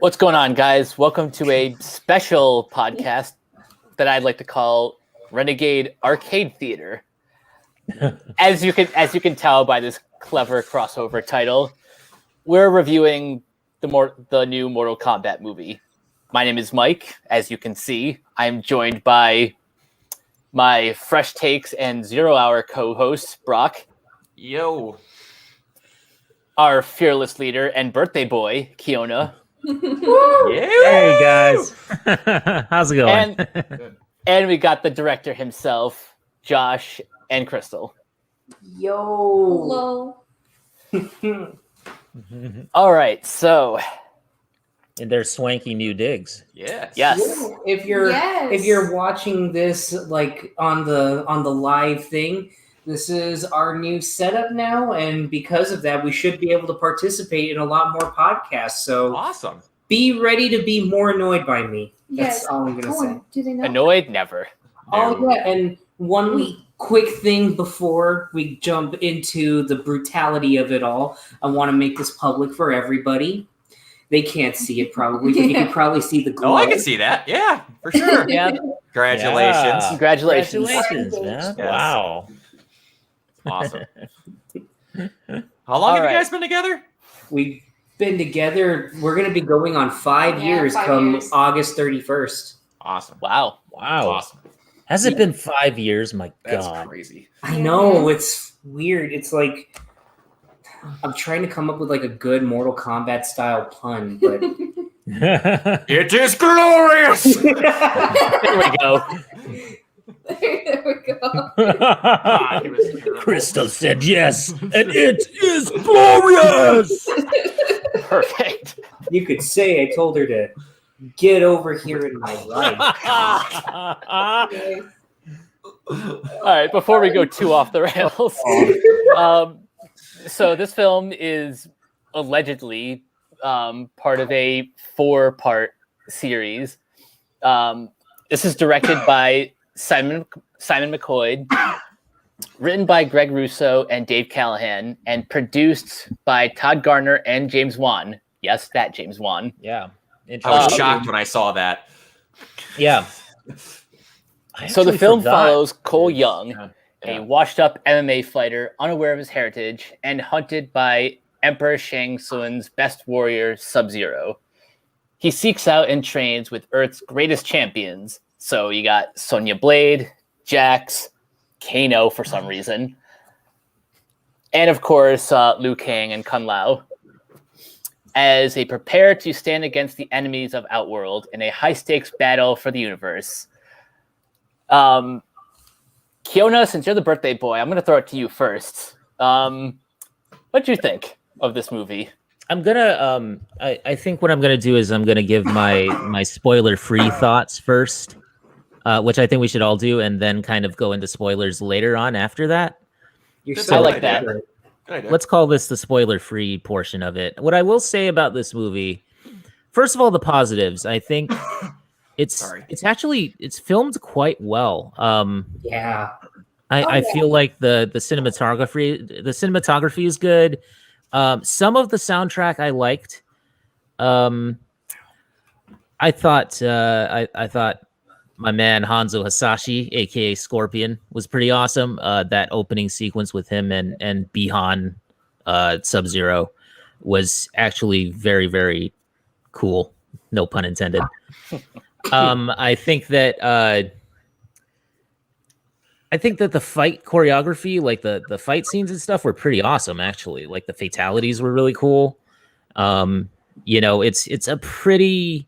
What's going on, guys? Welcome to a special podcast that I'd like to call Renegade Arcade Theater. As you can tell by this clever crossover title, we're reviewing the new Mortal Kombat movie. My name is Mike. As you can see, I'm joined by my fresh takes and 0 hour co-host Brock. Yo. Our fearless leader and birthday boy Kiona. Yeah. Hey guys, how's it going? And we got the director himself, Josh and Crystal. Yo. Hello. All right, so And their swanky new digs. Yes. yes, If you're watching this like on the live thing, this is our new setup now, and because of that, we should be able to participate in a lot more podcasts. So Awesome. be ready to be more annoyed by me. That's Yes. all I'm gonna say. Do they know? annoyed never. Oh yeah, and one quick thing before we jump into the brutality of it all, I want to make this public for everybody. They can't see it probably, but you can probably see the glow. Oh, I can see that. Yeah, for sure. Yeah, Congratulations. Yeah. congratulations. Congratulations, man! Yes. Wow. Awesome. How long have right. you guys been together? We've been together. We're going to be going on 5 Yeah, years 5 come years. August 31st. Awesome. Wow. Wow. Awesome. Has it been 5 years? My That's God. crazy. I know, it's weird. It's like I'm trying to come up with like a good Mortal Kombat style pun, but It is glorious. There we go. There we go. God, it was terrible. Crystal said yes, and it is glorious. Perfect. you could say I told her to get over here in my life. Nice. All right, before we go too off the rails, so this film is allegedly part of a 4-part series. This is directed by Simon McCoy, written by Greg Russo and Dave Callahan, and produced by Todd Garner and James Wan. Yes, that James Wan. Yeah. I was Um, shocked when I saw that. Yeah. So the actually film forgot. follows Cole Young, Yeah. a washed-up MMA fighter unaware of his heritage and hunted by Emperor Shang Tsung's best warrior, Sub-Zero. He seeks out and trains with Earth's greatest champions. So you got Sonya Blade, Jax, Kano for some reason, and of course Liu Kang and Kun Lao, as they prepare to stand against the enemies of Outworld in a high-stakes battle for the universe. Kiona, since you're the birthday boy, I'm going to throw it to you first. What do you think of this movie? I'm gonna. I think what I'm gonna do is I'm gonna give my spoiler-free thoughts first, which I think we should all do, and then kind of go into spoilers later on after that. You're That's so I like that. good. Good idea. Let's call this the spoiler-free portion of it. What I will say about this movie, first of all, the positives. I think it's filmed quite well. Yeah. I feel like the cinematography is good. Some of the soundtrack I liked. I thought my man Hanzo Hasashi, aka Scorpion, was pretty awesome. That opening sequence with him and Bihan Sub-Zero was actually very, very cool. No pun intended. I think that the fight choreography, like the fight scenes and stuff, were pretty awesome. Actually, like the fatalities were really cool. It's a pretty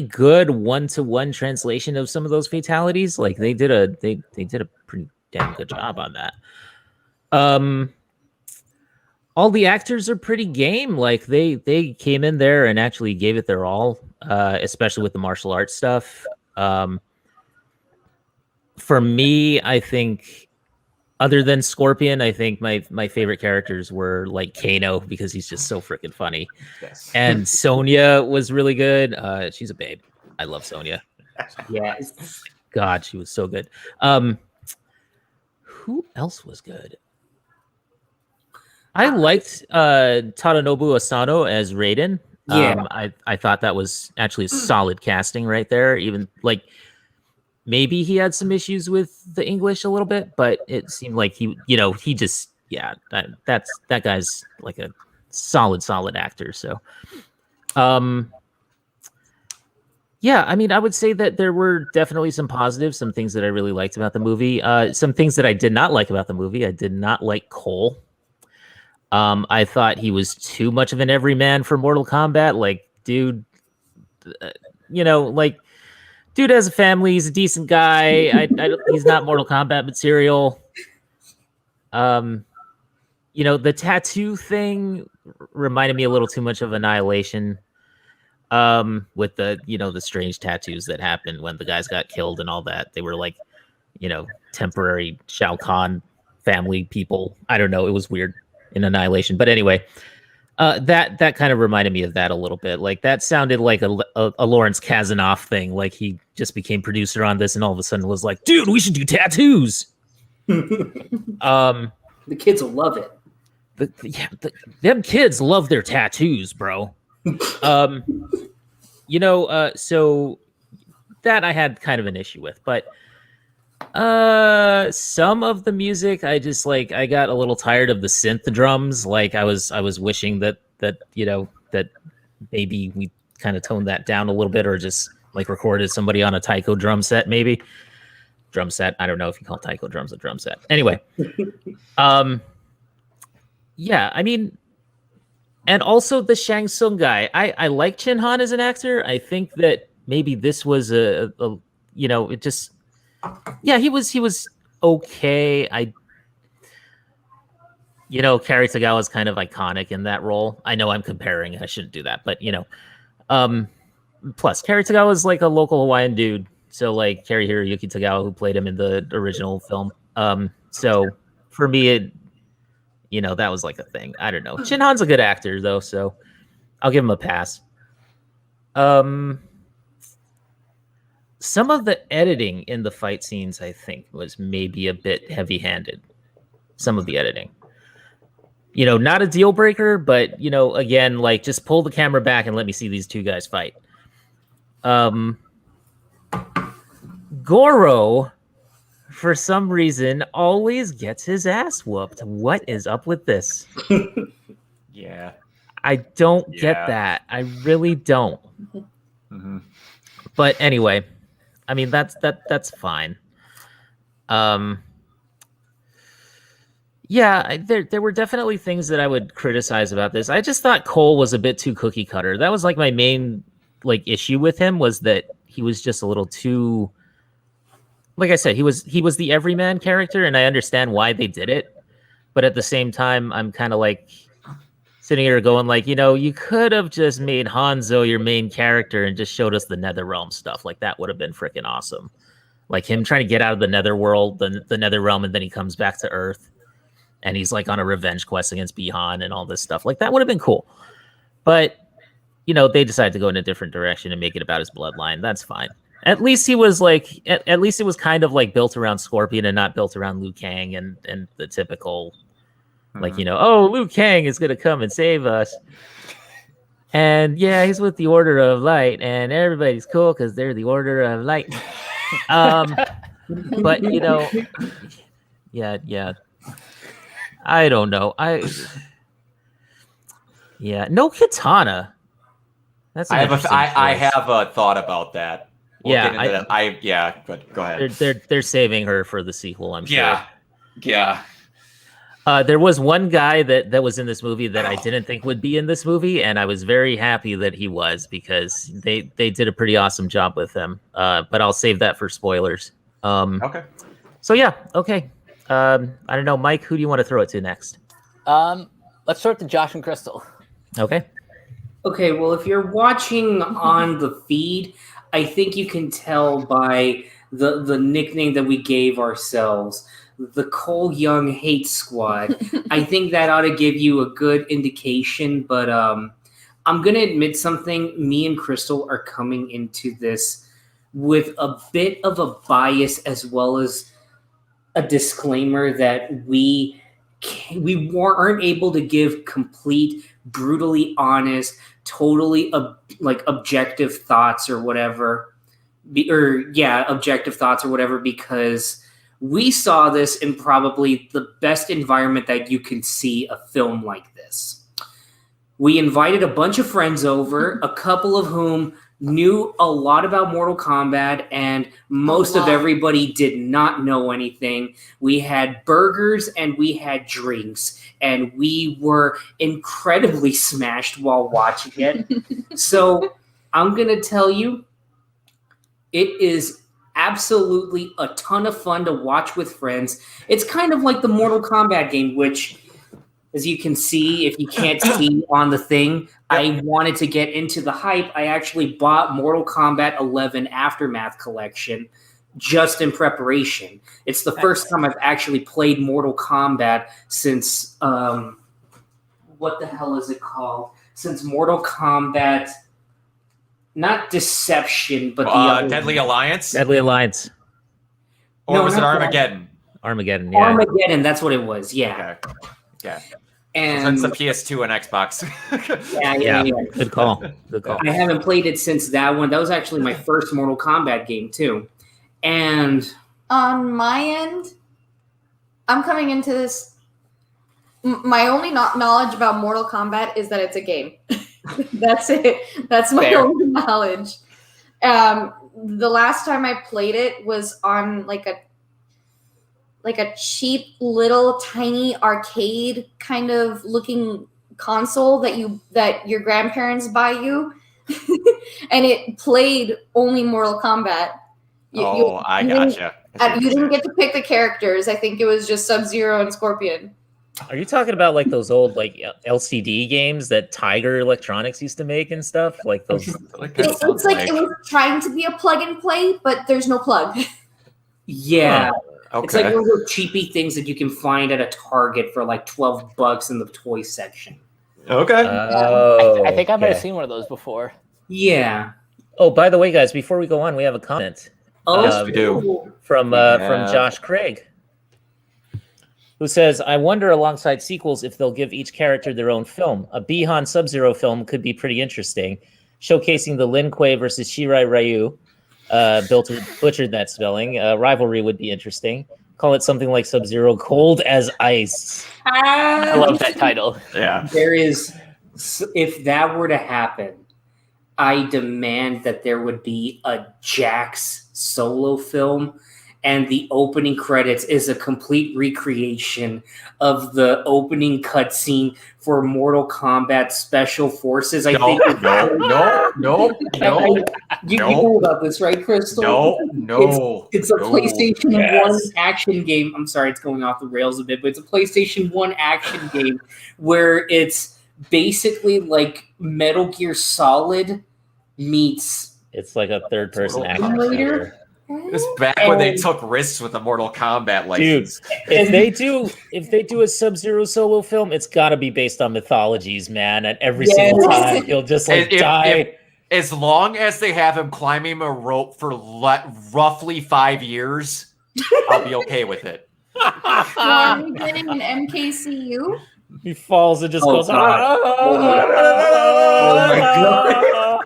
good 1-to-1 translation of some of those fatalities. Like they did a pretty damn good job on that. All the actors are pretty game. Like they came in there and actually gave it their all, especially with the martial arts stuff. For me, I think, other than Scorpion, I think my favorite characters were like Kano, because he's just so freaking funny. Yes. And Sonya was really good. She's a babe. I love Sonya. Yes. God, she was so good. Who else was good? I liked Tadanobu Asano as Raiden. Yeah. I thought that was actually a solid casting right there. Even like maybe he had some issues with the English a little bit, but it seemed like he just that guy's like a solid actor. So, yeah, I mean, I would say that there were definitely some positives, some things that I really liked about the movie. Some things that I did not like about the movie. I did not like Cole. I thought he was too much of an everyman for Mortal Kombat. Like, dude, like, dude has a family. He's a decent guy. He's not Mortal Kombat material. The tattoo thing reminded me a little too much of Annihilation. With the strange tattoos that happened when the guys got killed and all that. They were like, temporary Shao Kahn family people. I don't know. It was weird in Annihilation. But anyway, that kind of reminded me of that a little bit. Like that sounded like a Lawrence Kasanoff thing. Like he just became producer on this and all of a sudden was like, dude, we should do tattoos. The kids will love it. Them kids love their tattoos, bro. So that I had kind of an issue with, but some of the music I just like, I got a little tired of the synth drums. Like I was wishing that maybe we kind of toned that down a little bit, or just like recorded somebody on a taiko drum set, maybe drum set. I don't know if you call taiko drums a drum set. Anyway, yeah, I mean, and also the Shang Tsung guy. I like Chin Han as an actor. I think that maybe this was he was okay. Cary Tagawa is kind of iconic in that role. I know I'm comparing. I shouldn't do that, but plus Cary Tagawa is like a local Hawaiian dude. So like Cary Hiroyuki Tagawa, who played him in the original film. So for me, that was like a thing. I don't know. Chin Han's a good actor though, so I'll give him a pass. Some of the editing in the fight scenes, I think, was maybe a bit heavy-handed. Some of the editing. Not a deal breaker, but, again, like, just pull the camera back and let me see these two guys fight. Goro, for some reason, always gets his ass whooped. What is up with this? Yeah. I don't get that. I really don't. Mm-hmm. But anyway, I mean, that's fine. Yeah, there were definitely things that I would criticize about this. I just thought Cole was a bit too cookie cutter. That was like my main issue with him, was that he was just a little too, like I said, he was the everyman character, and I understand why they did it. But at the same time, I'm kind of like sitting here going like, you could have just made Hanzo your main character and just showed us the Netherrealm stuff. Like that would have been freaking awesome. Like him trying to get out of the Netherworld, the Netherrealm, and then he comes back to Earth and he's like on a revenge quest against Bihan and all this stuff. Like that would have been cool. But, they decided to go in a different direction and make it about his bloodline. That's fine. At least he was like, at least it was kind of like built around Scorpion and not built around Liu Kang and the typical, like, Liu Kang is going to come and save us. And yeah, he's with the Order of Light and everybody's cool because they're the Order of Light. But, yeah. I don't know. No katana. That's I have a thought about that. We'll get into that. But go ahead. They're saving her for the sequel, I'm sure. Yeah. There was one guy that was in this movie that I didn't think would be in this movie, and I was very happy that he was, because they did a pretty awesome job with him. But I'll save that for spoilers. Okay. So yeah, okay. I don't know, Mike, who do you want to throw it to next? Let's throw it to Josh and Crystal. Okay. Okay, well, if you're watching on the feed, I think you can tell by the nickname that we gave ourselves, the Cole Young Hate Squad. I think that ought to give you a good indication, but I'm going to admit something. Me and Crystal are coming into this with a bit of a bias, as well as a disclaimer that we aren't able to give complete brutally honest, totally objective thoughts or whatever. Objective thoughts or whatever, because we saw this in probably the best environment that you can see a film like this. We invited a bunch of friends over, a couple of whom knew a lot about Mortal Kombat, and most of everybody did not know anything. We had burgers and we had drinks, and we were incredibly smashed while watching it. So I'm going to tell you, it is absolutely a ton of fun to watch with friends. It's kind of like the Mortal Kombat game, which, as you can see, if you can't see on the thing, I wanted to get into the hype. I actually bought Mortal Kombat 11 Aftermath Collection just in preparation. It's the first time I've actually played Mortal Kombat since, what the hell is it called? Since Mortal Kombat... Not Deception, but the other Deadly Alliance? Deadly Alliance. Or was it Armageddon? Armageddon, yeah. Armageddon, that's what it was, yeah. Okay. Yeah. And since the PS2 and Xbox. Yeah. Good call. I haven't played it since that one. That was actually my first Mortal Kombat game, too. And on my end, I'm coming into this. My only knowledge about Mortal Kombat is that it's a game. That's it. That's my only knowledge. The last time I played it was on like a cheap little tiny arcade kind of looking console that your grandparents buy you, and it played only Mortal Kombat. I gotcha. You didn't get to pick the characters. I think it was just Sub-Zero and Scorpion. Are you talking about like those old like LCD games that Tiger Electronics used to make and stuff? Like those. It's like it was trying to be a plug and play, but there's no plug. Yeah. Okay. It's like one of those cheapy things that you can find at a Target for like $12 in the toy section. Okay. I think I might have seen one of those before. Yeah. Oh, by the way, guys, before we go on, we have a comment. Yes, we do. From Josh Craig, who says, I wonder alongside sequels if they'll give each character their own film. A Bihan Sub-Zero film could be pretty interesting, showcasing the Lin Kuei versus Shirai Ryu. Butchered that spelling. Rivalry would be interesting. Call it something like Sub-Zero Cold as Ice. I love that title. Yeah. There is, if that were to happen, I demand that there would be a Jax solo film. And the opening credits is a complete recreation of the opening cutscene for Mortal Kombat Special Forces. No. You know about this, right, Crystal? No. It's a PlayStation 1 action game. I'm sorry, it's going off the rails a bit, but it's a PlayStation 1 action game where it's basically like Metal Gear Solid meets... It's like a third-person action shooter. It's back when they took risks with the Mortal Kombat license. Dude, if they do a Sub-Zero solo film, it's got to be based on mythologies, man. And every single time he'll just like die. As long as they have him climbing a rope for roughly 5 years, I'll be okay with it. Are we getting an MKCU? He falls and just goes. Oh my God.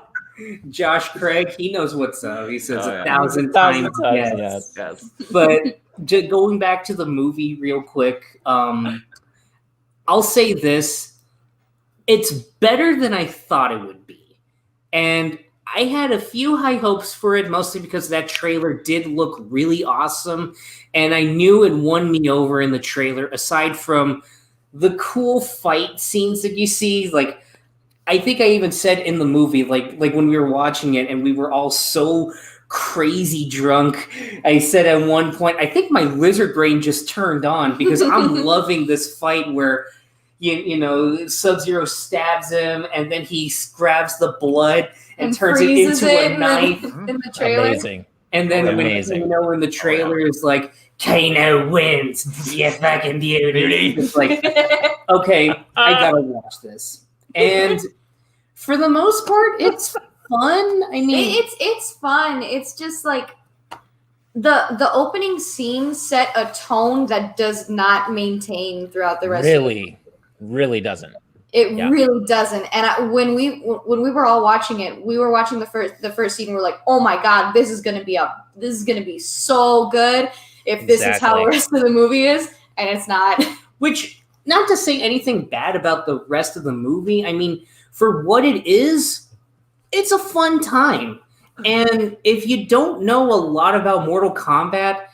Josh Craig, he knows what's up. He says 1,000 times yes. But going back to the movie real quick, I'll say this. It's better than I thought it would be. And I had a few high hopes for it, mostly because that trailer did look really awesome. And I knew it won me over in the trailer, aside from the cool fight scenes that you see. Like, I think I even said in the movie, like when we were watching it and we were all so crazy drunk, I said at one point, I think my lizard brain just turned on because I'm loving this fight where, you know, Sub-Zero stabs him and then he grabs the blood and turns it into a knife. In the trailer. Amazing. And then when the trailer is like, Kano wins, you fucking beauty. It's like, okay, I gotta watch this. And for the most part, it's fun. I mean, it's fun. It's just like the opening scene set a tone that does not maintain throughout the rest. Really doesn't. It Yeah. really doesn't. And when we were all watching it, we were watching the first scene. We're like, oh my god, this is gonna be so good if this is how the Exactly. rest of the movie is, and it's not. Which, not to say anything bad about the rest of the movie, I mean, for what it is, it's a fun time. And if you don't know a lot about Mortal Kombat,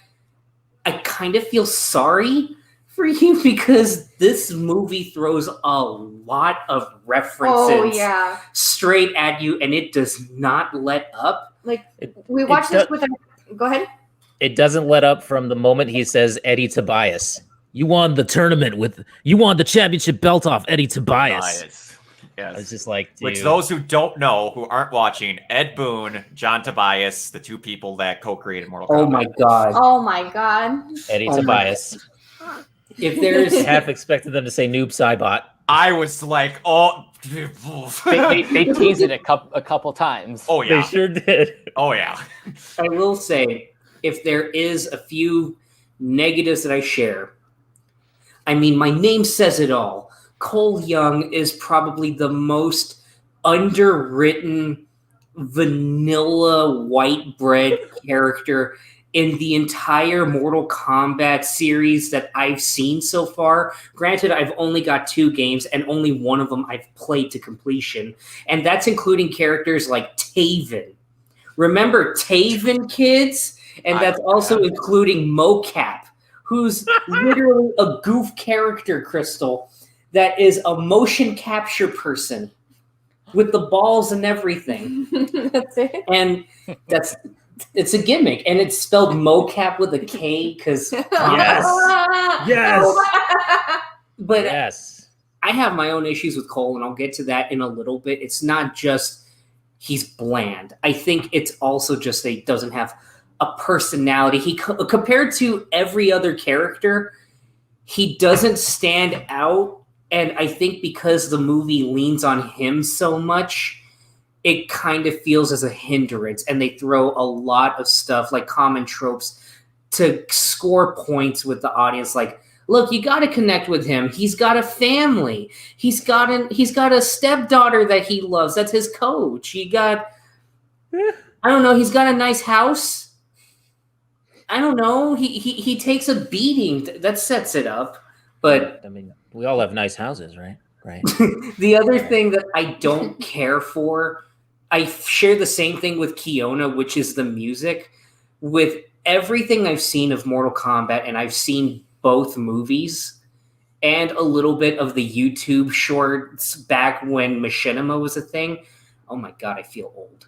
I kind of feel sorry for you because this movie throws a lot of references straight at you, and it does not let up. Like, we watched this with go ahead. It doesn't let up from the moment he says Eddie Tobias. You won the tournament you won the championship belt off Eddie Tobias. Yes. It's just like, dude. Which those who don't know, who aren't watching, Ed Boon, John Tobias, the two people that co-created Mortal Kombat. Oh my god. Oh my god. Eddie Tobias. If there's half expected them to say Noob Saibot. I was like, oh. They teased it a couple times. Oh, yeah. They sure did. Oh, yeah. I will say, if there is a few negatives that I share, I mean, my name says it all. Cole Young is probably the most underwritten, vanilla, white bread character in the entire Mortal Kombat series that I've seen so far. Granted, I've only got 2 games, and only one of them I've played to completion. And that's including characters like Taven. Remember Taven, kids? And that's also including Mocap, who's literally a goof character, Crystal, that is a motion capture person with the balls and everything. That's it. And it's a gimmick, and it's spelled mocap with a K because Yes. But Yes. I have my own issues with Cole, and I'll get to that in a little bit. It's not just he's bland. I think it's also just that he doesn't have a personality. He compared to every other character, he doesn't stand out. And I think because the movie leans on him so much, it kind of feels as a hindrance, and they throw a lot of stuff like common tropes to score points with the audience. Like, look, you got to connect with him. He's got a family. He's got a stepdaughter that he loves. That's his coach. He's got a nice house. I don't know. He takes a beating. That sets it up. But I mean, we all have nice houses, right? Right. The other thing that I don't care for, I share the same thing with Kiona, which is the music. With everything I've seen of Mortal Kombat, and I've seen both movies and a little bit of the YouTube shorts back when Machinima was a thing. Oh my god, I feel old.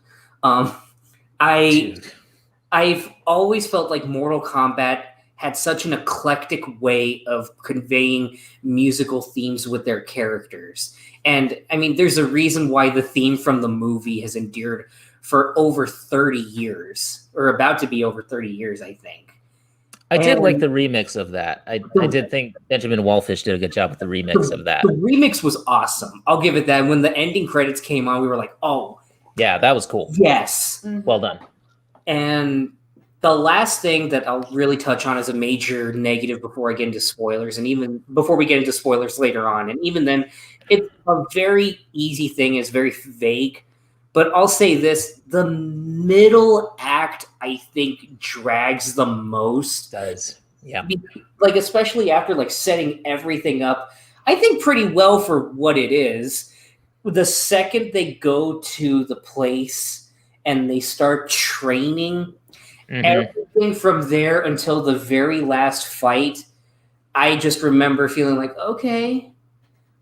I've always felt like Mortal Kombat had such an eclectic way of conveying musical themes with their characters. And I mean, there's a reason why the theme from the movie has endured for over 30 years, or about to be over 30 years, I think. I did like the remix of that. I did think Benjamin Wallfish did a good job with the remix of that. The remix was awesome. I'll give it that. When the ending credits came on, we were like, oh. Yeah, that was cool. Yes. Well done. And the last thing that I'll really touch on is a major negative before I get into spoilers, and even before we get into spoilers later on. And even then, it's a very easy thing. It's very vague. But I'll say this. The middle act, I think, drags the most. It does. Yeah. Like, especially after, like, setting everything up, I think pretty well for what it is. The second they go to the place and they start training, everything from there until the very last fight, I just remember feeling like, okay,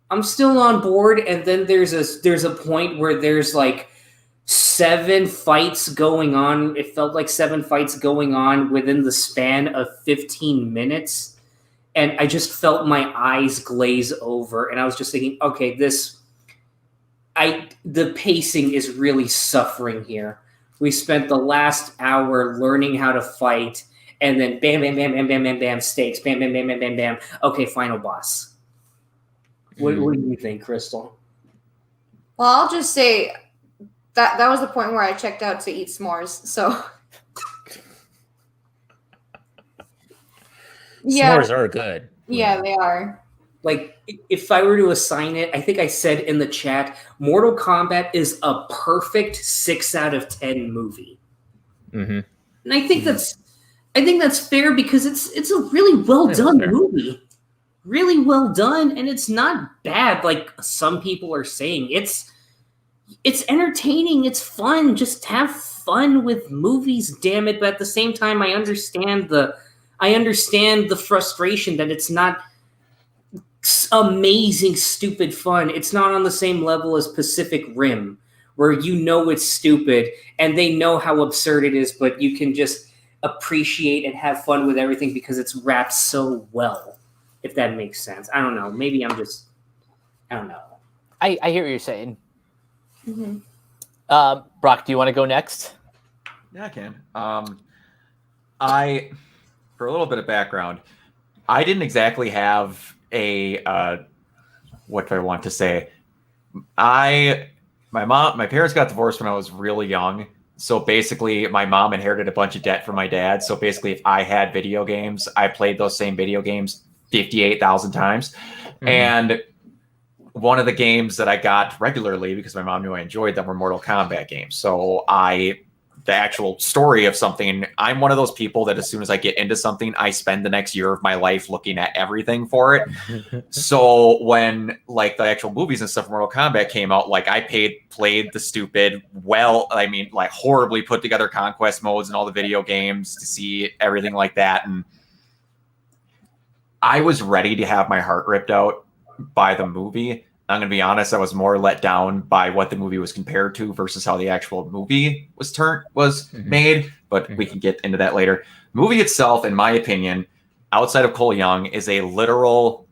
I'm still on board. And then there's a point where there's like 7 fights going on. It felt like 7 fights going on within the span of 15 minutes. And I just felt my eyes glaze over. And I was just thinking, okay, the pacing is really suffering here. We spent the last hour learning how to fight, and then bam, bam, bam, bam, bam, bam, bam, stakes, bam, bam, bam, bam, bam, bam. Okay, final boss. What do you think, Crystal? Well, I'll just say that was the point where I checked out to eat s'mores. So S'mores are good. Yeah, they are. Like, if I were to assign it, I think I said in the chat, Mortal Kombat is a perfect 6 out of 10 movie. Mm-hmm. And I think that's fair because it's a really well done movie. Really well done, and it's not bad like some people are saying. It's entertaining, it's fun. Just have fun with movies, damn it. But at the same time, I understand the frustration that it's not amazing, stupid fun. It's not on the same level as Pacific Rim, where it's stupid and they know how absurd it is, but you can just appreciate and have fun with everything because it's wrapped so well, if that makes sense. I don't know. Maybe I don't know. I hear what you're saying. Mm-hmm. Brock, do you want to go next? Yeah, I can. For a little bit of background, I didn't exactly have what do I want to say? My parents got divorced when I was really young. So basically my mom inherited a bunch of debt from my dad. So basically if I had video games, I played those same video games 58,000 times. Mm-hmm. And one of the games that I got regularly because my mom knew I enjoyed them were Mortal Kombat games. So the actual story of something, I'm one of those people that as soon as I get into something, I spend the next year of my life looking at everything for it. So when like the actual movies and stuff from Mortal Kombat came out, like I played the stupid, horribly put together conquest modes and all the video games to see everything like that. And I was ready to have my heart ripped out by the movie. I'm going to be honest, I was more let down by what the movie was compared to versus how the actual movie was made, but we can get into that later. The movie itself, in my opinion, outside of Cole Young, is a literal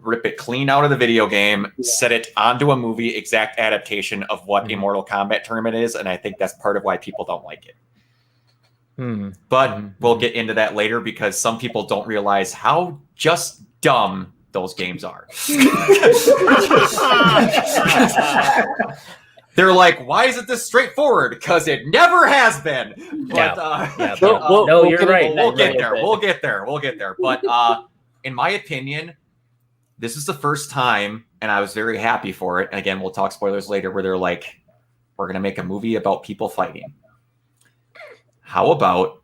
rip it clean out of the video game, set it onto a movie, exact adaptation of what a Mortal Kombat tournament is, and I think that's part of why people don't like it. But we'll get into that later because some people don't realize how just dumb those games are. They're like, why is it this straightforward? Because it never has been. But you're right. We'll get there. But in my opinion, this is the first time, and I was very happy for it. And again, we'll talk spoilers later, where they're like, we're going to make a movie about people fighting. How about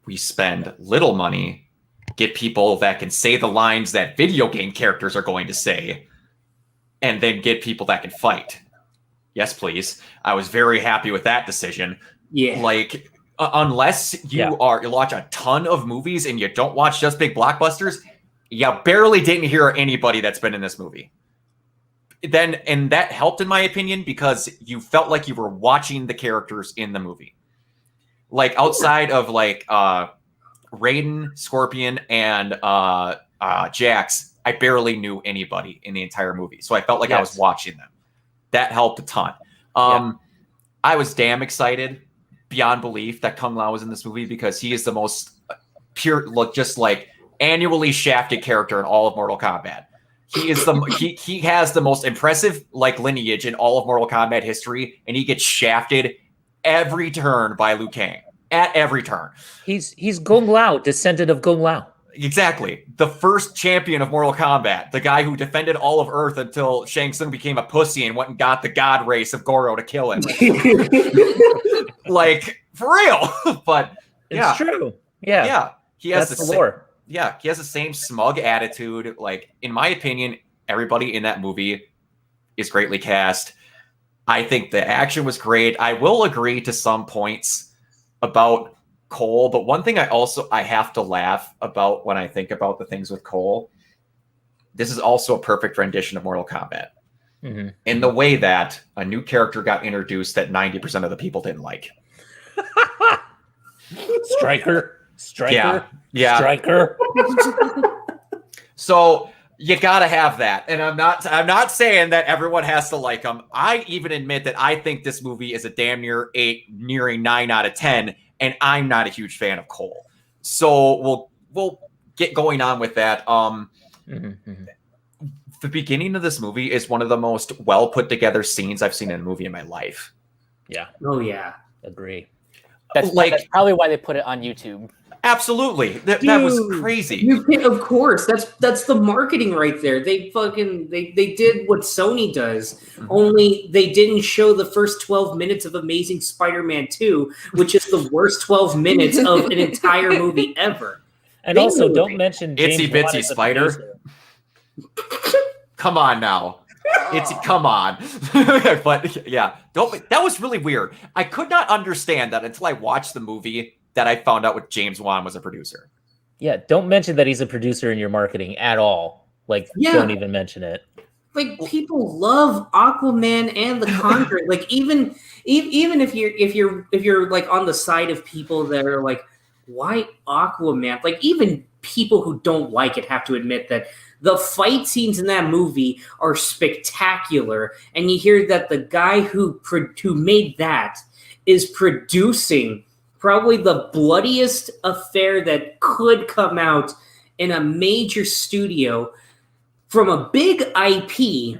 we spend little money, get people that can say the lines that video game characters are going to say, and then get people that can fight? Yes, please. I was very happy with that decision. Yeah. Like, unless you watch a ton of movies and you don't watch just big blockbusters, you barely didn't hear anybody that's been in this movie. And that helped, in my opinion, because you felt like you were watching the characters in the movie. Like, outside of, like, Raiden, Scorpion, and Jax, I barely knew anybody in the entire movie. So I felt like I was watching them. That helped a ton. I was damn excited beyond belief that Kung Lao was in this movie because he is the most pure, just like annually shafted character in all of Mortal Kombat. He is he has the most impressive like lineage in all of Mortal Kombat history, and he gets shafted every turn by Liu Kang. At every turn. He's Kung Lao, descendant of Kung Lao. Exactly. The first champion of Mortal Kombat. The guy who defended all of Earth until Shang Tsung became a pussy and went and got the god race of Goro to kill him. Like, for real. But it's true. Yeah. Yeah. He has the lore. Yeah. He has the same smug attitude. Like, in my opinion, everybody in that movie is greatly cast. I think the action was great. I will agree to some points about Cole, but one thing I have to laugh about when I think about the things with Cole, this is also a perfect rendition of Mortal Kombat. In the way that a new character got introduced that 90% of the people didn't like. Striker. Yeah. Striker. So you gotta have that. And I'm not saying that everyone has to like him. I even admit that I think this movie is a damn near 8, nearing 9 out of 10, and I'm not a huge fan of Cole. So we'll get going on with that. The beginning of this movie is one of the most well put together scenes I've seen in a movie in my life. Yeah. Oh yeah. Agree. That's probably why they put it on YouTube. Absolutely. That was crazy. Of course. That's the marketing right there. They did what Sony does. Only they didn't show the first 12 minutes of Amazing Spider-Man 2, which is the worst 12 minutes of an entire movie ever. And also, don't mention James Itsy Wan Bitsy as the Spider. Come on now. Come on. But yeah, that was really weird. I could not understand that until I watched the movie that I found out what James Wan was a producer. Yeah, don't mention that he's a producer in your marketing at all. Like, don't even mention it. Like, people love Aquaman and The Conjuring. Like, even if you're like on the side of people that are like, why Aquaman? Like, even people who don't like it have to admit that the fight scenes in that movie are spectacular. And you hear that the guy who made that is producing probably the bloodiest affair that could come out in a major studio from a big IP.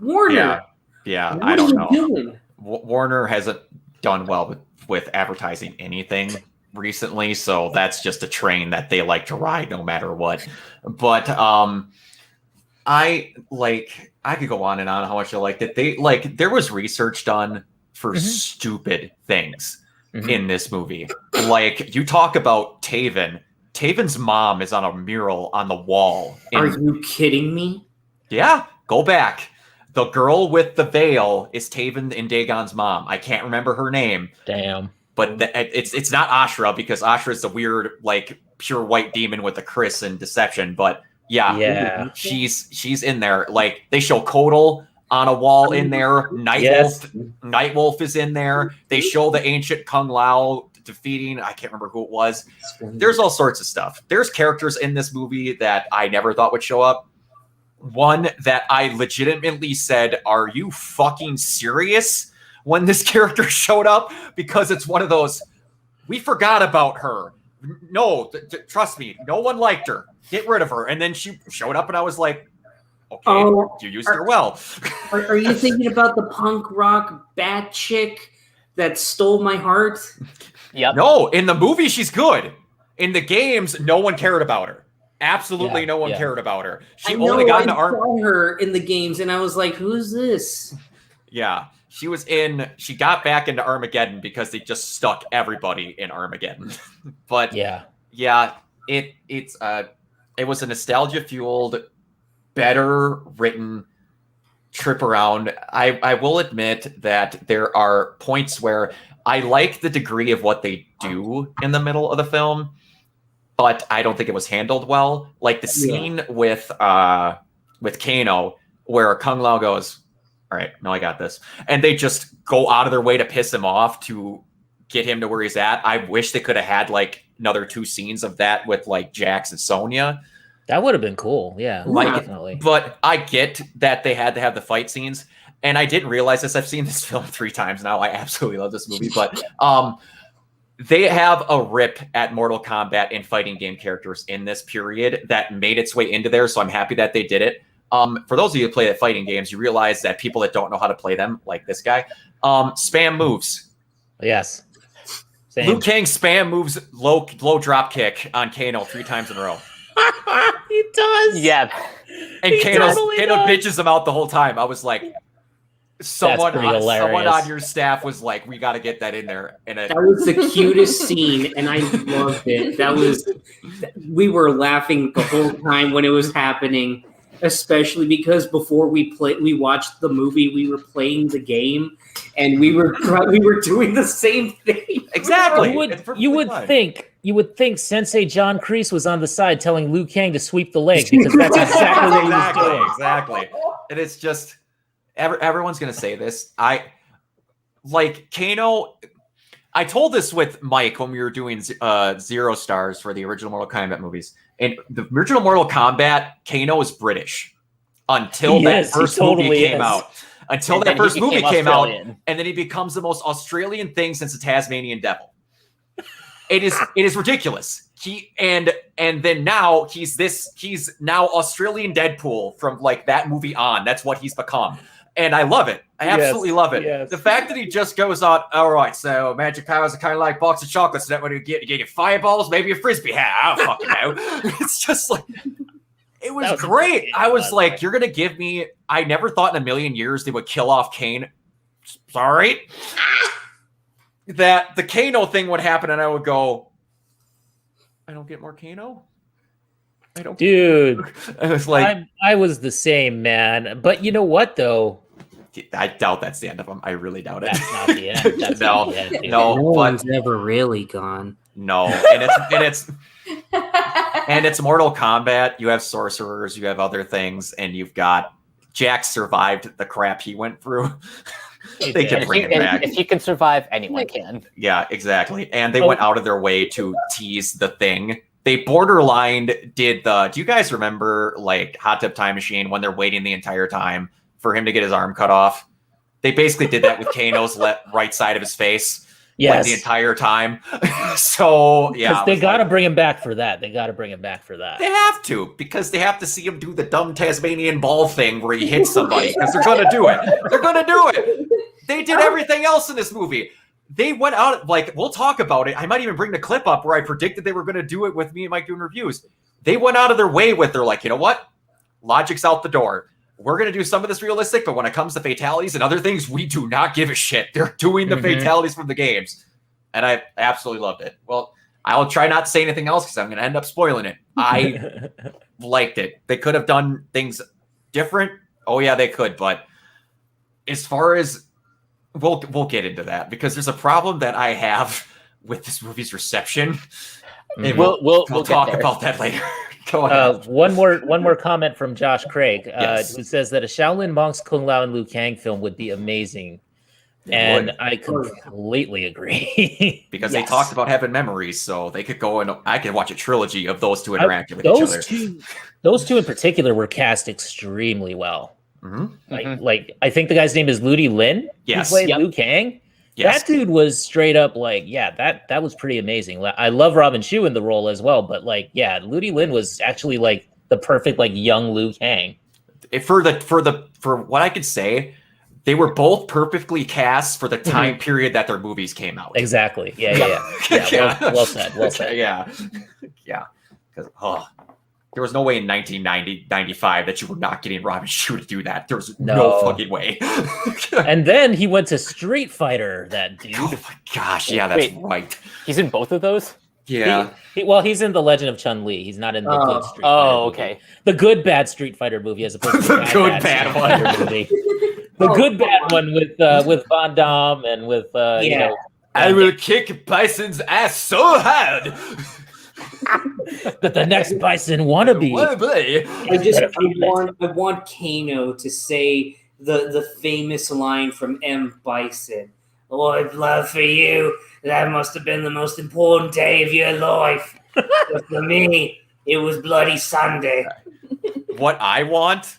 Warner. Yeah, what I don't know. Doing? Warner hasn't done well with advertising anything recently, so that's just a train that they like to ride no matter what. But I could go on and on how much I liked it. There was research done for stupid things in this movie. Like, you talk about Taven. Taven's mom is on a mural on the wall. Are you kidding me? Yeah, go back. The girl with the veil is Taven and Dagon's mom. I can't remember her name. Damn. But it's not Ashra, because Ashra is the weird, like, pure white demon with the Chris and deception. But yeah, she's in there. Like, they show Kodal on a wall in there. Nightwolf is in there. They show the ancient Kung Lao defeating, I can't remember who it was. There's all sorts of stuff. There's characters in this movie that I never thought would show up. One that I legitimately said, are you fucking serious? When this character showed up, because it's one of those, we forgot about her. No, trust me, no one liked her. Get rid of her. And then she showed up and I was like, okay, you used her well. Are you thinking about the punk rock bat chick that stole my heart? Yep. No, in the movie, she's good. In the games, no one cared about her. Absolutely no one cared about her. She only got into art. I saw her in the games and I was like, who's this? Yeah. She got back into Armageddon because they just stuck everybody in Armageddon. But it was a nostalgia-fueled, better written trip around. I will admit that there are points where I like the degree of what they do in the middle of the film, but I don't think it was handled well. Like the scene with Kano, where Kung Lao goes, all right, no, I got this. And they just go out of their way to piss him off to get him to where he's at. I wish they could have had like another 2 scenes of that with like Jax and Sonya. That would have been cool. Yeah, definitely. But I get that they had to have the fight scenes. And I didn't realize this. I've seen this film 3 times now. I absolutely love this movie. But they have a rip at Mortal Kombat and fighting game characters in this period that made its way into there. So I'm happy that they did it. For those of you who play the fighting games, you realize that people that don't know how to play them, like this guy, spam moves. Yes. Same. Liu Kang spam moves low drop kick on Kano 3 times in a row. He does. Yeah. And Kano bitches him out the whole time. I was like, someone on your staff was like, we got to get that in there. And that was the cutest scene, and I loved it. We were laughing the whole time when it was happening. Especially because before we watched the movie, we were playing the game, and we were doing the same thing. Exactly. You would think Sensei John Kreese was on the side telling Liu Kang to sweep the leg, because that's exactly what he was doing. Exactly. And it's just everyone's gonna say this. Kano. I told this with Mike when we were doing 0 stars for the original Mortal Kombat movies. And the original Mortal Kombat, Kano is British until that first movie came out. Until that first movie came out, and then he becomes the most Australian thing since the Tasmanian Devil. It is ridiculous. And then now he's now Australian Deadpool from like that movie on. That's what he's become. And I love it. I absolutely love it. yes. The fact that he just goes on, all right, so magic powers are kind of like box of chocolates. So that what you get fireballs, maybe a frisbee hat. I don't fucking know. It's just like, it was great. I was like, you're going to give me, I never thought in a million years they would kill off Kane. Sorry. That the Kano thing would happen and I would go, I don't get more Kano? I don't. Dude, I was like, I was the same, man. But you know what, though? I doubt that's the end of them. I really doubt it. That's not the end. That's No, not the end, dude. no, No but one's ever really gone. no, and it's Mortal Kombat. You have sorcerers, you have other things, and you've got Jack survived the crap he went through. They can bring him back. If he can survive, anyone can. Yeah, exactly. And they went out of their way to tease the thing. They borderline did the. Do you guys remember like Hot Tub Time Machine when they're waiting the entire time for him to get his arm cut off? They basically did that with Kano's right side of his face. Yes. Like the entire time. So yeah, They got to bring him back for that. They got to bring him back for that. They have to, because they have to see him do the dumb Tasmanian ball thing where he hits somebody, because they're going to do it. They're going to do it. They did everything else in this movie. They went out, like, we'll talk about it. I might even bring the clip up where I predicted they were going to do it with me and Mike doing reviews. They went out of their way with, they're like, you know what? Logic's out the door. We're going to do some of this realistic, but when it comes to fatalities and other things, we do not give a shit. They're doing the fatalities from the games. And I absolutely loved it. Well, I'll try not to say anything else because I'm going to end up spoiling it. I liked it. They could have done things different. Oh, yeah, they could. But as far as we'll get into that, because there's a problem that I have with this movie's reception. And we'll talk about that later. Go ahead. One more comment from Josh Craig, Yes. who says that a Shaolin Monks, Kung Lao, and Liu Kang film would be amazing. And I completely agree. Because they talked about having memories, so they could go and I could watch a trilogy of those two interacting with each other. Those two in particular were cast extremely well. Mm-hmm. Like I think the guy's name is Ludi Lin. Yes. Who played Liu Kang. Yes. That dude was straight up like, that was pretty amazing. I love Robin Shou in the role as well, but like, Ludi Lin was actually like the perfect like young Liu Kang. For what I could say, they were both perfectly cast for the time period that their movies came out. Exactly. Yeah. Well said. Well said. Yeah. Because there was no way in 1995 that you were not getting Robin Shou to do that. There was no fucking way. And then he went to Street Fighter. That dude. Oh my gosh! Yeah, that's right. He's in both of those. Yeah. He's in The Legend of Chun-Li. He's not in the good Street Fighter. Oh, movie. okay. The good bad Street Fighter movie as opposed to the good bad one. Movie. The good bad one with Van Damme and with you know. I will kick Bison's ass so hard that the next Bison wannabe. I want Kano to say the famous line from M. Bison. Oh, blood for you. That must have been the most important day of your life. But for me, it was Bloody Sunday. What I want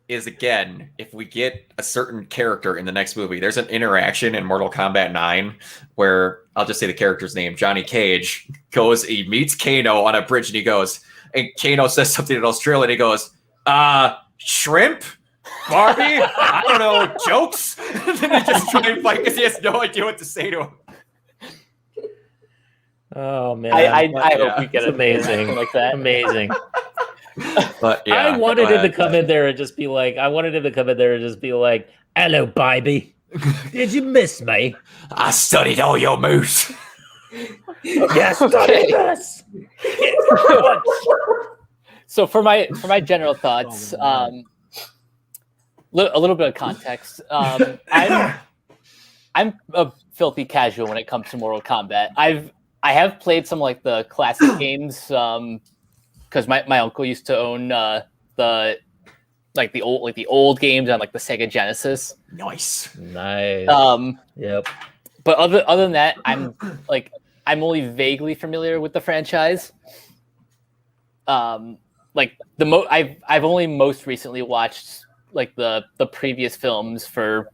is, again, if we get a certain character in the next movie, there's an interaction in Mortal Kombat 9 where, I'll just say the character's name, Johnny Cage, he meets Kano on a bridge and he goes, and Kano says something in Australia and he goes, shrimp? Barbie? I don't know, jokes? And then they just try and fight because he has no idea what to say to him. Oh, man. I hope we get amazing like that. Amazing. But yeah, I wanted him to come in there and just be like, hello, baby. Did you miss me? I studied all your moves. Yes, studied this. So for my general thoughts, a little bit of context. I'm a filthy casual when it comes to Mortal Kombat. I have played some like the classic games. Because my uncle used to own the old games on like the Sega Genesis. Nice. Yep. But other than that, I'm only vaguely familiar with the franchise. I've only most recently watched like the previous films for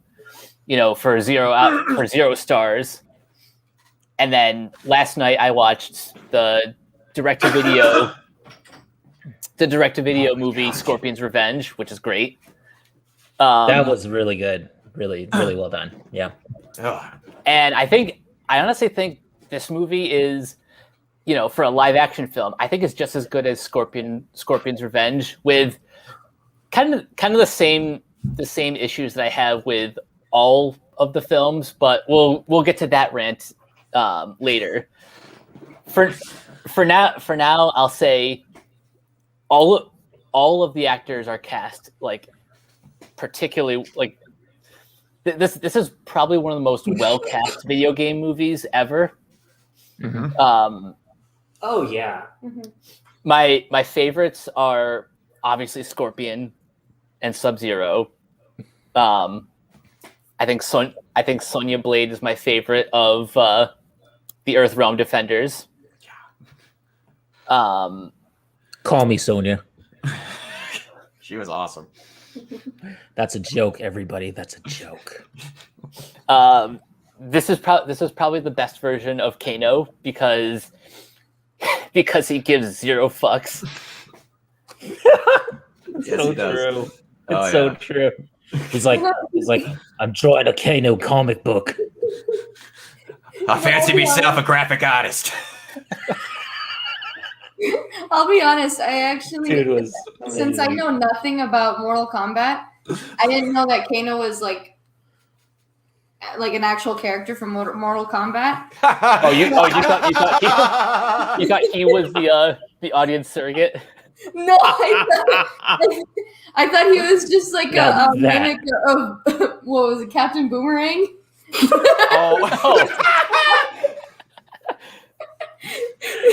Zero Stars, and then last night I watched the direct-to-video movie Scorpion's Revenge, which is great. That was really good. Really well done. Yeah. And I honestly think this movie is, for a live action film, I think it's just as good as Scorpion's Revenge, with kind of the same issues that I have with all of the films, but we'll get to that rant later. For now, I'll say all of the actors are cast like particularly like this is probably one of the most well cast video game movies ever. Mm-hmm. Oh yeah. My favorites are obviously Scorpion and Sub-Zero. I think Sonya Blade is my favorite of the Earthrealm Defenders. Call me Sonya. She was awesome. That's a joke, everybody. That's a joke. This is probably the best version of Kano because he gives zero fucks. Yes, he does. True. It's so true. He's like, I'm drawing a Kano comic book. I fancy myself a graphic artist. I'll be honest, I actually, Dude was since I know nothing about Mortal Kombat, I didn't know that Kano was like an actual character from Mortal Kombat. You thought he was the audience surrogate? No, I thought he was just like a mimic of what was it, Captain Boomerang?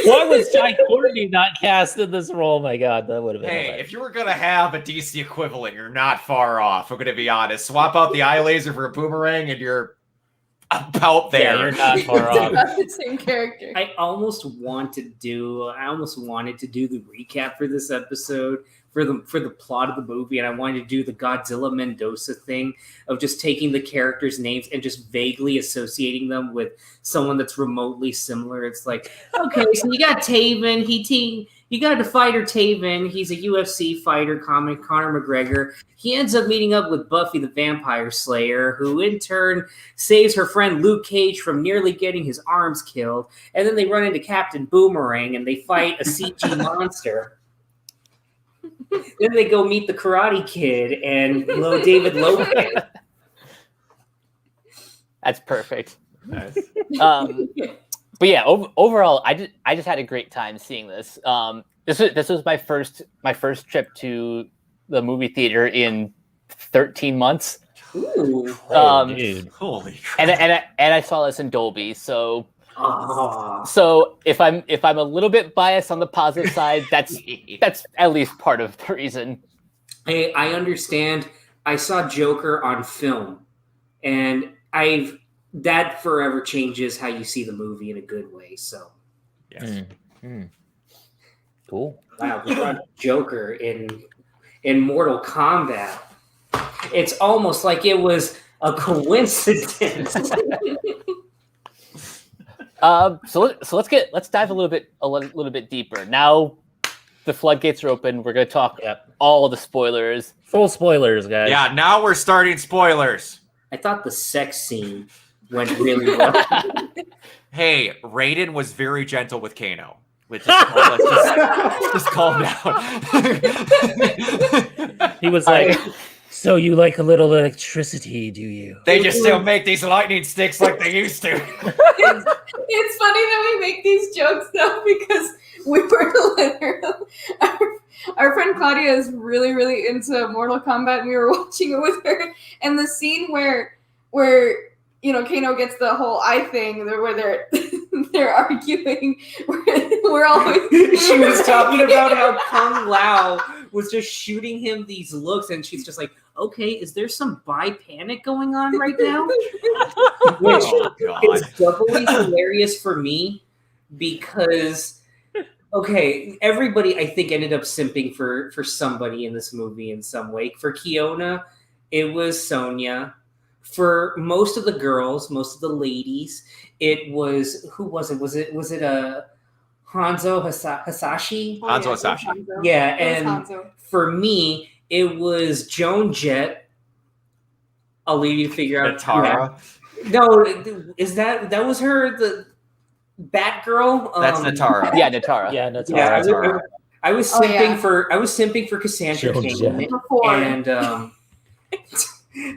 Why was Jai Courtney not cast in this role? Oh my god, that would have been. Hey, hilarious. if you were gonna have a DC equivalent, you're not far off. We're gonna be honest. Swap out the eye laser for a boomerang, and you're about there. Yeah, you're not far It's off. about the same character. I almost wanted to do the recap for this episode for the plot of the movie, and I wanted to do the Godzilla Mendoza thing of just taking the characters' names and just vaguely associating them with someone that's remotely similar. It's like, okay, so you got Taven, you got the fighter Taven, he's a UFC fighter, Conor McGregor. He ends up meeting up with Buffy the Vampire Slayer, who in turn saves her friend Luke Cage from nearly getting his arms killed. And then they run into Captain Boomerang and they fight a CG monster. Then they go meet the Karate Kid and David Lopez. That's perfect. Nice. But yeah, overall, I just had a great time seeing this. This was my first trip to the movie theater in 13 months. Ooh. Dude. Holy crap. And I saw this in Dolby. So Oh. so if I'm a little bit biased on the positive side, that's at least part of the reason. I understand. I saw Joker on film, and that forever changes how you see the movie in a good way. So, Yes. Cool. wow, we saw Joker in Mortal Kombat. It's almost like it was a coincidence. So let's dive a little bit deeper. Now the floodgates are open. We're gonna talk all the spoilers. Full spoilers, guys. Yeah, now we're starting spoilers. I thought the sex scene went really well. Hey, Raiden was very gentle with Kano. Let's just calm down. He was like, so you like a little electricity, do you? They just still make these lightning sticks like they used to. It's funny that we make these jokes though, because we were literally our friend Claudia is really, really into Mortal Kombat, and we were watching it with her. And the scene where Kano gets the whole eye thing, where they're arguing. We're always. She was talking about how Kung Lao was just shooting him these looks, and she's just like, okay, is there some bi-panic going on right now? Which is doubly hilarious for me because, okay, everybody I think ended up simping for somebody in this movie in some way. For Kiona, it was Sonya. For most of the girls, most of the ladies, it was, who was it? Was it Hanzo Hasashi? Oh, Hanzo Hasashi. Hanzo. Yeah, It was and Hanzo. for me, it was Joan Jett, I'll leave you to figure out. Natara. No, is that was her, the Batgirl? That's Natara. Yeah, Natara. Yeah, that's Yeah, Natara. I was Oh, simping yeah. for Cassandra Joe Cain, Jack. Before. and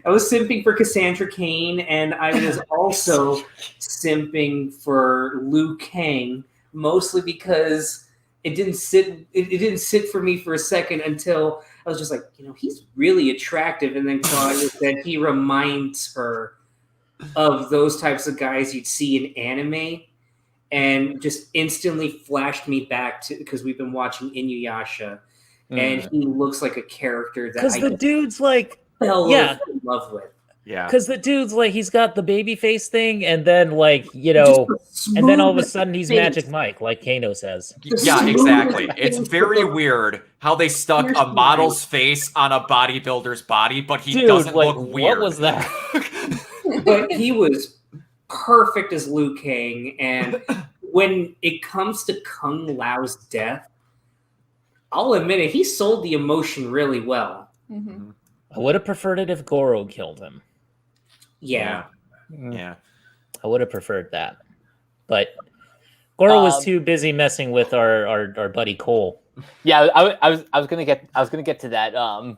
I was simping for Cassandra Cain, and I was also simping for Liu Kang, mostly because it didn't sit. It didn't sit for me for a second until I was just like, he's really attractive, and then Claudia said he reminds her of those types of guys you'd see in anime, and just instantly flashed me back to, because we've been watching Inuyasha, and he looks like a character that Because the dude's like, fell yeah. in love with. Yeah. because the dude's like, he's got the baby face thing, and then like, and then all of a sudden he's Magic Mike, like Kano says. Yeah, exactly. It's very weird how they stuck a model's face on a bodybuilder's body, but he doesn't look weird. What was that? But he was perfect as Liu Kang, and when it comes to Kung Lao's death, I'll admit it, he sold the emotion really well. Mhm. I would have preferred it if Goro killed him. Yeah. Yeah. I would have preferred that, but Goro was too busy messing with our buddy Cole. Yeah, I was gonna get to that.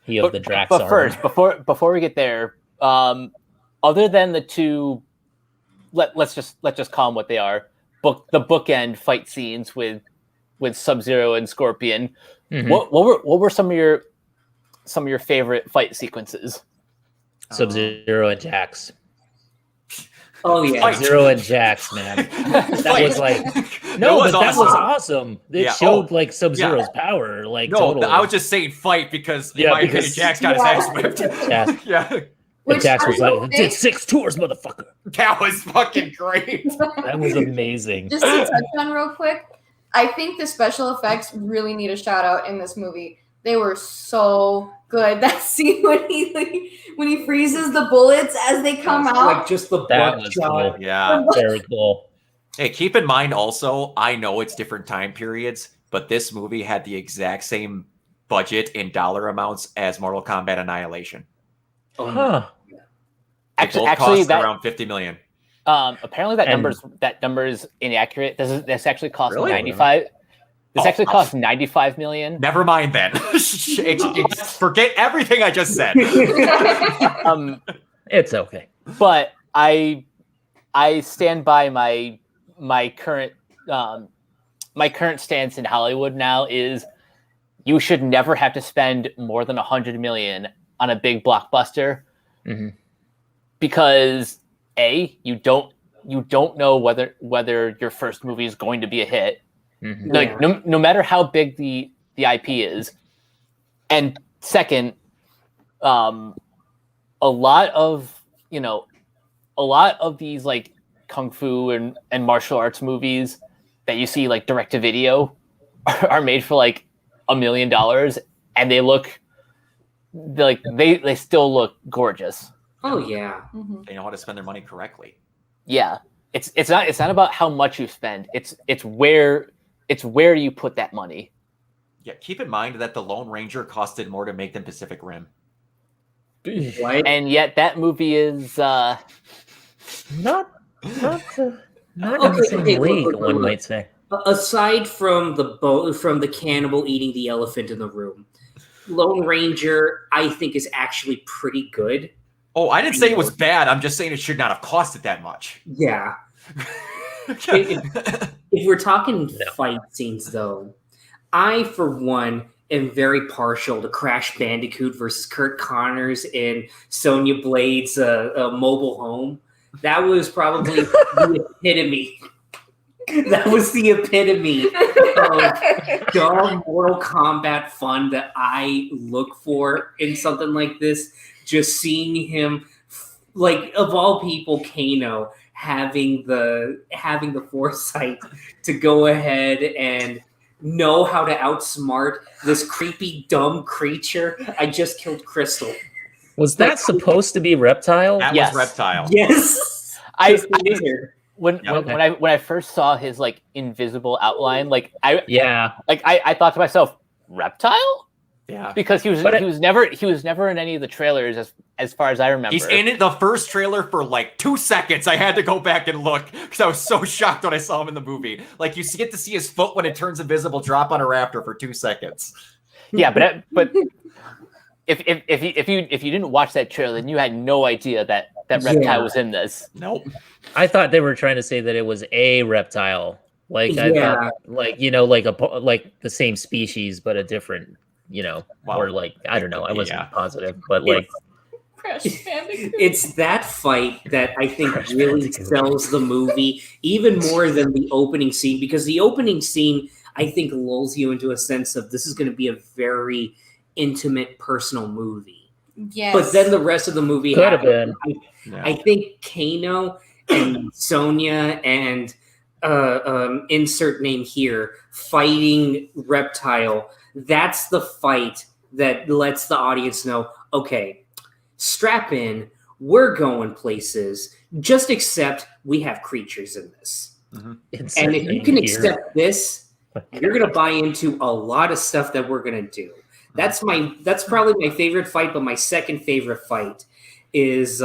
He of the Drax. But first, before we get there, other than the two, let's just call them what they are. The bookend fight scenes with Sub-Zero and Scorpion. Mhm. What were some of your favorite fight sequences? Sub-Zero and Jax. Oh yeah. Sub-Zero and Jax, man. That was like that was awesome. It showed like Sub-Zero's power. Like totally. I was just saying fight because in my opinion, Jax got his ass whipped. Yeah. Which Jax was I like, will did say- 6 tours, motherfucker. That was fucking great. That was amazing. Just to touch on real quick, I think the special effects really need a shout out in this movie. They were so good. That scene when he freezes the bullets as they come out. Like just the That butt was shot. cool. Yeah. Very cool. Hey, keep in mind also, I know it's different time periods, but this movie had the exact same budget in dollar amounts as Mortal Kombat Annihilation. Huh. Both Actually, cost that around $50 million. apparently that And- number is inaccurate. This actually cost Really? 95. This actually cost 95 million. Never mind then. Forget everything I just said. It's okay. But I stand by my current stance in Hollywood now is you should never have to spend more than 100 million on a big blockbuster because you don't know whether your first movie is going to be a hit. Like no matter how big the IP is, and second, a lot of these like kung fu and martial arts movies that you see like direct to video are made for like $1 million, and they still look gorgeous. Oh yeah. They know how to spend their money correctly. Yeah, it's not about how much you spend. It's where you put that money. Yeah, keep in mind that the Lone Ranger costed more to make than Pacific Rim. What? And yet that movie is Not in the same league, one might say. Aside from the cannibal eating the elephant in the room, Lone Ranger I think is actually pretty good. Oh, I didn't say it was bad. I'm just saying it should not have costed that much. Yeah. If we're talking fight scenes, though, I, for one, am very partial to Crash Bandicoot versus Kurt Connors in Sonya Blade's mobile home. That was probably the epitome. That was the epitome of dumb Mortal Kombat fun that I look for in something like this. Just seeing him, like, of all people, Kano having the foresight to go ahead and know how to outsmart this creepy, dumb creature. I just killed Crystal. Was that supposed to be Reptile? That Yes. was Reptile. Yes. When I first saw his like invisible outline, I thought to myself, Reptile? Yeah, because he was never in any of the trailers as far as I remember. He's in it the first trailer for like 2 seconds. I had to go back and look because I was so shocked when I saw him in the movie. Like you get to see his foot when it turns invisible, drop on a raptor for 2 seconds. Yeah, but if you didn't watch that trailer, then you had no idea that reptile was in this. Nope. I thought they were trying to say that it was a reptile. Like I thought, like like the same species but a different, or like I don't know. I wasn't positive, but like it's that fight that I think really sells the movie even more than the opening scene, because the opening scene I think lulls you into a sense of this is going to be a very intimate, personal movie. Yes. But then the rest of the movie could have been. I think Kano and Sonya and insert name here fighting Reptile. That's the fight that lets the audience know, okay, strap in, we're going places. Just accept we have creatures in this. Mm-hmm. And if you can accept this, you're going to buy into a lot of stuff that we're going to do. That's probably my favorite fight, but my second favorite fight is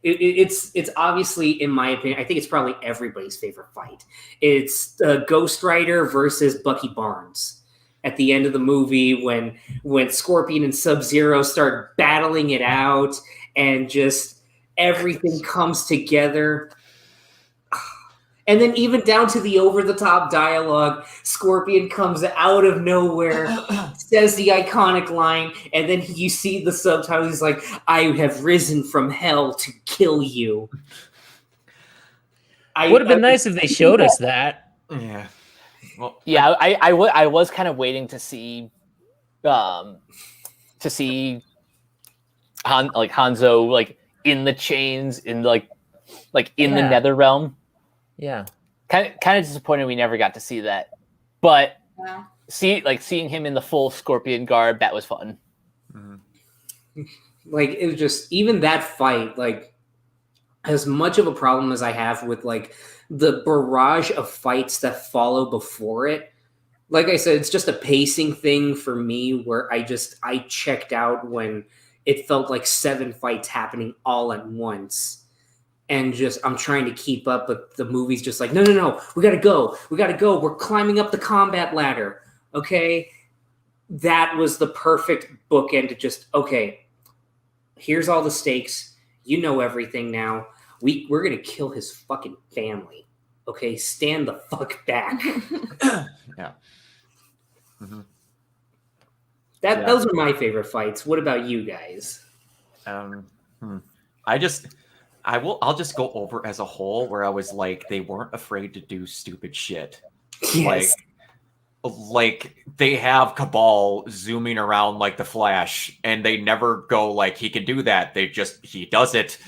it's obviously, in my opinion, I think it's probably everybody's favorite fight. It's Ghost Rider versus Bucky Barnes at the end of the movie when Scorpion and Sub-Zero start battling it out and just everything comes together. And then even down to the over-the-top dialogue, Scorpion comes out of nowhere, says the iconic line, and then you see the subtitles. He's like, I have risen from hell to kill you. Would have been nice if they showed us that. Yeah. Well, yeah, I was kind of waiting to see Hanzo like in the chains in like in the Nether Realm. Yeah, kind of disappointed we never got to see that, but seeing him in the full Scorpion garb, that was fun. mm-hmm. Like it was just, even that fight, like as much of a problem as I have with like the barrage of fights that follow before it. Like I said, it's just a pacing thing for me where I checked out when it felt like 7 fights happening all at once. And just, I'm trying to keep up, but the movie's just like, no, we gotta go. We're climbing up the combat ladder. Okay. That was the perfect bookend to just, okay, here's all the stakes. You know everything now. We're gonna kill his fucking family. Okay, stand the fuck back. Yeah. Mm-hmm. Those are my favorite fights. What about you guys? I'll just go over as a whole where I was like, they weren't afraid to do stupid shit. Yes. Like they have Cabal zooming around like the Flash, and they never go like he can do that. He does it.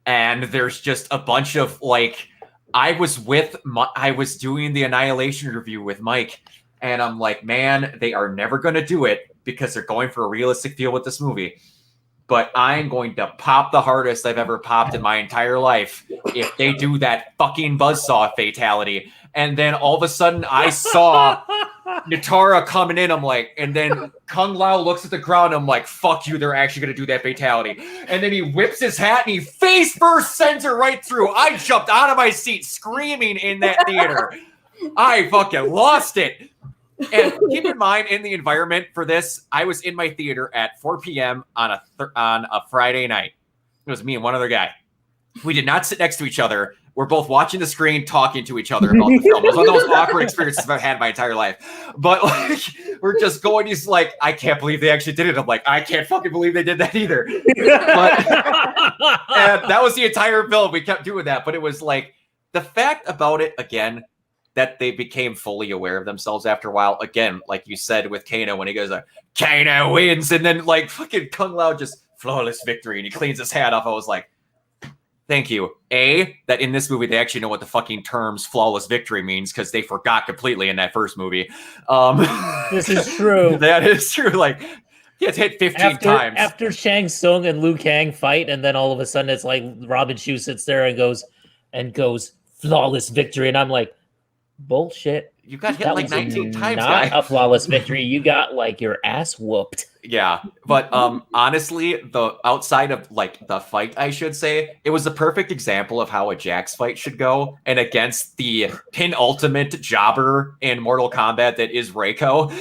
And there's just a bunch of like, I was doing the Annihilation review with Mike, and I'm like, man, they are never going to do it because they're going for a realistic feel with this movie. But I'm going to pop the hardest I've ever popped in my entire life if they do that fucking buzzsaw fatality. And then all of a sudden I saw Natara coming in. I'm like, and then Kung Lao looks at the ground. I'm like, fuck you. They're actually going to do that fatality. And then he whips his hat and he face first sends her right through. I jumped out of my seat screaming in that theater. I fucking lost it. And keep in mind, in the environment for this, I was in my theater at 4 p.m. on a Friday night. It was me and one other guy. We did not sit next to each other. We're both watching the screen, talking to each other about the film. It was one of those awkward experiences I've had my entire life. But like, we're just going. He's like, I can't believe they actually did it. I'm like, I can't fucking believe they did that either. But and that was the entire film. We kept doing that. But it was like the fact about it again, that they became fully aware of themselves after a while. Again, like you said with Kano, when he goes like, Kano wins, and then like fucking Kung Lao just flawless victory, and he cleans his hat off. I was like, thank you. That in this movie, they actually know what the fucking terms flawless victory means, because they forgot completely in that first movie. This is true. That is true. Like, he gets hit 15 times. After Shang Tsung and Liu Kang fight, and then all of a sudden it's like Robin Shou sits there and goes, flawless victory. And I'm like, bullshit. You got hit That like was 19 times, not guy. a flawless victory. You got like your ass whooped. Yeah, but honestly, the outside of like the fight, I should say, it was the perfect example of how a Jax fight should go, and against the penultimate jobber in Mortal Kombat that is Reiko.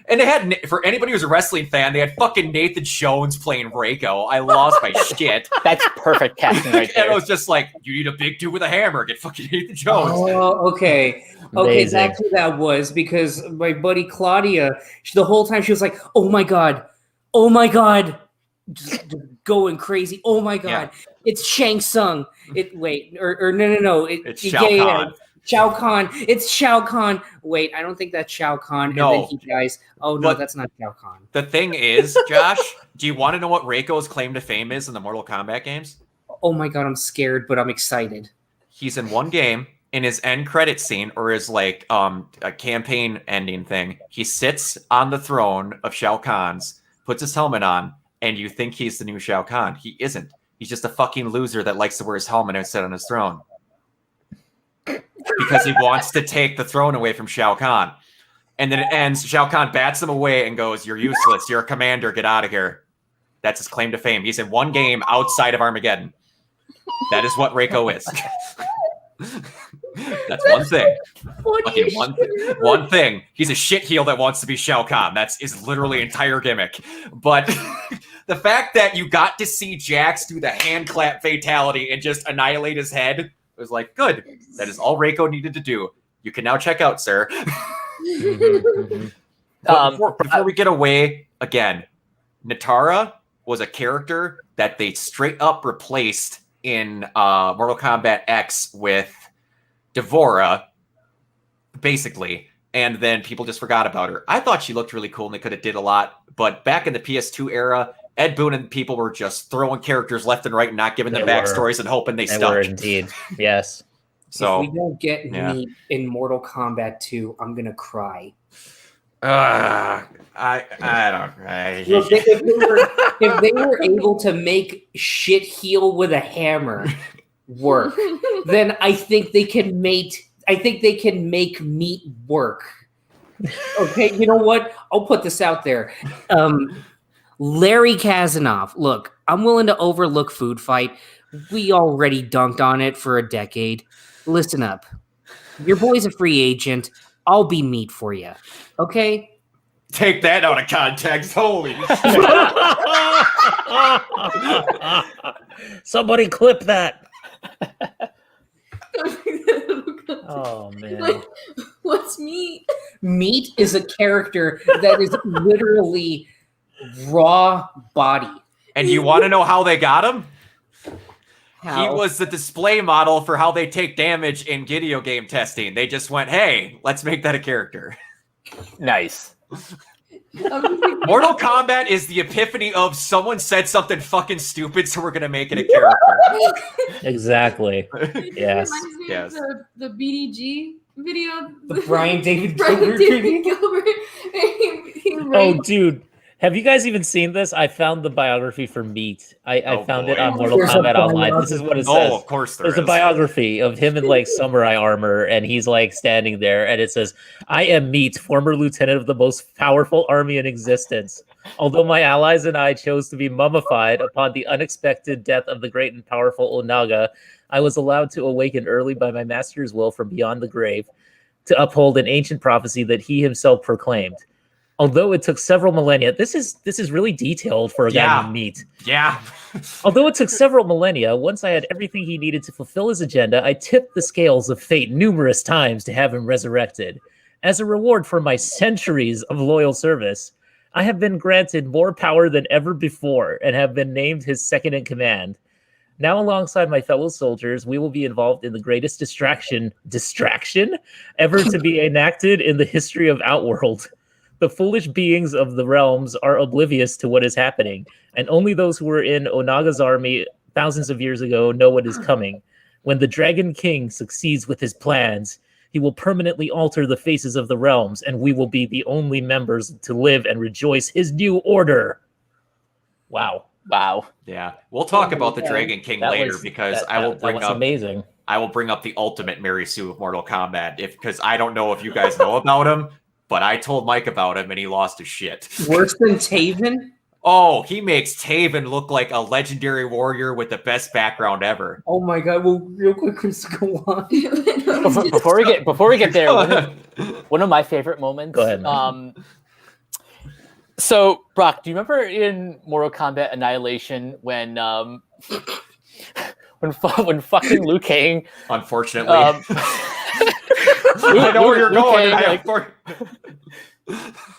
And they had, for anybody who's a wrestling fan, they had fucking Nathan Jones playing Reiko. I lost my shit. That's perfect casting right And there. I was just like, you need a big dude with a hammer. Get fucking Nathan Jones. Oh, okay. Okay, Amazing. that's who that was, because my buddy Claudia, the whole time she was like, oh my God, just going crazy. Oh my God, it's Shang Tsung. No. It's Shao Kahn. Shao Kahn. It's Shao Kahn. Wait, I don't think that's Shao Kahn. No. And then he dies. Oh, no, But- that's not Shao Kahn. The thing is, Josh, do you want to know what Reiko's claim to fame is in the Mortal Kombat games? Oh my God, I'm scared, but I'm excited. He's in one game. In his end credit scene, or his like a campaign ending thing, he sits on the throne of Shao Kahn's, puts his helmet on, and you think he's the new Shao Kahn. He isn't. He's just a fucking loser that likes to wear his helmet and sit on his throne. Because he wants to take the throne away from Shao Kahn. And then it ends, Shao Kahn bats him away and goes, "You're useless. You're a commander. Get out of here." That's his claim to fame. He's in one game outside of Armageddon. That is what Reiko is. That's one thing. Fucking one thing. He's a shit heel that wants to be Shao Kahn. That's his literally entire gimmick. But the fact that you got to see Jax do the hand clap fatality and just annihilate his head was like, good. That is all Reiko needed to do. You can now check out, sir. But before we get away, again, Natara was a character that they straight up replaced in Mortal Kombat X with Devora, basically, and then people just forgot about her. I thought she looked really cool and they could have did a lot, but back in the PS2 era, Ed Boon and people were just throwing characters left and right and not giving them backstories and hoping they They stuck. were indeed. Yes. So if we don't get meat in Mortal Kombat 2, I'm gonna cry. I don't. Look, if they were able to make shit heel with a hammer work, then I think they can make meat work. Okay, you know what? I'll put this out there. Larry Kazanov. Look, I'm willing to overlook Food Fight. We already dunked on it for a decade. Listen up. Your boy's a free agent. I'll be meat for you. Okay? Take that out of context. Holy shit. Somebody clip that. Oh man. Like, what's meat? Meat is a character that is literally raw body. And you want to know how they got him? How? He was the display model for how they take damage in video game testing. They just went, hey, let's make that a character. Nice. Mortal Kombat is the epiphany of someone said something fucking stupid, so we're going to make it a character. Exactly. Yes. It reminds me Yes. of the BDG video. The Brian David Brian Gilbert David video? Gilbert. He Oh, raped- dude. Have you guys even seen this? I found the biography for Meat. I Oh, found boy. it on Mortal There's a Kombat Online. This is what it says. Oh, of course there There's a is. biography of him in like samurai armor, and he's like standing there, and it says, "I am Meat, former lieutenant of the most powerful army in existence. Although my allies and I chose to be mummified upon the unexpected death of the great and powerful Onaga, I was allowed to awaken early by my master's will from beyond the grave to uphold an ancient prophecy that he himself proclaimed. Although it took several millennia," this is really detailed for a guy named Meat. Yeah. Although it took several millennia, once I had everything he needed to fulfill his agenda, I tipped the scales of fate numerous times to have him resurrected. As a reward for my centuries of loyal service, I have been granted more power than ever before and have been named his second in command. Now, alongside my fellow soldiers, we will be involved in the greatest distraction ever to be enacted in the history of Outworld. The foolish beings of the realms are oblivious to what is happening, and only those who were in Onaga's army thousands of years ago know what is coming. When the Dragon King succeeds with his plans, he will permanently alter the faces of the realms, and we will be the only members to live and rejoice his new order. Wow. Wow. Yeah. We'll talk about the Dragon King later because I will bring that was up amazing. I will bring up the ultimate Mary Sue of Mortal Kombat because I don't know if you guys know about him, but I told Mike about him and he lost his shit. Worse than Taven? Oh, he makes Taven look like a legendary warrior with the best background ever. Oh my god! Well, real quick, Chris, go on. Before we get there, one of my favorite moments. Go ahead, man. So Brock, do you remember in Mortal Kombat Annihilation when when fucking Liu Kang? Unfortunately, I know where you're going.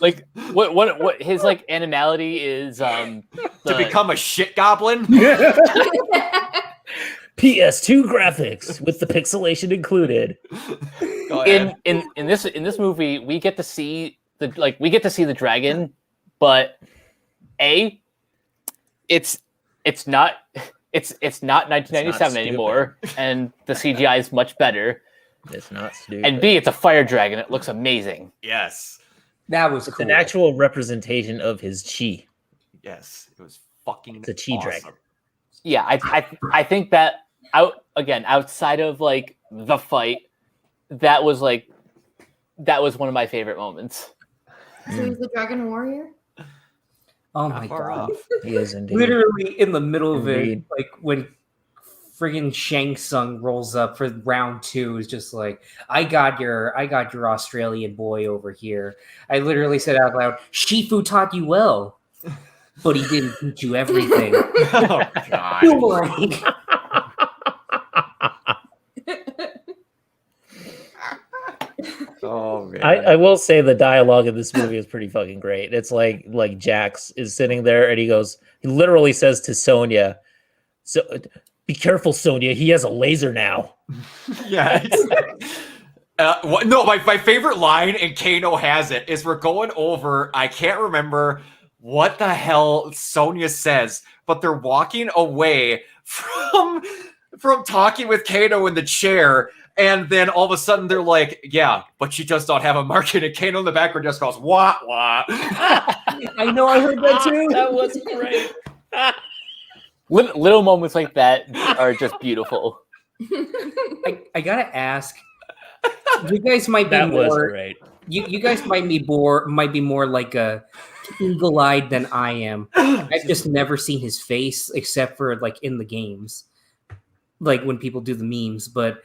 Like what his like animality is to become a shit goblin. PS2 graphics with the pixelation included. In this movie, we get to see the dragon, but it's not 1997 anymore, and the CGI is much better. It's not stupid. And B, it's a fire dragon. It looks amazing. Yes. That was It's cool. an actual representation of his chi. Yes, it was fucking. It's a chi awesome. dragon. Yeah, I think that outside of like the fight, that was one of my favorite moments. So he's the Dragon Warrior? Oh Not my far god! off. He is indeed. Literally in the middle of it, Indeed. like when friggin' Shang Tsung rolls up for round 2, is just like, I got your Australian boy over here. I literally said out loud, Shifu taught you well, but he didn't teach you everything. Oh god. Boomerang. Oh man. I will say the dialogue in this movie is pretty fucking great. It's like Jax is sitting there and he literally says to Sonya, "So be careful, Sonya. He has a laser now." Yeah. No, my favorite line, and Kano has it, is we're going over, I can't remember what the hell Sonya says, but they're walking away from talking with Kano in the chair, and then all of a sudden they're like, yeah, but she just don't have a market, and Kano in the background just goes, wah, wah. I know, I heard that too. That was great. Little moments like that are just beautiful. I gotta ask, you guys might be That was more. great. You guys might be more like a eagle-eyed than I am. I've just never seen his face except for like in the games, like when people do the memes. But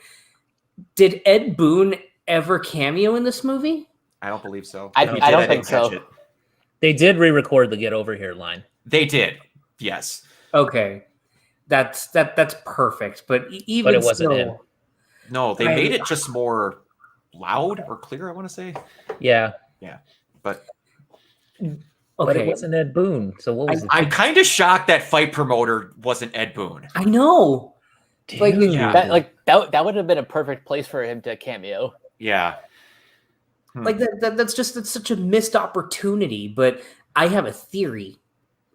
did Ed Boon ever cameo in this movie? I don't believe so. I If he don't did, think didn't catch so. it. They did re-record the "Get Over Here" line. They did. Yes. Okay, that's perfect. But even But it wasn't still, him. No, they made it just more loud or clear, I want to say. Yeah, But but it okay, wasn't Ed Boon. So what was it? I'm kind of shocked that fight promoter wasn't Ed Boon. I know. like, Dude. Yeah. That would have been a perfect place for him to cameo. Yeah. Like that's such a missed opportunity. But I have a theory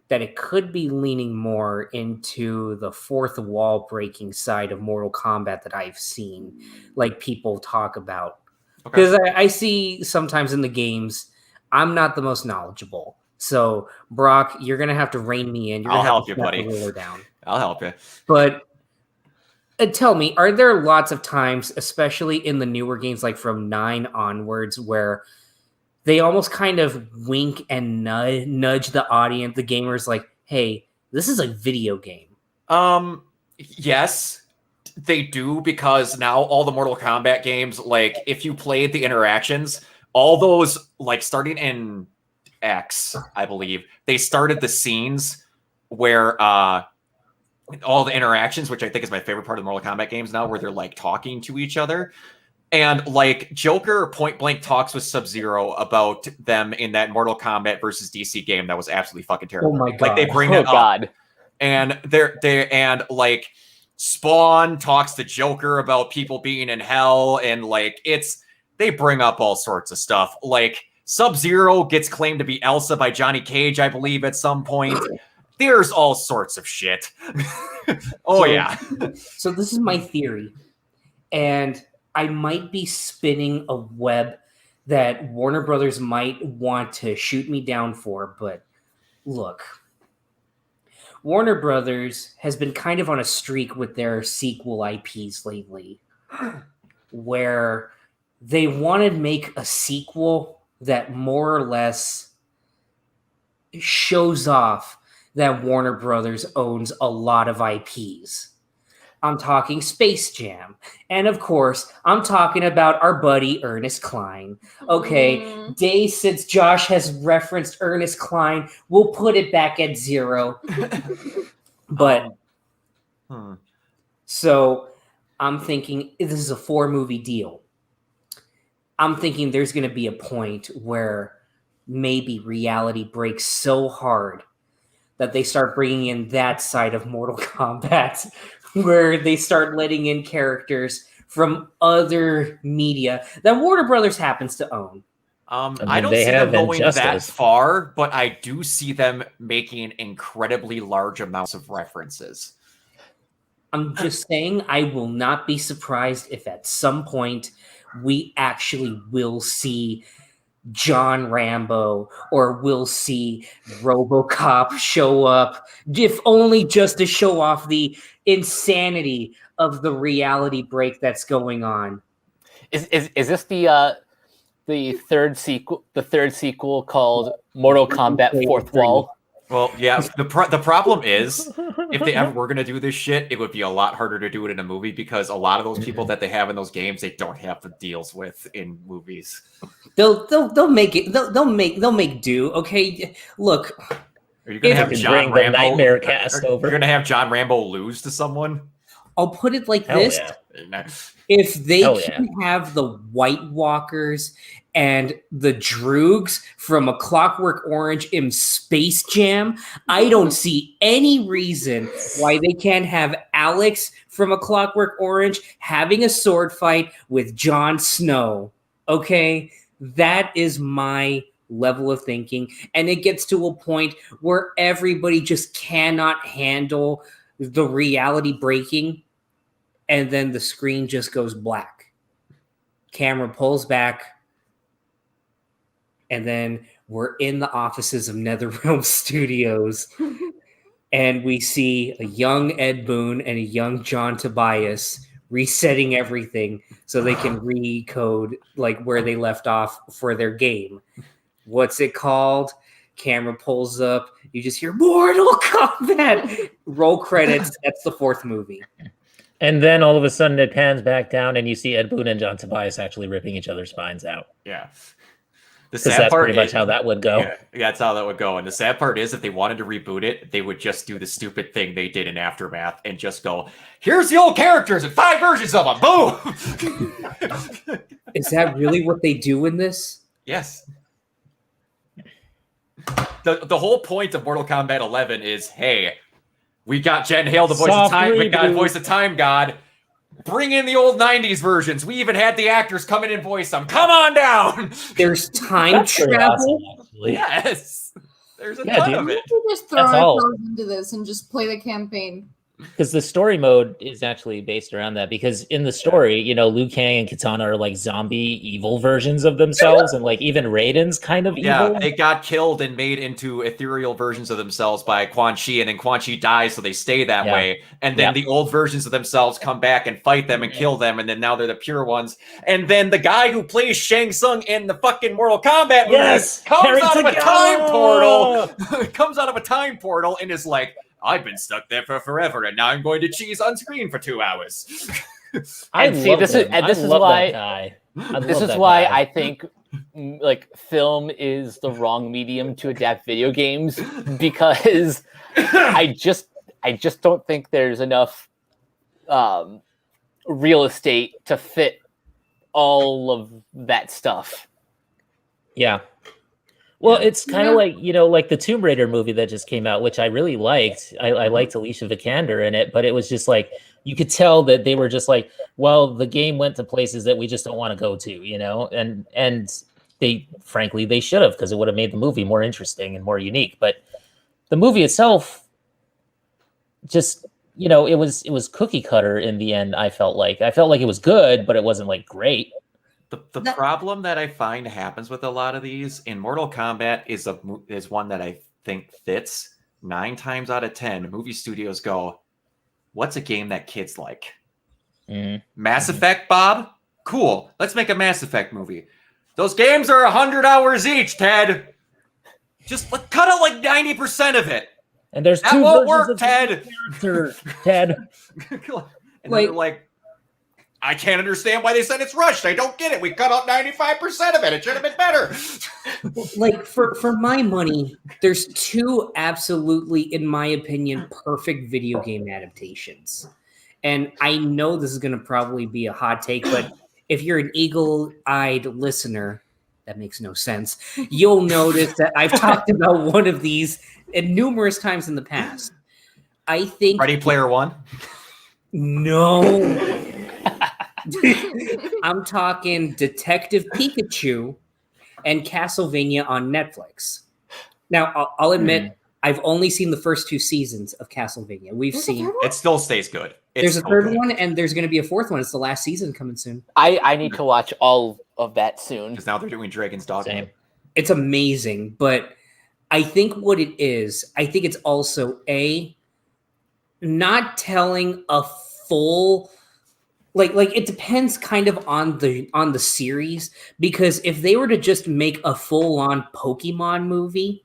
that it could be leaning more into the fourth wall breaking side of Mortal Kombat that I've seen, like people talk about. Okay. Because I see sometimes in the games, I'm not the most knowledgeable. So Brock, you're gonna have to rein me in. You're I'll gonna have help to you, snap buddy. the ruler down. I'll help you. But tell me, are there lots of times, especially in the newer games, like from 9 onwards, where they almost kind of wink and nudge the audience, the gamers, like, hey, this is a video game? Yes, they do, because now all the Mortal Kombat games, like if you played the interactions, all those, like starting in X, I believe, they started the scenes where all the interactions, which I think is my favorite part of the Mortal Kombat games now, where they're like talking to each other. And like Joker point blank talks with Sub-Zero about them in that Mortal Kombat versus DC game that was absolutely fucking terrible. Oh my Like they God. bring Oh it up, God. and and like Spawn talks to Joker about people being in hell, and like they bring up all sorts of stuff. Like Sub-Zero gets claimed to be Elsa by Johnny Cage, I believe, at some point. There's all sorts of shit. So- Yeah. So this is my theory, and I might be spinning a web that Warner Brothers might want to shoot me down for, but look, Warner Brothers has been kind of on a streak with their sequel IPs lately. where they wanted to make a sequel that more or less shows off that Warner Brothers owns a lot of IPs. I'm talking Space Jam. And of course, I'm talking about our buddy Ernest Cline. Okay, days since Josh has referenced Ernest Cline, we'll put it back at 0. But so I'm thinking this is a 4-movie deal. I'm thinking there's going to be a point where maybe reality breaks so hard that they start bringing in that side of Mortal Kombat, where they start letting in characters from other media that Warner Brothers happens to own. I don't see them going that far, but I do see them making incredibly large amounts of references. I'm just saying I will not be surprised if at some point we actually will see John Rambo or we'll see RoboCop show up, if only just to show off the insanity of the reality break that's going on. Is this the third sequel? The third sequel called Mortal Kombat Fourth Wall. Well, yeah. The problem is, if they ever were going to do this shit, it would be a lot harder to do it in a movie because a lot of those people that they have in those games, they don't have the deals with in movies. They'll make it. They'll make do. Okay, look. Are you going to have John Rambo? Nightmare cast over. You're going to have John Rambo lose to someone? I'll put it like this. Yeah. If they can have the White Walkers and the Droogs from A Clockwork Orange in Space Jam, I don't see any reason why they can't have Alex from A Clockwork Orange having a sword fight with Jon Snow. Okay? That is my level of thinking. And it gets to a point where everybody just cannot handle the reality breaking. And then the screen just goes black. Camera pulls back. And then we're in the offices of NetherRealm Studios. And we see a young Ed Boon and a young John Tobias resetting everything so they can recode like where they left off for their game. What's it called? Camera pulls up. You just hear Mortal Kombat. Roll credits. That's the 4th movie. And then all of a sudden it pans back down and you see Ed Boon and John Tobias actually ripping each other's spines out. Yeah. Because that's pretty much how that would go. Yeah, that's how that would go. And the sad part is if they wanted to reboot it, they would just do the stupid thing they did in Aftermath and just go, here's the old characters and 5 versions of them. Boom! Is that really what they do in this? Yes. The whole point of Mortal Kombat 11 is, hey, we got Jen Hale, the voice of time. We got voice of Time God. Bring in the old 90s versions. We even had the actors come in and voice them. Come on down. There's time travel. Awesome, yes. There's a ton of it. Just throw ourselves into this and just play the campaign. Because the story mode is actually based around that. Because in the story, you know, Liu Kang and Kitana are like zombie evil versions of themselves, and like even Raiden's kind of evil. Yeah, they got killed and made into ethereal versions of themselves by Quan Chi, and then Quan Chi dies, so they stay that way. And then the old versions of themselves come back and fight them and kill them, and then now they're the pure ones. And then the guy who plays Shang Tsung in the fucking Mortal Kombat movie comes out of a time portal. Comes out of a time portal and is like, I've been stuck there for forever, and now I'm going to cheese on screen for 2 hours. This is why I think like film is the wrong medium to adapt video games, because I just don't think there's enough real estate to fit all of that stuff. Yeah. Well, it's kind of like, you know, like the Tomb Raider movie that just came out, which I really liked. I liked Alicia Vikander in it, but it was just like, you could tell that they were just like, well, the game went to places that we just don't want to go to, you know? And they, frankly, they should have, because it would have made the movie more interesting and more unique. But the movie itself just, you know, it was cookie cutter in the end. I felt like it was good, but it wasn't like great. The problem that I find happens with a lot of these in Mortal Kombat is one that I think fits 9 times out of 10. Movie studios go, what's a game that kids like? Mass Effect, Bob? Cool. Let's make a Mass Effect movie. Those games are 100 hours each, Ted. Just cut out like 90% of it. And there's That two won't versions work, of Ted. character, Ted. And they're like, I can't understand why they said it's rushed. I don't get it. We cut out 95% of it. It should have been better. Like for my money, there's two absolutely, in my opinion, perfect video game adaptations. And I know this is going to probably be a hot take, but if you're an eagle-eyed listener, that makes no sense. You'll notice that I've talked about one of these numerous times in the past. I think Ready Player One? No. I'm talking Detective Pikachu and Castlevania on Netflix. Now, I'll admit, I've only seen the first 2 seasons of Castlevania. We've seen It still stays good. there's a third one, and there's going to be a 4th one. It's the last season coming soon. I need to watch all of that soon. Because now they're doing Dragon's Dogma. Same. It's amazing, but I think what it is, I think it's also not telling a full like it depends kind of on the series, because if they were to just make a full-on Pokemon movie,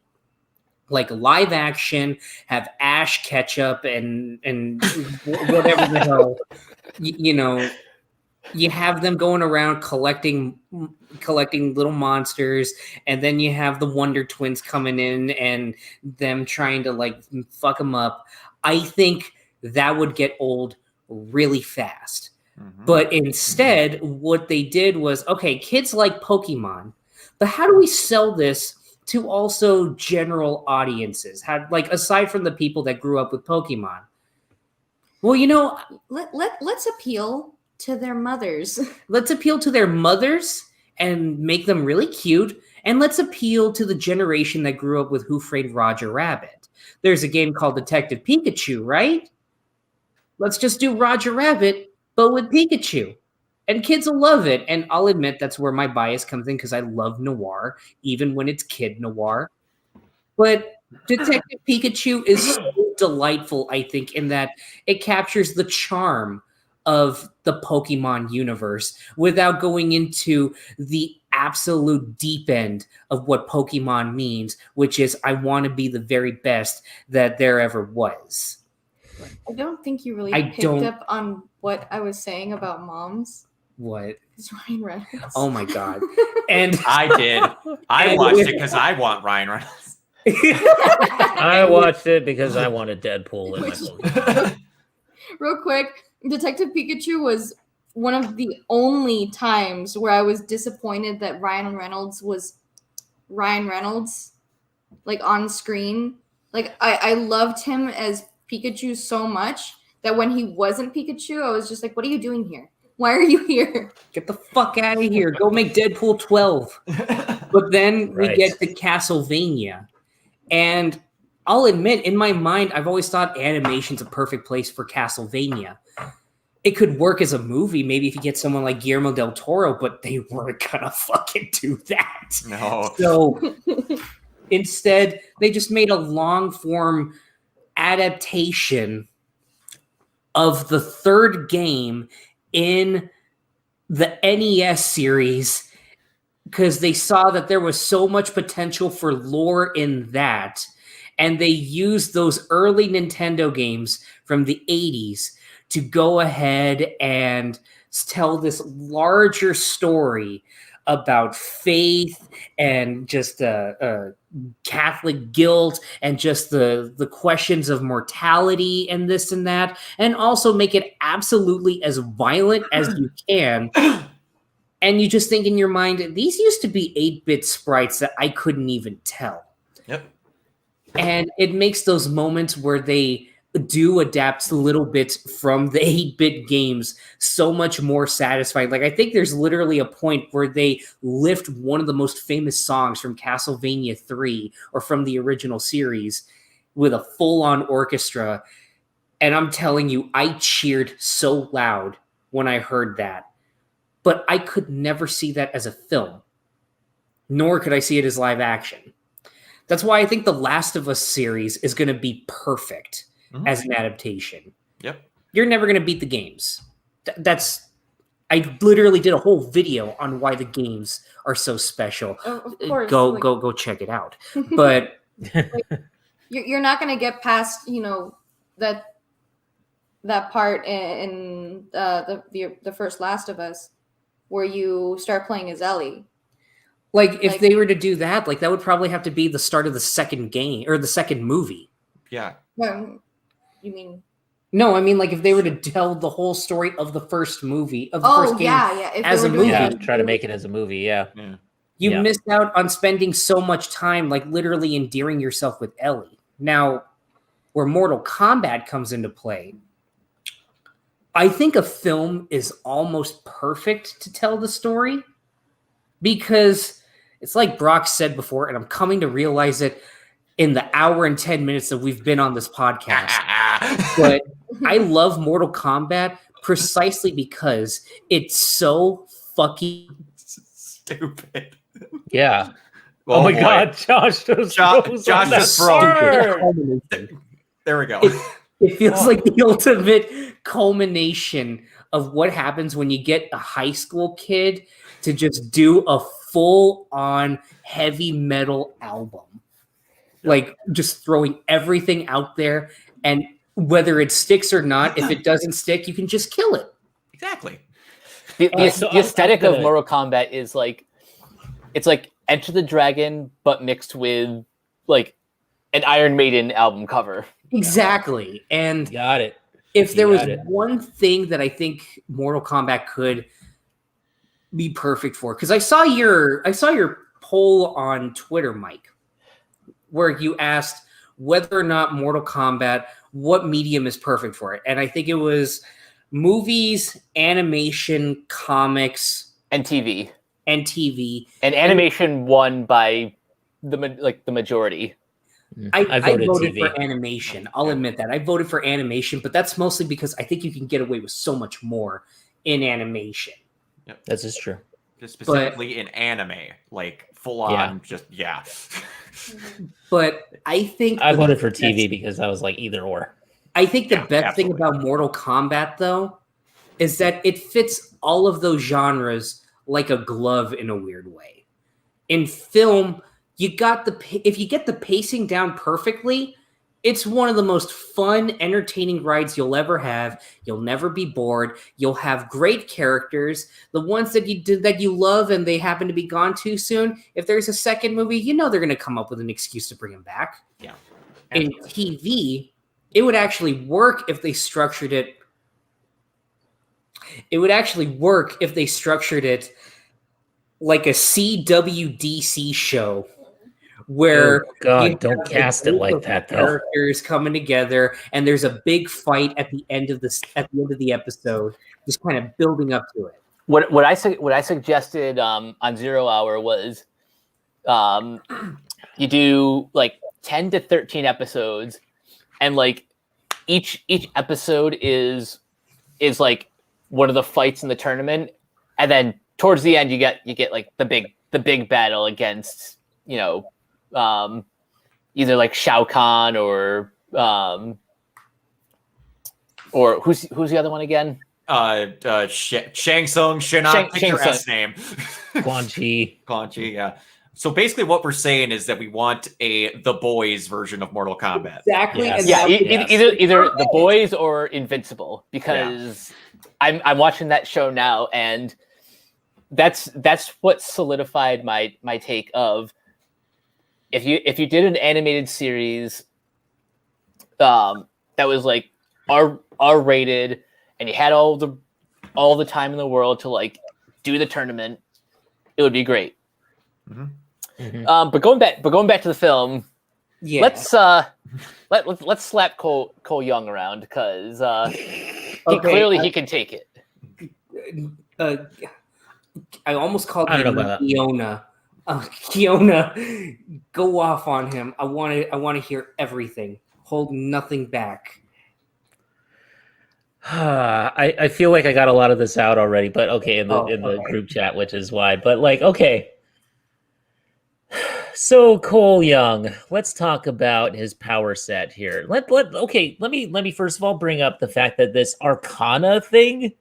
like live action, have Ash Ketchup and whatever the hell, you know, you have them going around collecting little monsters, and then you have the Wonder Twins coming in and them trying to like fuck them up. I think that would get old really fast. But instead, what they did was, okay, kids like Pokemon, but how do we sell this to also general audiences? How, like, aside from the people that grew up with Pokemon? Well, you know, let's appeal to their mothers. Let's appeal to their mothers and make them really cute. And let's appeal to the generation that grew up with Who Framed Roger Rabbit. There's a game called Detective Pikachu, right? Let's just do Roger Rabbit, but with Pikachu. And kids will love it. And I'll admit that's where my bias comes in, because I love noir, even when it's kid noir. But Detective Pikachu is so delightful, I think, in that it captures the charm of the Pokemon universe without going into the absolute deep end of what Pokemon means, which is I want to be the very best that there ever was. I don't think you really picked up on what I was saying about moms. What? It's Ryan Reynolds. Oh my god! And I did. I watched it because I want Ryan Reynolds. I watched it because I wanted Deadpool in my movie. Real quick, Detective Pikachu was one of the only times where I was disappointed that Ryan Reynolds was Ryan Reynolds, like on screen. Like I loved him as Pikachu so much that when he wasn't Pikachu, I was just like, what are you doing here? Why are you here? Get the fuck out of here. Go make Deadpool 12. But then we get to Castlevania. And I'll admit, in my mind, I've always thought animation's a perfect place for Castlevania. It could work as a movie, maybe if you get someone like Guillermo del Toro, but they weren't gonna fucking do that. No. So instead, they just made a long-form adaptation of the third game in the NES series, because they saw that there was so much potential for lore in that, and they used those early Nintendo games from the 80s to go ahead and tell this larger story about faith and just Catholic guilt and just the questions of mortality and this and that, and also make it absolutely as violent as you can. And you just think in your mind, these used to be 8-bit sprites that I couldn't even tell. Yep. And it makes those moments where they do adapt little bits from the 8-bit games so much more satisfying. Like, I think there's literally a point where they lift one of the most famous songs from Castlevania 3 or from the original series with a full-on orchestra. And I'm telling you, I cheered so loud when I heard that. But I could never see that as a film, nor could I see it as live action. That's why I think the Last of Us series is going to be perfect as an adaptation. Yep. You're never going to beat the games. that's I literally did a whole video on why the games are so special. Of course, Go check it out. But you're not going to get past, that part in the first Last of Us where you start playing as Ellie. like if they were to do that, like that would probably have to be the start of the second game or the second movie. Yeah. You mean? No, I mean like if they were to tell the whole story of the first movie of the first game If as they a were movie. doing Yeah, try to make it as a movie. Yeah. You Yeah. missed out on spending so much time, like literally endearing yourself with Ellie. Now, where Mortal Kombat comes into play, I think a film is almost perfect to tell the story because it's like Brock said before, and I'm coming to realize it in the hour and 10 minutes that we've been on this podcast. But I love Mortal Kombat precisely because it's so fucking Stupid. Yeah. Oh, my boy. God, Josh just Josh froze just on that froze. part. There we go. It feels like the ultimate culmination of what happens when you get a high school kid to just do a full-on heavy metal album. Like just throwing everything out there, and whether it sticks or not, if it doesn't stick, you can just kill it. Exactly. The So aesthetic I'm of gonna- Mortal Kombat is like, it's like Enter the Dragon, but mixed with like an Iron Maiden album cover. Exactly. And Got it. if there You was got it. one thing that I think Mortal Kombat could be perfect for, because I saw your poll on Twitter, Mike, where you asked whether or not Mortal Kombat, what medium is perfect for it. And I think it was movies, animation, comics, And TV. and TV. And animation won by the majority. I voted TV. for animation. I'll admit that. I voted for animation, but that's mostly because I think you can get away with so much more in animation. This is true. Just specifically in anime, like full on, Yeah. But I think I the voted for best- TV because I was like either or. I think the Yeah, best thing absolutely. about Mortal Kombat, though, is that it fits all of those genres like a glove in a weird way. In film, if you get the pacing down perfectly, it's one of the most fun, entertaining rides you'll ever have. You'll never be bored. You'll have great characters. The ones that you love and they happen to be gone too soon. If there's a second movie, you know they're going to come up with an excuse to bring them back. Yeah. In TV, it would actually work if they structured it. It would actually work if they structured it like a CWDC show where Oh, God, you don't have a cast it group like of that, though. characters coming together, and there's a big fight at the end of the episode, just kind of building up to it. What I suggested on 0 Hour was you do like 10 to 13 episodes, and like each episode is like one of the fights in the tournament, and then towards the end you get like the big battle against either like Shao Kahn or who's the other one again? Shang Tsung, Shinnok, pick your Shang S name. Quan Chi. Quan Chi, yeah. So basically what we're saying is that we want the boys version of Mortal Kombat. Exactly. Yes. And Yeah, that- either the boys or Invincible, because I'm watching that show now, and that's what solidified my take of if you did an animated series that was like R rated, and you had all the time in the world to like do the tournament, it would be great. Mhm. But going back to the film, yeah. let's slap Cole Young around, because Okay, he can take it. I almost called I don't him know about that. Kiona. Kiona, go off on him. I want to hear everything. Hold nothing back. I feel like I got a lot of this out already, but okay, in the Okay. group chat, which is why. But like, okay. So Cole Young, let's talk about his power set here. Let me first of all bring up the fact that this Arcana thing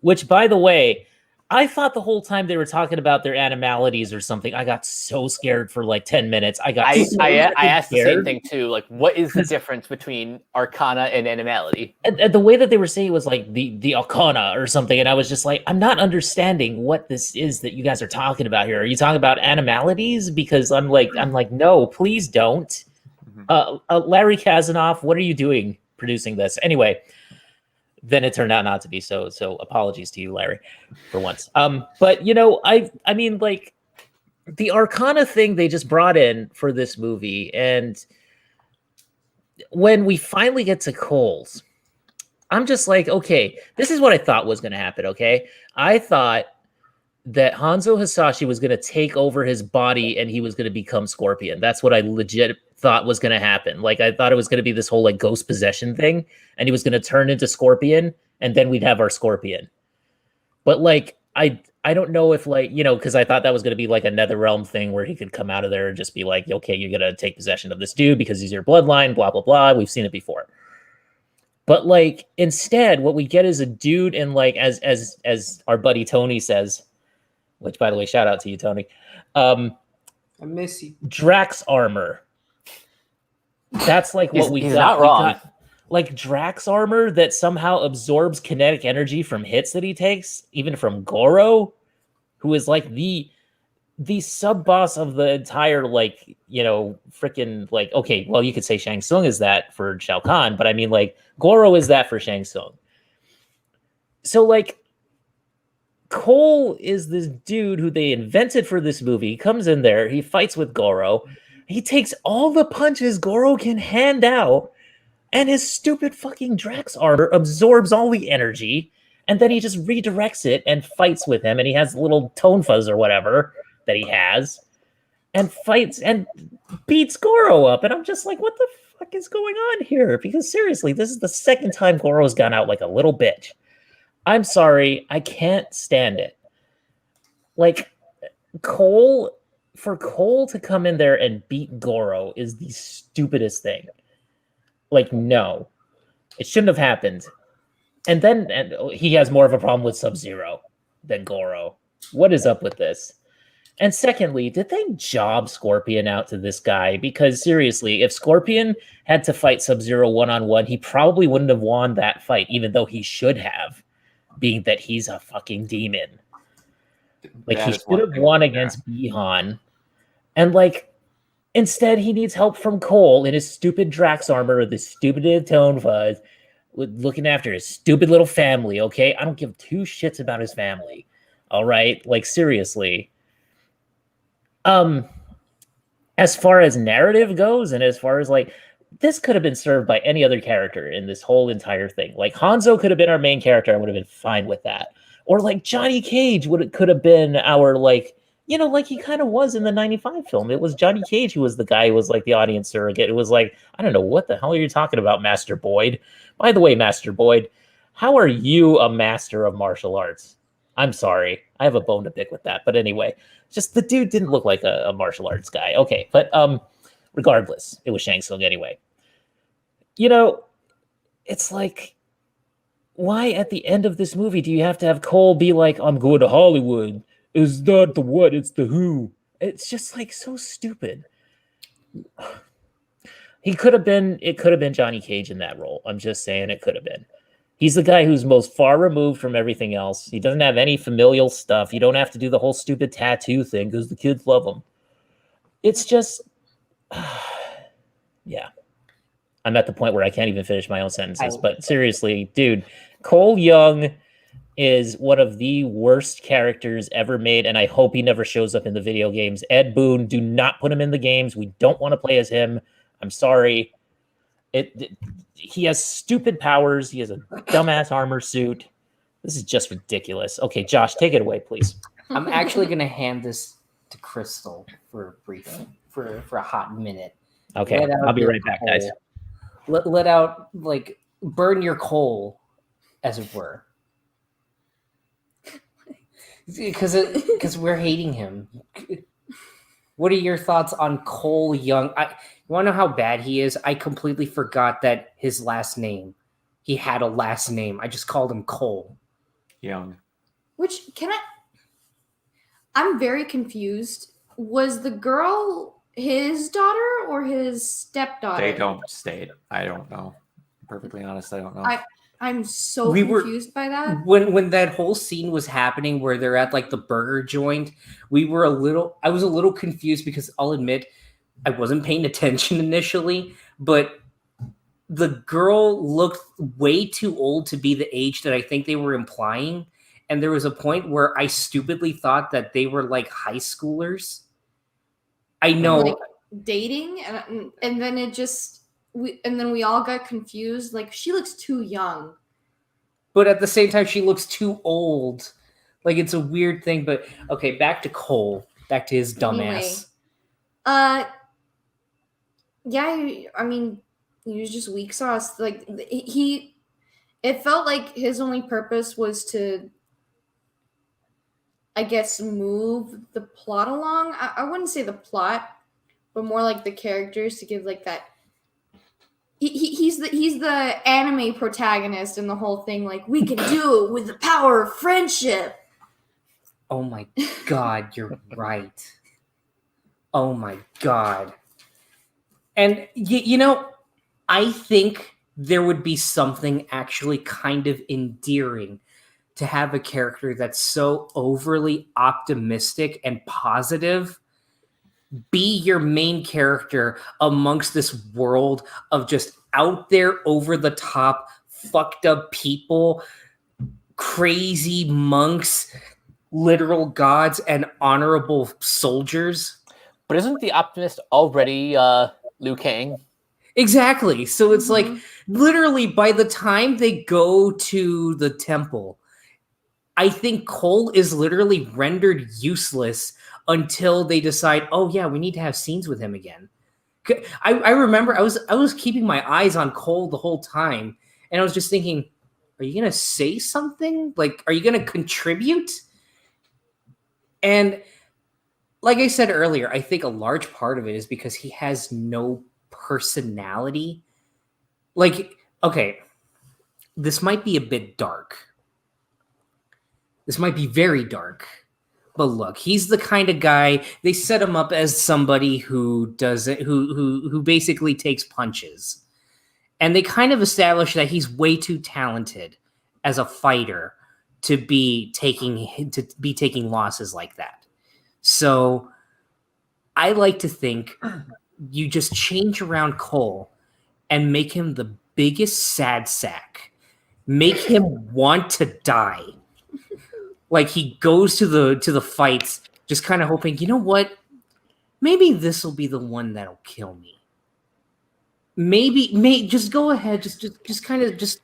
Which, by the way, I thought the whole time they were talking about their animalities or something. I got so scared for like 10 minutes. I asked the same thing too. Like, what is the difference between arcana and animality? And the way that they were saying it was like the arcana or something, and I was just like, I'm not understanding what this is that you guys are talking about here. Are you talking about animalities? Because I'm like, no, please don't. Larry Kazanoff, what are you doing producing this? Anyway, then it turned out not to be so. So apologies to you, Larry, for once. But you know, I mean, like the Arcana thing they just brought in for this movie, and when we finally get to Cole's, I'm just like, okay, this is what I thought was going to happen. Okay, I thought that Hanzo Hasashi was going to take over his body and he was going to become Scorpion. That's what I legit thought was going to happen. Like, I thought it was going to be this whole like ghost possession thing, and he was going to turn into Scorpion, and then we'd have our Scorpion. But like, I don't know if like, you know, because I thought that was going to be like a NetherRealm thing where he could come out of there and just be like, okay, you're going to take possession of this dude because he's your bloodline, blah, blah, blah. We've seen it before. But like, instead, what we get is a dude in like, as our buddy Tony says, which, by the way, shout out to you, Tony. I miss you. Drax armor. That's like what we got. Not wrong. We got, like Drax armor that somehow absorbs kinetic energy from hits that he takes, even from Goro, who is like the sub boss of the entire, like, you know, freaking like, okay, well, you could say Shang Tsung is that for Shao Kahn, but I mean, like, Goro is that for Shang Tsung. So like, Cole is this dude who they invented for this movie. He comes in there, he fights with Goro. He takes all the punches Goro can hand out, and his stupid fucking Drax armor absorbs all the energy, and then he just redirects it and fights with him, and he has a little tone fuzz or whatever that he has, and fights and beats Goro up. And I'm just like, what the fuck is going on here? Because seriously, this is the second time Goro's gone out like a little bitch. I'm sorry, I can't stand it. Like, for Cole to come in there and beat Goro is the stupidest thing. Like, no, it shouldn't have happened. And he has more of a problem with Sub-Zero than Goro. What is up with this? And secondly, did they job Scorpion out to this guy? Because seriously, if Scorpion had to fight Sub-Zero one-on-one, he probably wouldn't have won that fight, even though he should have, being that he's a fucking demon. Like, he should have won against Bihan. And like, instead he needs help from Cole in his stupid Drax armor with his stupid tone fuzz, looking after his stupid little family, okay? I don't give two shits about his family. All right? Like, seriously. As far as narrative goes, and as far as like, this could have been served by any other character in this whole entire thing. Like, Hanzo could have been our main character. I would have been fine with that. Or like Johnny Cage could have been our, like, you know, like he kind of was in the 95 film. It was Johnny Cage who was the guy who was like the audience surrogate. It was like, I don't know, what the hell are you talking about, Master Boyd? By the way, Master Boyd, how are you a master of martial arts? I'm sorry. I have a bone to pick with that. But anyway, just the dude didn't look like a martial arts guy. Okay, but regardless, it was Shang Tsung anyway. You know, it's like, why at the end of this movie do you have to have Cole be like, I'm going to Hollywood? It's not the what, it's the who. It's just like so stupid. It could have been Johnny Cage in that role. I'm just saying it could have been. He's the guy who's most far removed from everything else. He doesn't have any familial stuff. You don't have to do the whole stupid tattoo thing because the kids love him. It's just, yeah. I'm at the point where I can't even finish my own sentences. But seriously, dude, Cole Young is one of the worst characters ever made, and I hope he never shows up in the video games. Ed Boon, do not put him in the games. We don't want to play as him. I'm sorry. He has stupid powers. He has a dumbass armor suit. This is just ridiculous. Okay, Josh, take it away, please. I'm actually going to hand this to Crystal for a hot minute. Okay, I'll be right back, guys. Let out, like, burn your coal, as it were. Because we're hating him. What are your thoughts on Cole Young? You want to know how bad he is? I completely forgot that his last name. He had a last name. I just called him Cole. young. Which I'm very confused. Was the girl his daughter or his stepdaughter? They don't state. I don't know. Perfectly honest, I don't know. I'm so confused by that. When that whole scene was happening where they're at like the burger joint, I was a little confused because I'll admit I wasn't paying attention initially, but the girl looked way too old to be the age that I think they were implying. And there was a point where I stupidly thought that they were like high schoolers. I know. Like dating, and then we all got confused. Like, she looks too young. But at the same time, she looks too old. Like, it's a weird thing. But okay, back to Cole. Back to his dumbass. Anyway, yeah, I mean, he was just weak sauce. Like, it felt like his only purpose was to, I guess, move the plot along. I wouldn't say the plot, but more like the characters, to give like that. He's the anime protagonist in the whole thing. Like, we can do it with the power of friendship. Oh my God, you're right. Oh my God. And you know, I think there would be something actually kind of endearing to have a character that's so overly optimistic and positive be your main character amongst this world of just out there, over the top, fucked up people, crazy monks, literal gods, and honorable soldiers. But isn't the optimist already Liu Kang? Exactly. So it's like literally by the time they go to the temple, I think Cole is literally rendered useless until they decide, oh yeah, we need to have scenes with him again. I remember I was keeping my eyes on Cole the whole time, and I was just thinking, are you gonna say something? Like, are you gonna contribute? And like I said earlier, I think a large part of it is because he has no personality. Like, okay, this might be a bit dark. This might be very dark. But look, he's the kind of guy, they set him up as somebody who doesn't, who basically takes punches. And they kind of establish that he's way too talented as a fighter to be taking losses like that. So I like to think you just change around Cole and make him the biggest sad sack. Make him want to die. Like, he goes to the fights just kind of hoping, you know what? Maybe this will be the one that'll kill me. Maybe just go ahead, just kind of just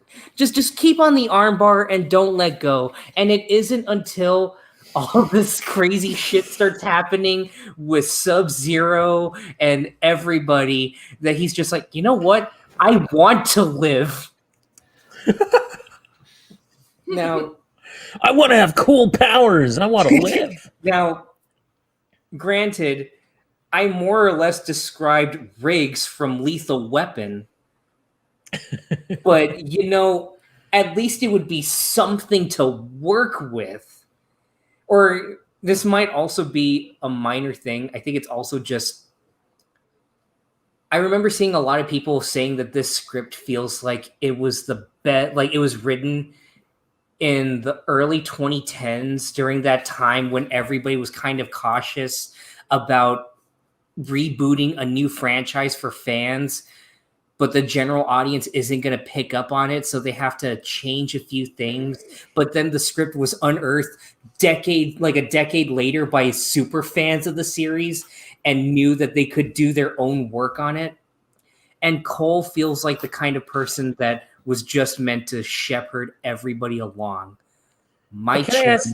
keep on the armbar and don't let go. And it isn't until all this crazy shit starts happening with Sub-Zero and everybody that he's just like, you know what? I want to live. Now, I want to have cool powers. I want to live. Now, granted, I more or less described Riggs from Lethal Weapon, but, you know, at least it would be something to work with. Or this might also be a minor thing. I think it's also just, I remember seeing a lot of people saying that this script feels like it was the best, like it was written in the early 2010s during that time when everybody was kind of cautious about rebooting a new franchise for fans, but the general audience isn't going to pick up on it, so they have to change a few things. But then the script was unearthed a decade later by super fans of the series and knew that they could do their own work on it. And Cole feels like the kind of person that was just meant to shepherd everybody along. Can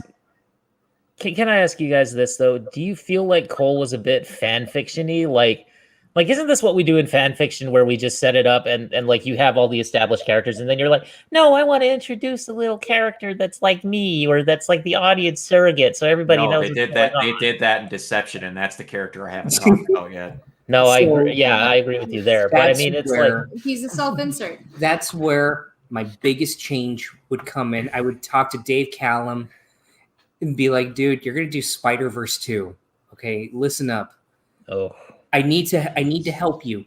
I ask you guys this though? Do you feel like Cole was a bit fan fiction-y? Like isn't this what we do in fan fiction where we just set it up and like you have all the established characters and then you're like, no, I want to introduce a little character that's like me or that's like the audience surrogate so everybody knows. They did that. They did that in Deception, and that's the character I haven't talked about yet. No, I agree. Yeah, I agree with you there. But I mean, it's like he's a self-insert. That's where my biggest change would come in. I would talk to Dave Callum and be like, dude, you're going to do Spider-Verse 2. Okay, listen up. Oh, I need to help you.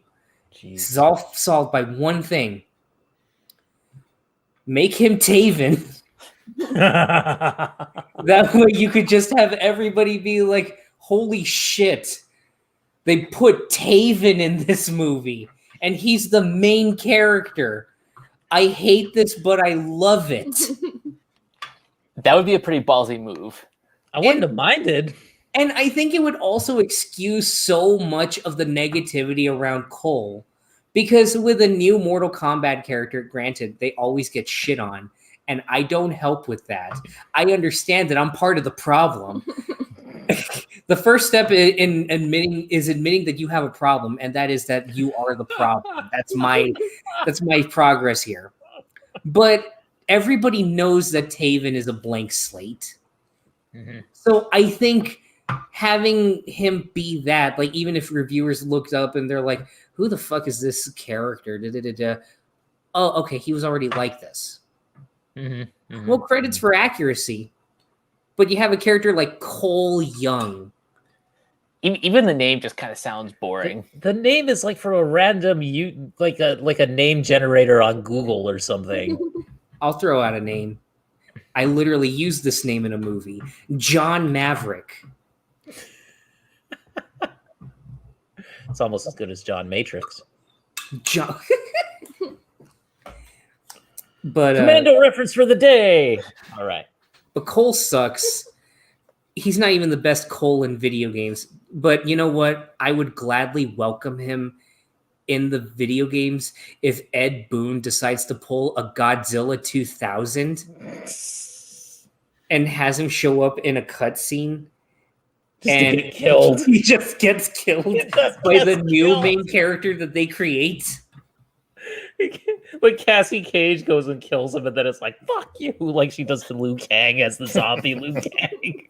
jeez. This is all solved by one thing. Make him Taven. That way you could just have everybody be like, holy shit. They put Taven in this movie, and he's the main character. I hate this, but I love it. That would be a pretty ballsy move. I wouldn't have minded. And I think it would also excuse so much of the negativity around Cole. Because with a new Mortal Kombat character, granted, they always get shit on. And I don't help with that. I understand that I'm part of the problem. The first step in admitting that you have a problem, and that is that you are the problem. That's my progress here. But everybody knows that Taven is a blank slate. Mm-hmm. So I think having him be that, like, even if reviewers looked up and they're like, who the fuck is this character? Oh, okay, he was already like this. Mm-hmm. Mm-hmm. Well, credits for accuracy. But you have a character like Cole Young. Even the name just kind of sounds boring. The name is like from a random like a name generator on Google or something. I'll throw out a name. I literally used this name in a movie. John Maverick. It's almost as good as John Matrix. John. But Commando reference for the day. All right. But Cole sucks. He's not even the best Cole in video games. But you know what? I would gladly welcome him in the video games if Ed Boon decides to pull a Godzilla 2000 and has him show up in a cutscene. And get killed. He just gets killed by the new main character that they create. Like Cassie Cage goes and kills him, and then it's like, fuck you, like she does to Liu Kang as the zombie Liu Kang.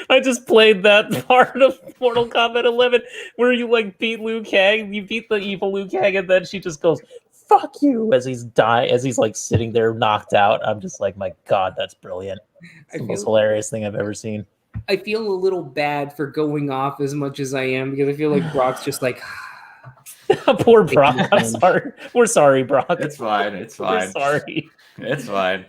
I just played that part of Mortal Kombat 11 where you like beat Liu Kang, you beat the evil Liu Kang, and then she just goes, fuck you, as he's like sitting there knocked out. I'm just like, my God, that's brilliant. It's the most hilarious thing I've ever seen. I feel a little bad for going off as much as I am because I feel like Brock's just like... Poor Brock. I'm sorry. We're sorry, Brock. It's fine. It's fine. We're sorry. It's fine.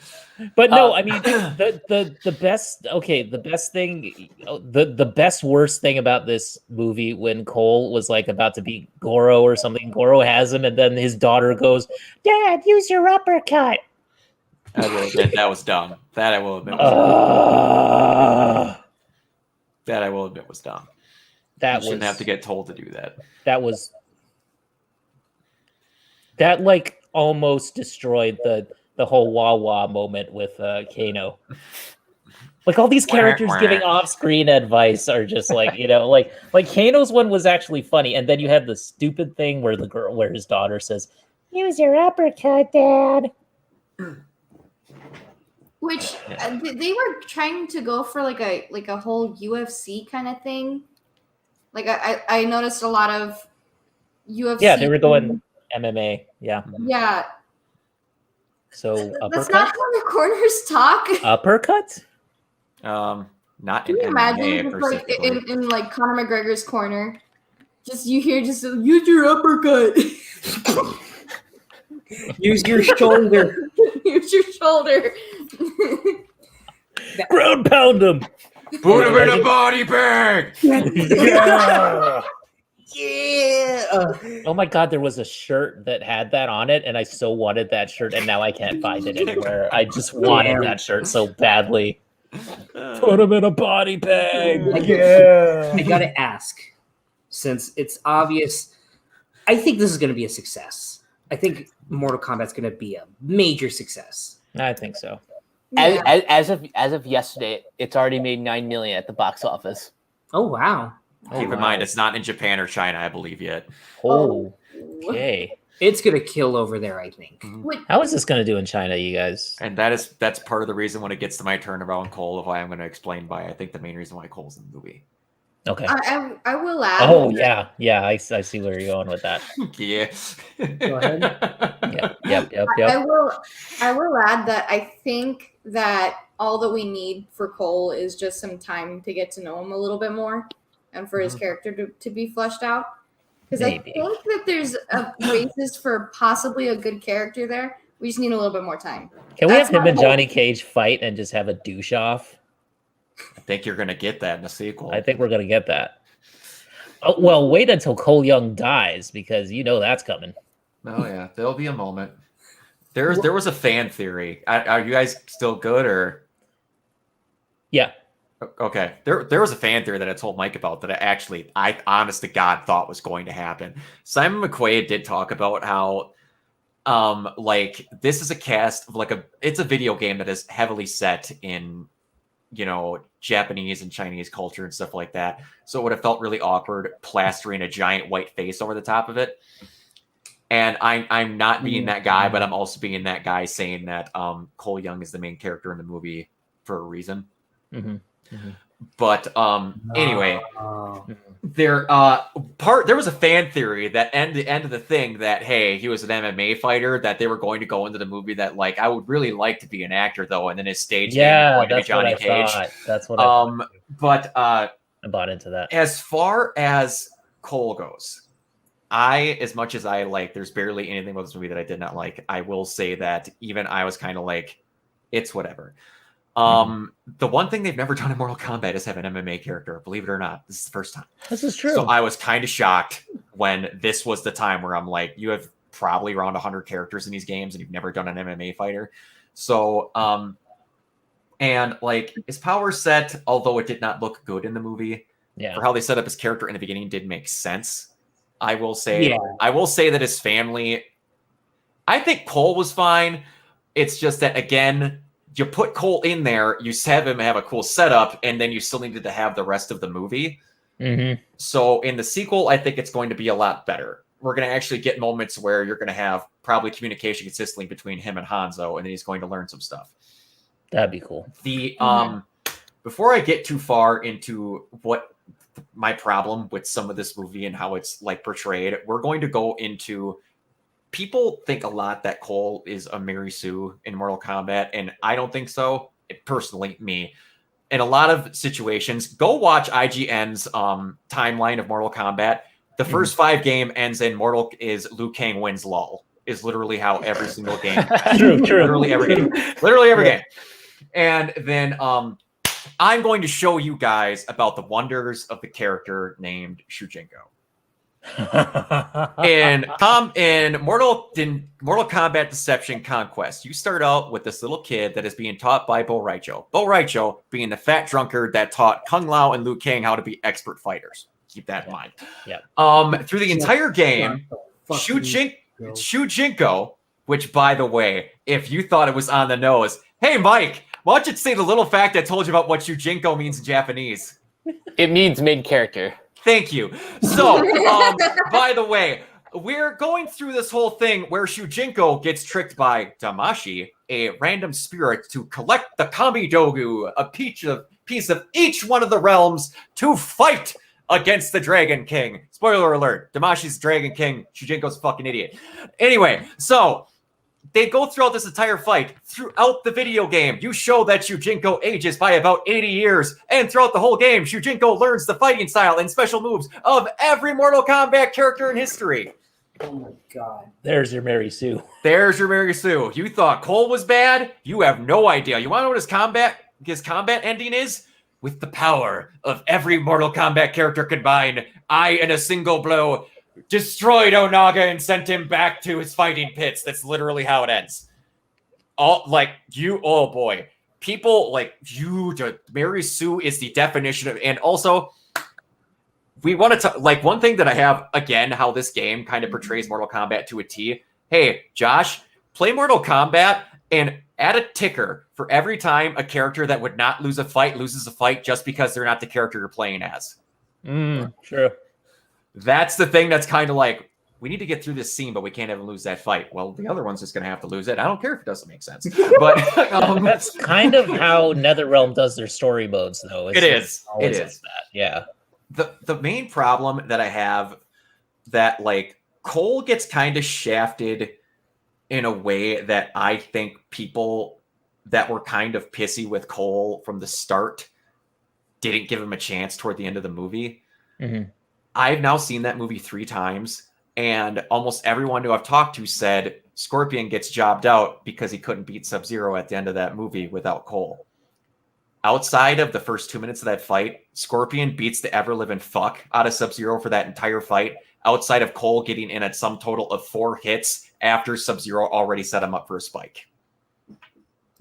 But no, I mean the best. Okay, the best thing, the best worst thing about this movie when Cole was like about to beat Goro or something. Goro has him, and then his daughter goes, "Dad, use your uppercut." That was dumb. That I will admit. That I will admit was dumb. You shouldn't have to get told to do that. That like almost destroyed the whole wah-wah moment with Kano. Like all these characters giving off-screen advice are just like, you know, like Kano's one was actually funny, and then you have the stupid thing where his daughter says, "Use your uppercut, Dad." Which they were trying to go for like a whole UFC kind of thing. Like I noticed a lot of UFC. Yeah, they were going MMA. Yeah. Yeah. So that's not how the corners talk. Uppercut? Not Can in you imagine just like in like Conor McGregor's corner? You hear use your uppercut. Use your shoulder. Use your shoulder. Ground pound him. Put him in a body bag. Yeah. Yeah. Oh my God, there was a shirt that had that on it, and I so wanted that shirt, and now I can't find it anywhere. I just wanted that shirt so badly. Put him in a body bag. Yeah. I gotta ask, since it's obvious, I think this is going to be a success. I think Mortal Kombat's going to be a major success. I think so. Yeah. As of yesterday, it's already made $9 million at the box office. Oh wow! Keep in mind, it's not in Japan or China, I believe, yet. Oh, okay. It's going to kill over there, I think. How is this going to do in China, you guys? And that's part of the reason when it gets to my turn around Cole of why I'm going to explain why I think the main reason why Cole's in the movie. Okay. I will add. Oh yeah. I see where you're going with that. Yeah. Go ahead. Yep. I will add that I think that all that we need for Cole is just some time to get to know him a little bit more and for his character to be fleshed out. Because I Maybe. think that there's a basis for possibly a good character there. We just need a little bit more time. Can we have him my and hope. Johnny Cage fight and just have a douche off? I think you're gonna get that in the sequel. I think we're gonna get that. Oh well, wait until Cole Young dies because you know that's coming. Oh yeah, there'll be a moment. There was a fan theory. Are you guys still good or? Yeah. Okay. There was a fan theory that I told Mike about that I honest to God thought was going to happen. Simon McQuaid did talk about how like this is a cast of it's a video game that is heavily set in, you know, Japanese and Chinese culture and stuff like that. So it would have felt really awkward plastering a giant white face over the top of it. And I'm not being that guy, but I'm also being that guy saying that Cole Young is the main character in the movie for a reason. But anyway, there was a fan theory that the end of the thing that hey, he was an MMA fighter, that they were going to go into the movie that like I would really like to be an actor though, and then his stage name is going to be Johnny Cage. That's what I thought. But I bought into that. As far as Cole goes, as much as I like, there's barely anything about this movie that I did not like. I will say that even I was kind of like, it's whatever. The one thing they've never done in Mortal Kombat is have an MMA character. Believe it or not, this is the first time. This is true. So I was kind of shocked when this was the time where I'm like, you have probably around 100 characters in these games and you've never done an MMA fighter. So, and like his power set, although it did not look good in the movie, for how they set up his character in the beginning did make sense. I will say that his family, I think Cole was fine. It's just that, again, you put Cole in there, you have him have a cool setup, and then you still needed to have the rest of the movie. So in the sequel, I think it's going to be a lot better. We're going to actually get moments where you're going to have probably communication consistently between him and Hanzo, and then he's going to learn some stuff. That'd be cool. Before I get too far into what my problem with some of this movie and how it's like portrayed, we're going to go into, people think a lot that Cole is a Mary Sue in Mortal Kombat, and I don't think so. Personally, me. In a lot of situations, go watch IGN's timeline of Mortal Kombat. The first 5 game ends in Liu Kang wins lol. Is literally how every single game. True. Literally every game. Literally every game. And then I'm going to show you guys about the wonders of the character named Shujinko. in Mortal Kombat Deception Conquest, you start out with this little kid that is being taught by Bo Raicho. Bo Raicho being the fat drunkard that taught Kung Lao and Liu Kang how to be expert fighters. Keep that in mind. Through the entire game, Shujinko, which by the way, if you thought it was on the nose, hey Mike, why don't you say the little fact I told you about what Shujinko means in Japanese? It means main character. Thank you. So, by the way, we're going through this whole thing where Shujinko gets tricked by Damashi, a random spirit, to collect the Kami Dogu, a piece of each one of the realms, to fight against the Dragon King. Spoiler alert, Damashi's Dragon King, Shujinko's a fucking idiot. Anyway, so they go throughout this entire fight. Throughout the video game, you show that Shujinko ages by about 80 years. And throughout the whole game, Shujinko learns the fighting style and special moves of every Mortal Kombat character in history. Oh my god. There's your Mary Sue. There's your Mary Sue. You thought Cole was bad? You have no idea. You want to know what his combat ending is? With the power of every Mortal Kombat character combined, I, in a single blow, destroyed Onaga and sent him back to his fighting pits. That's literally how it ends. Oh boy. People like you, Mary Sue is the definition of, and also we want to like one thing that I have, again, how this game kind of portrays Mortal Kombat to a T. Hey, Josh, play Mortal Kombat and add a ticker for every time a character that would not lose a fight loses a fight just because they're not the character you're playing as. True. That's the thing that's kind of like, we need to get through this scene, but we can't have him lose that fight. Well, the other one's just going to have to lose it. I don't care if it doesn't make sense. But that's kind of how NetherRealm does their story modes, though. It is. Like that. Yeah. the main problem that I have that like Cole gets kind of shafted in a way that I think people that were kind of pissy with Cole from the start didn't give him a chance toward the end of the movie. Mm-hmm. I've now seen that movie 3 times, and almost everyone who I've talked to said Scorpion gets jobbed out because he couldn't beat Sub-Zero at the end of that movie without Cole. Outside of the first 2 minutes of that fight, Scorpion beats the ever-living fuck out of Sub-Zero for that entire fight, outside of Cole getting in at some total of 4 hits after Sub-Zero already set him up for a spike.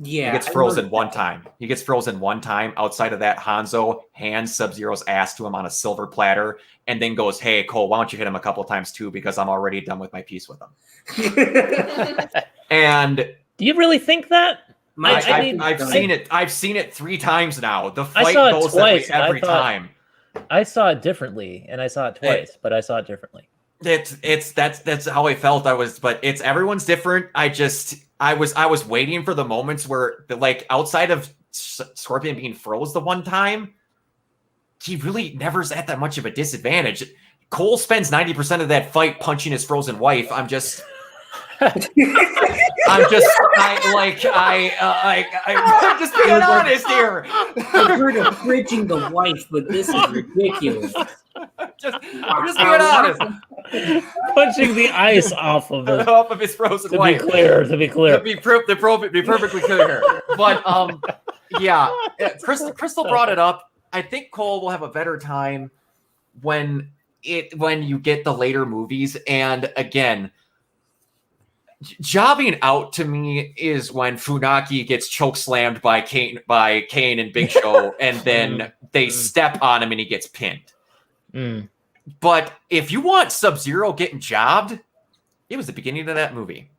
Yeah. He gets frozen one time. He gets frozen one time. Outside of that, Hanzo hands Sub-Zero's ass to him on a silver platter and then goes, hey, Cole, why don't you hit him a couple times too, because I'm already done with my piece with him. And do you really think that? I've seen it. I've seen it 3 times now. The fight saw it goes twice, that way every time. I saw it differently, and I saw it twice, but I saw it differently. That's how I felt. But it's everyone's different. I was waiting for the moments where like outside of Scorpion being froze the one time, he really never's at that much of a disadvantage. Cole spends 90% of that fight punching his frozen wife. I'm just being honest here. I heard of bridging the wife, but this is ridiculous. I'm just being honest. Punching the ice off of his frozen to wife. To be clear. To be perfectly clear. But yeah, Crystal brought it up. I think Cole will have a better time when you get the later movies. And again, jobbing out to me is when Funaki gets choke slammed by Kane and Big Show, and then they step on him and he gets pinned. But if you want Sub-Zero getting jobbed, it was the beginning of that movie.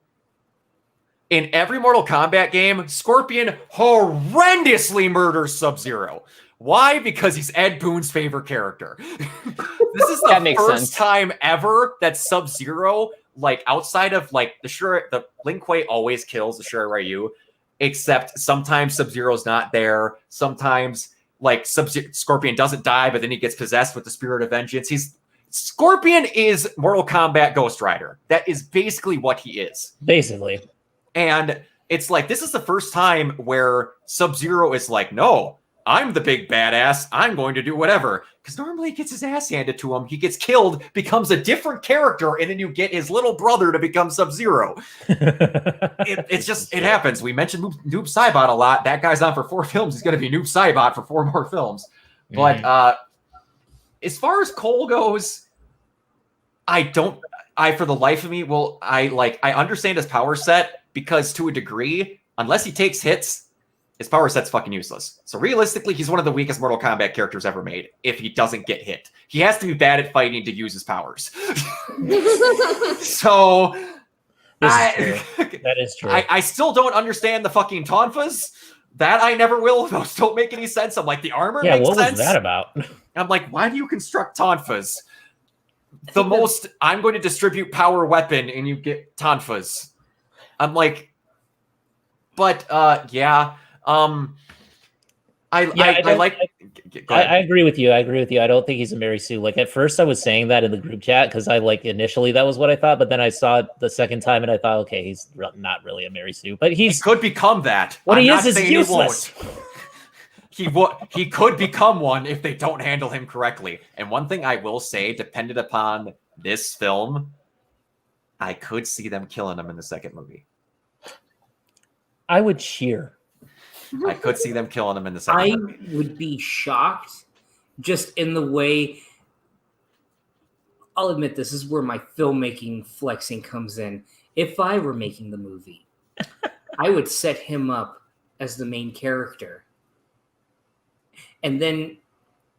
In every Mortal Kombat game, Scorpion horrendously murders Sub-Zero. Why? Because he's Ed Boon's favorite character. This is the first time ever that Sub-Zero, like outside of like the Lin Kuei always kills the Shuri Ryu, except sometimes Sub-Zero's not there. Sometimes like Scorpion doesn't die, but then he gets possessed with the Spirit of Vengeance. Scorpion is Mortal Kombat Ghost Rider. That is basically what he is. Basically. And it's like, this is the first time where Sub-Zero is like, no, I'm the big badass. I'm going to do whatever. Because normally he gets his ass handed to him. He gets killed, becomes a different character, and then you get his little brother to become Sub-Zero. It happens. We mentioned Noob Saibot a lot. That guy's on for 4 films. He's going to be Noob Saibot for 4 more films. But as far as Cole goes, for the life of me, I understand his power set because to a degree, unless he takes hits, his power set's fucking useless. So realistically, he's one of the weakest Mortal Kombat characters ever made if he doesn't get hit. He has to be bad at fighting to use his powers. So that is true. I still don't understand the fucking tonfas. That I never will. Those don't make any sense. I'm like, the armor makes sense. What was that about? I'm like, why do you construct tonfas? The most, I'm going to distribute power weapon and you get tonfas. I'm like, but yeah. I agree with you. I don't think he's a Mary Sue. Like at first I was saying that in the group chat because I initially that was what I thought, but then I saw it the second time and I thought, okay, he's not really a Mary Sue, but he could become that. What he is useless. He could become one if they don't handle him correctly. And one thing I will say, dependent upon this film, I could see them killing him in the second movie. I would cheer. I could see them killing him in the second movie. I would be shocked just in the way. I'll admit this is where my filmmaking flexing comes in. If I were making the movie, I would set him up as the main character. And then,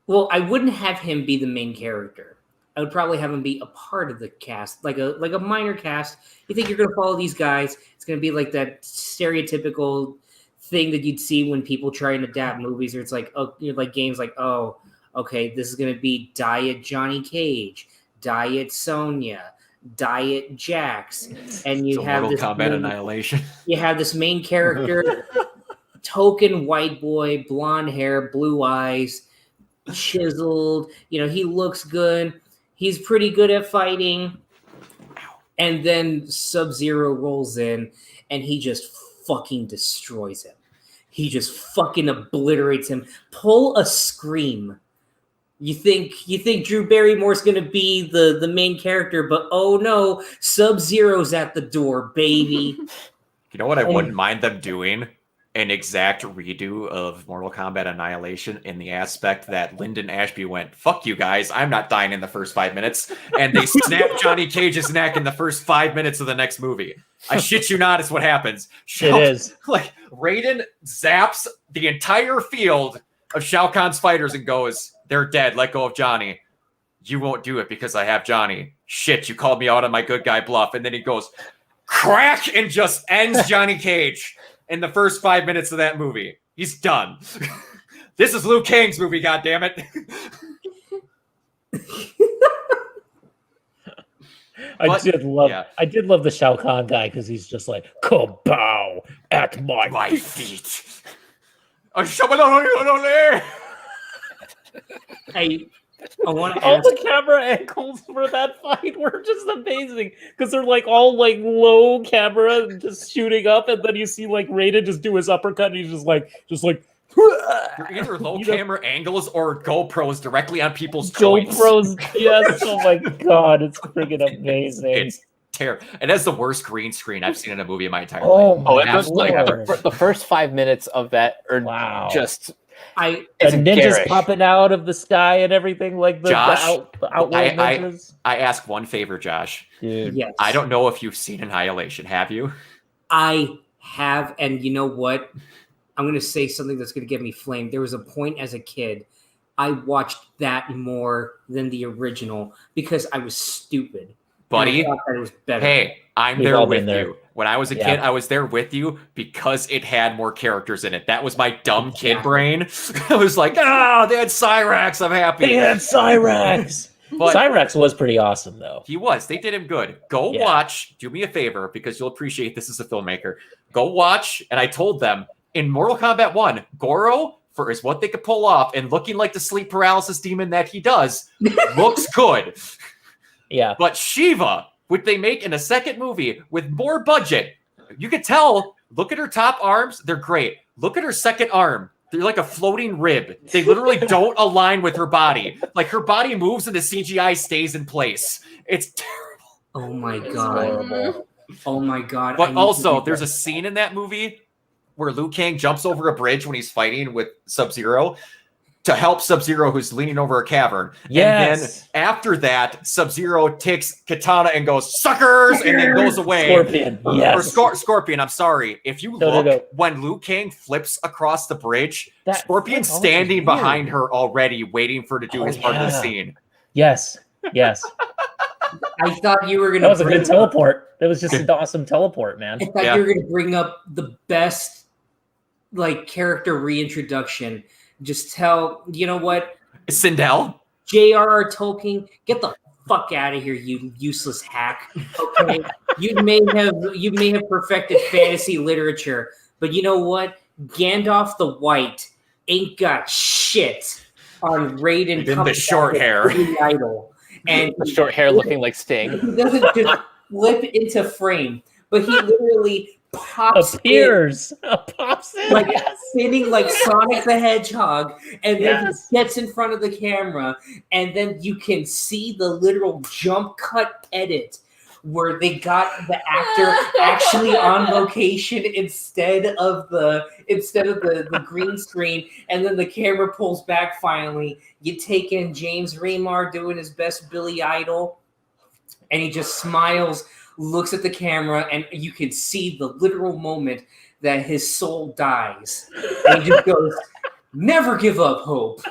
well, I wouldn't have him be the main character. I would probably have him be a part of the cast, like a minor cast. You think you're going to follow these guys? It's going to be like that stereotypical thing that you'd see when people try and adapt movies, or it's like, oh, like games, like, oh, okay, this is going to be Diet Johnny Cage, Diet Sonya, Diet Jax, and you have this Kombat Annihilation. You have this main character, token white boy, blonde hair, blue eyes, chiseled. He looks good. He's pretty good at fighting. And then Sub-Zero rolls in, and he just fucking destroys him. He just fucking obliterates him. Pull a Scream. You think Drew Barrymore's gonna be the main character, but oh no, Sub-Zero's at the door, baby. You know what I wouldn't mind them doing? An exact redo of Mortal Kombat Annihilation in the aspect that Lyndon Ashby went, fuck you guys, I'm not dying in the first 5 minutes. And they snapped Johnny Cage's neck in the first 5 minutes of the next movie. I shit you not, is what happens. It is. Like, Raiden zaps the entire field of Shao Kahn's fighters and goes, they're dead, let go of Johnny. You won't do it because I have Johnny. Shit, you called me out on my good guy bluff. And then he goes, crack, and just ends Johnny Cage. In the first 5 minutes of that movie, he's done. This is Liu Kang's movie, goddammit. I did love the Shao Kahn guy because he's just like, come bow at my feet. I want to all ask. the camera angles for that fight were just amazing because they're like all like low camera just shooting up, and then you see like Raiden just do his uppercut, and he's just like You're either low camera angles or GoPros directly on people's joints. GoPros, yes. Oh my god, it's freaking amazing. It's terrible. It has the worst green screen I've seen in a movie in my entire Oh life. my it was like lord. the first 5 minutes of that are Wow. just The it's ninjas garish. popping out of the sky and everything, like the outlaw ninjas. I ask one favor, Josh. Dude. Yes, I don't know if you've seen Annihilation. Have you? I have, and you know what? I'm going to say something that's going to get me flamed. There was a point as a kid, I watched that more than the original because I was stupid. Buddy, And I thought that it was better. hey, I'm We've there all with been there. you. When I was a kid, I was there with you because it had more characters in it. That was my dumb kid brain. I was like, they had Cyrax. I'm happy. They had Cyrax. But Cyrax was pretty awesome, though. he was. They did him good. Go Yeah. watch. Do me a favor because you'll appreciate this as a filmmaker. Go watch. And I told them in Mortal Kombat 1, Goro, for is what they could pull off and looking like the sleep paralysis demon that he does, looks good. Yeah. But Shiva, which they make in a second movie with more budget, you could tell, look at her top arms, they're great. Look at her second arm. They're like a floating rib. They literally don't align with her body. Like her body moves and the CGI stays in place. It's terrible. Oh my It's god. horrible. Oh my god. I But need to also, do there's a that. scene in that movie where Liu Kang jumps over a bridge when he's fighting with Sub-Zero to help Sub-Zero, who's leaning over a cavern. Yes. And then after that, Sub-Zero takes Katana and goes, suckers, and then goes away. Scorpion. Yes. Or Scorpion, I'm sorry. If you No. look, when Liu Kang flips across the bridge, That Scorpion's flip, oh, standing weird. behind her already, waiting for her to do Oh, his part of the yeah. scene. Yes. Yes. I thought you were going That was a bring good teleport. That was just an awesome teleport, man. I thought Yeah. you were going to bring up the best like character reintroduction. Just tell, you know what? Sindel? J.R.R. Tolkien, get the fuck out of here, you useless hack. Okay, you may have perfected fantasy literature, but you know what? Gandalf the White ain't got shit on Raiden. Even the coming short back hair. as the idol, and The short hair looking like Sting. he doesn't just flip into frame, but he literally pops in, Appears. Pops in. like Yes. spinning like Sonic the Hedgehog, and then Yes. he gets in front of the camera, and then you can see the literal jump cut edit where they got the actor actually on location instead of the green screen, and then the camera pulls back finally. You take in James Remar doing his best Billy Idol, and he just smiles, looks at the camera, and you can see the literal moment that his soul dies. And he just goes, never give up hope.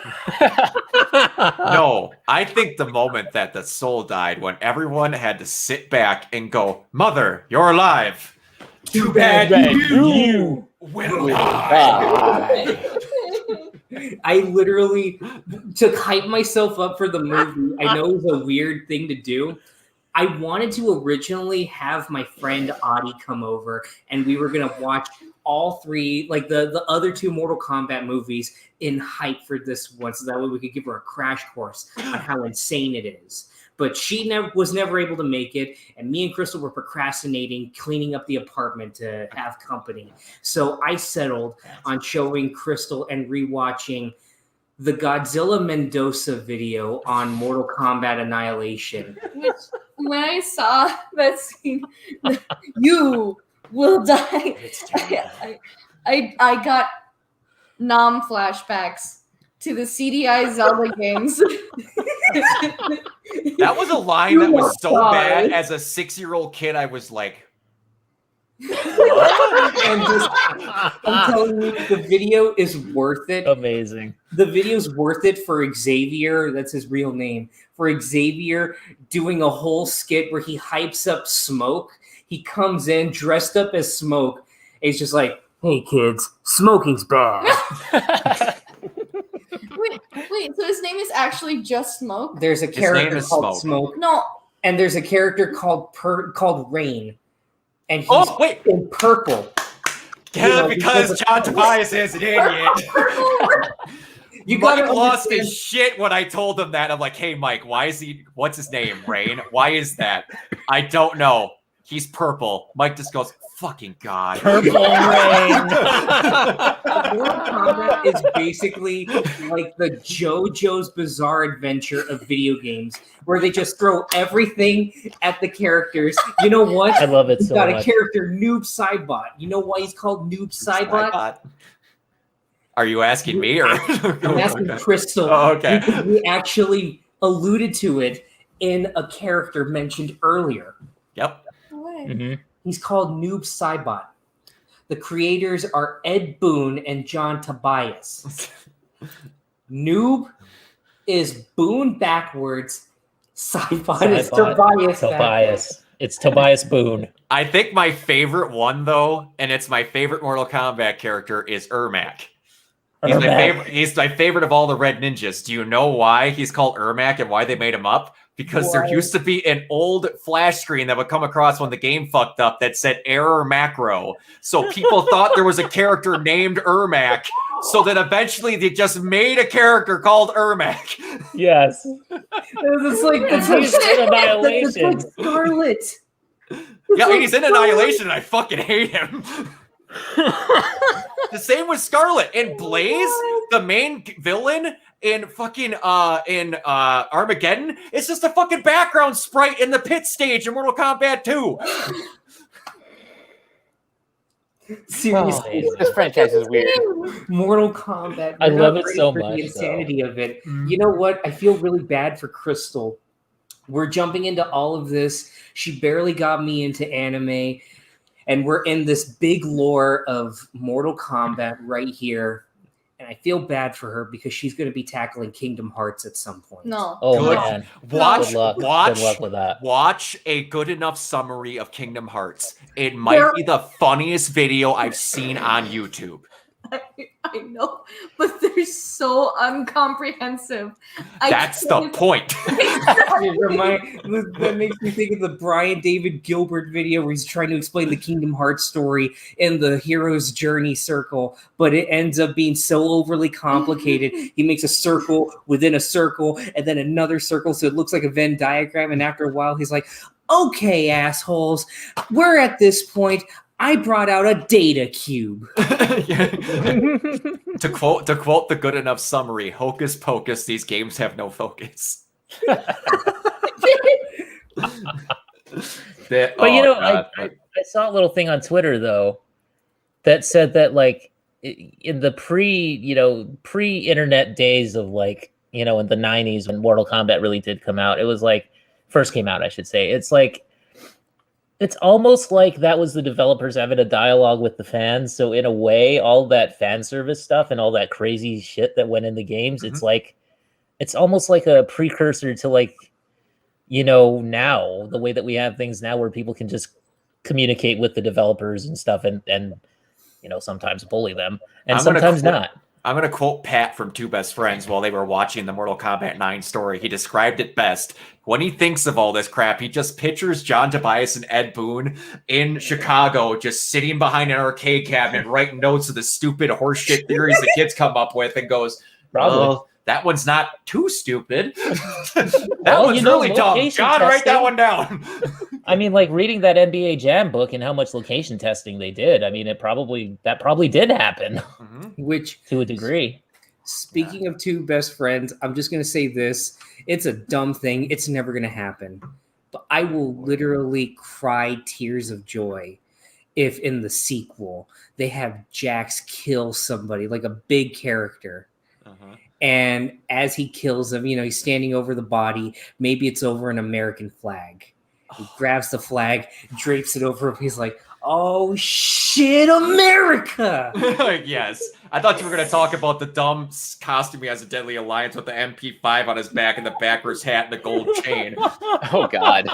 No, I think the moment that the soul died when everyone had to sit back and go, Mother, you're alive. Too bad you will die. I literally, to hype myself up for the movie, I know it was a weird thing to do. I wanted to originally have my friend Audie come over, and we were going to watch all three, like the other two Mortal Kombat movies, in hype for this one, so that way we could give her a crash course on how insane it is. But she was never able to make it, and me and Crystal were procrastinating, cleaning up the apartment to have company. So I settled on showing Crystal and rewatching the Godzilla Mendoza video on Mortal Kombat Annihilation. Which, when I saw that scene, you will die. I got flashbacks to the CDI Zelda games. That was a line that was so bad. As a 6-year-old kid, I was like, And I'm telling you, the video is worth it. Amazing. The video's worth it for Xavier. That's his real name. For Xavier doing a whole skit where he hypes up Smoke. He comes in dressed up as Smoke. And he's just like, "Hey kids, smoking's bad." Wait, so his name is actually just Smoke? There's a name character is called Smoke, No. and there's a character called Rain, and he's wait. in purple. Yeah, because John Tobias is an idiot. You Mike gotta lost understand- his shit when I told him that. I'm like, "Hey, Mike, what's his name? Rain? Why is that? I don't know. He's purple." Mike just goes, "Fucking God." Purple rain. Mortal Kombat is basically like the JoJo's Bizarre Adventure of video games, where they just throw everything at the characters. You know what? I love it We've so got much. a character, Noob Saibot. You know why he's called Noob Saibot? Are you asking me or? I'm asking Crystal. Oh, okay. Because we actually alluded to it in a character mentioned earlier. Yep. What? Mhm. He's called Noob Saibot. The creators are Ed Boon and John Tobias. Noob is Boon backwards. Saibot is Tobias. Tobias. It's Tobias Boone. I think my favorite one though, and it's my favorite Mortal Kombat character, is Ermac. He's my Ermac. favorite. He's my favorite of all the Red Ninjas. Do you know why he's called Ermac and why they made him up? Because there used to be an old flash screen that would come across when the game fucked up that said error macro. So people thought there was a character named Ermac. So then eventually they just made a character called Ermac. Yes. It's like He's in Annihilation. That's like Scarlet. Yeah, and he's in Annihilation and I fucking hate him. The same with Scarlet and Blaze, the main villain in fucking Armageddon. It's just a fucking background sprite in the pit stage in Mortal Kombat 2. Seriously, This franchise is weird. Mortal Kombat. I We're love not it ready so for much, The insanity of it. You know what? I feel really bad for Crystal. We're jumping into all of this. She barely got me into anime, and we're in this big lore of Mortal Kombat right here. And I feel bad for her because she's going to be tackling Kingdom Hearts at some point. No. Oh Good. man. Watch, Good luck. watch, Good luck with that. watch a good enough summary of Kingdom Hearts. It might be the funniest video I've seen on YouTube. I know, but they're so uncomprehensive. That's the point. That makes me think of the Brian David Gilbert video where he's trying to explain the Kingdom Hearts story in the hero's journey circle, but it ends up being so overly complicated. He makes a circle within a circle and then another circle, so it looks like a Venn diagram. And after a while, he's like, "Okay, assholes, we're at this point. I brought out a data cube." To quote the good enough summary, hocus pocus, these games have no focus. But you know, I saw a little thing on Twitter though that said that like in the pre-internet days of like, you know, in the 90s when Mortal Kombat really did come out, it was like first came out, I should say. It's like it's almost like that was the developers having a dialogue with the fans. So in a way, all that fan service stuff and all that crazy shit that went in the games, it's like it's almost like a precursor to like, you know, now the way that we have things now where people can just communicate with the developers and stuff and you know, sometimes bully them and sometimes not. I'm going to quote Pat from Two Best Friends while they were watching the Mortal Kombat 9 story. He described it best. When he thinks of all this crap, he just pictures John Tobias and Ed Boon in Chicago just sitting behind an arcade cabinet writing notes of the stupid horseshit theories the kids come up with and goes, well, that one's not too stupid. That one's really dumb. John, write that one down. I mean, like reading that NBA Jam book and how much location testing they did. I mean, that probably did happen, which to a degree. Speaking of Two Best Friends, I'm just going to say this. It's a dumb thing. It's never going to happen. But I will literally cry tears of joy if in the sequel they have Jax kill somebody, like a big character. And as he kills him, he's standing over the body. Maybe it's over an American flag. He grabs the flag, drapes it over him. He's like, oh, shit, America. Yes. I thought you were going to talk about the dumb costume he has a Deadly Alliance with the MP5 on his back and the backwards hat and the gold chain. Oh, God.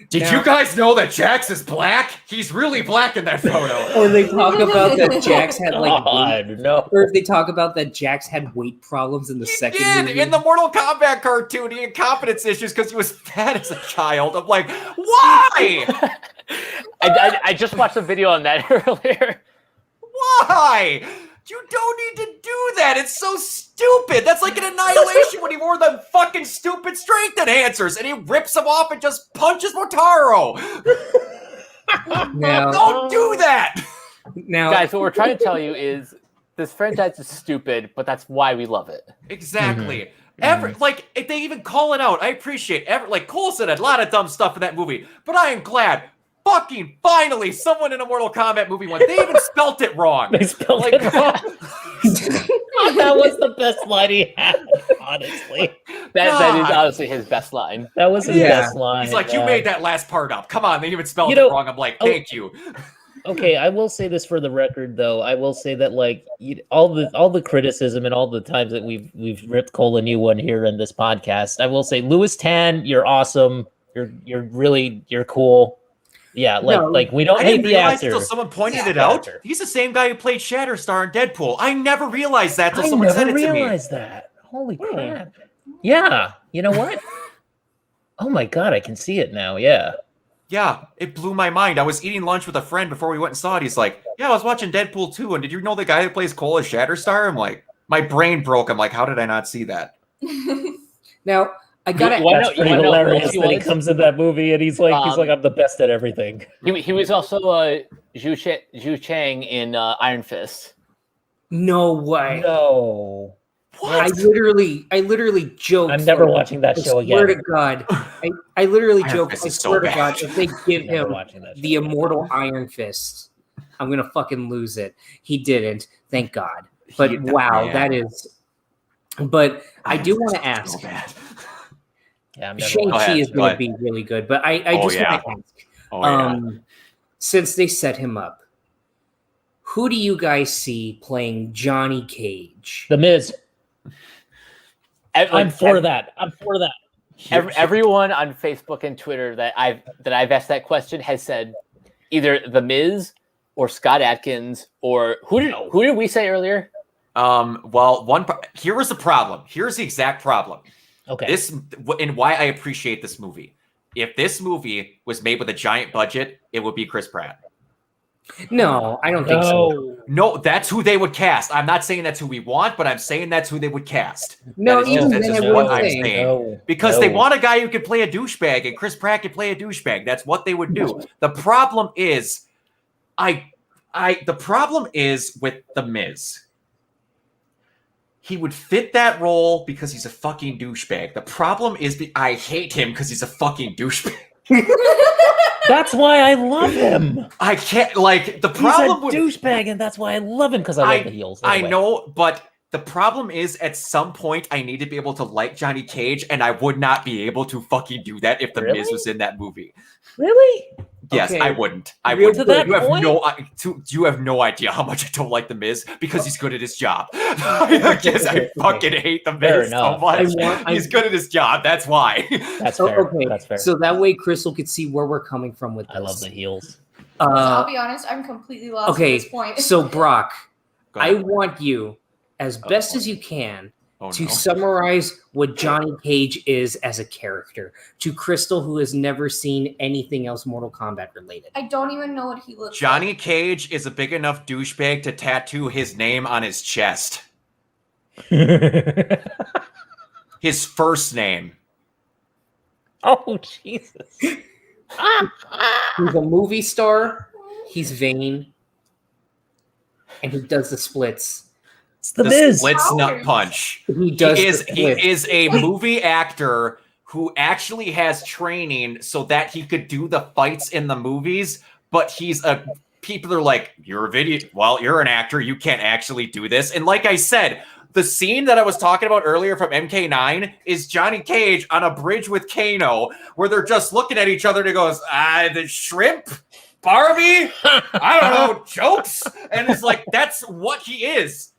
Did you guys know that Jax is black? He's really black in that photo. Or they talk about that Jax had or they talk about that Jax had weight problems in the second movie. In the Mortal Kombat cartoon, he had confidence issues because he was fat as a child. I'm like, why? I just watched a video on that earlier. Why? You don't need to do that. It's so stupid. That's like an Annihilation when he wore the fucking stupid strength enhancers and he rips them off and just punches Motaro. Don't do that. Now, guys, what we're trying to tell you is this franchise is stupid, but that's why we love it. Exactly. If they even call it out, I appreciate like Cole said a lot of dumb stuff in that movie, but I am glad fucking finally someone in a Mortal Kombat movie went. They even spelt it wrong. They spelled it wrong. That was the best line he had, honestly. That is honestly his best line. That was his best line. He's like, you made that last part up. Come on, they even spelled it wrong. I'm like, thank you. Okay, I will say this for the record, though. I will say that, like, all the criticism and all the times that we've ripped Cole a new one here in this podcast, I will say, Louis Tan, you're awesome. You're cool. Yeah, like we don't hate the actor. Until someone pointed it out. He's the same guy who played Shatterstar in Deadpool. I never realized that until someone said it to me. I never realized that. Holy crap! Yeah, you know what? Oh my god, I can see it now. Yeah. Yeah, it blew my mind. I was eating lunch with a friend before we went and saw it. He's like, "Yeah, I was watching Deadpool 2, and did you know the guy who plays Cole is Shatterstar?" I'm like, my brain broke. I'm like, how did I not see that? Now. I gotta. That's pretty hilarious that he comes in that movie and he's like, I'm the best at everything. He was also Zhu Chang in Iron Fist. No way. No. What? I literally joked. I'm never watching that show again. I swear to God. I literally joked. I swear to God, if they give him the immortal Iron Fist, I'm gonna fucking lose it. He didn't. Thank God. But wow, that is. But I do want to ask. So bad. Yeah, Shang-Chi is going to be really good, but I just want to ask, since they set him up, who do you guys see playing Johnny Cage? The Miz. I'm for that. Everyone on Facebook and Twitter that I've asked that question has said either The Miz or Scott Adkins or who did we say earlier? Here was the problem. Here's the exact problem. Okay. This and why I appreciate this movie. If this movie was made with a giant budget, it would be Chris Pratt. No, I don't think so. No, that's who they would cast. I'm not saying that's who we want, but I'm saying that's who they would cast. No, that's just what I'm saying. Because they want a guy who could play a douchebag, and Chris Pratt could play a douchebag. That's what they would do. The problem is, the problem is with The Miz. He would fit that role because he's a fucking douchebag. The problem is I hate him because he's a fucking douchebag. That's why I love him. I can't, the problem he's a douchebag, and that's why I love him, because I love the heels. Anyway. I know, but the problem is at some point I need to be able to like Johnny Cage, and I would not be able to fucking do that if The Miz was in that movie. Really? Yes, okay. I wouldn't. I wouldn't. To that You have no idea how much I don't like The Miz because he's good at his job. I guess I fucking hate The Miz so much. He's good at his job. That's why. That's fair. Okay. That's fair. So that way Crystal could see where we're coming from with this. I love the heels. I'll be honest, I'm completely lost at this point. So Brock, I want you as best as you can Oh, to no. summarize what Johnny Cage is as a character to Crystal, who has never seen anything else Mortal Kombat related. I don't even know what he looks Johnny like. Cage is a big enough douchebag to tattoo his name on his chest. His first name. Oh Jesus! He's a movie star. He's vain, and he does the splits. It's the The Miz. Splits Nut Powers. Punch. He does. He the is splits. a movie actor who actually has training so that he could do the fights in the movies, but people are like, you're an actor, you can't actually do this. And like I said, the scene that I was talking about earlier from MK9 is Johnny Cage on a bridge with Kano, where they're just looking at each other and he goes, the shrimp? Barbie? I don't know, jokes? And it's like, that's what he is.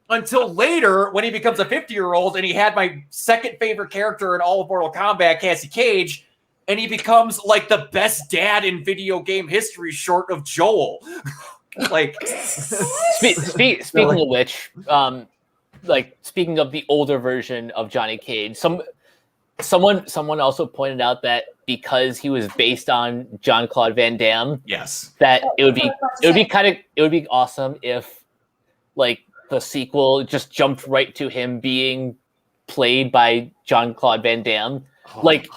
Until later, when he becomes a 50-year-old, and he had my second favorite character in all of Mortal Kombat, Cassie Cage, and he becomes like the best dad in video game history, short of Joel. Like, Speaking of which, like speaking of the older version of Johnny Cage, someone also pointed out that because he was based on Jean-Claude Van Damme, yes, that it would be awesome if like the sequel just jumped right to him being played by Jean-Claude Van Damme. Like,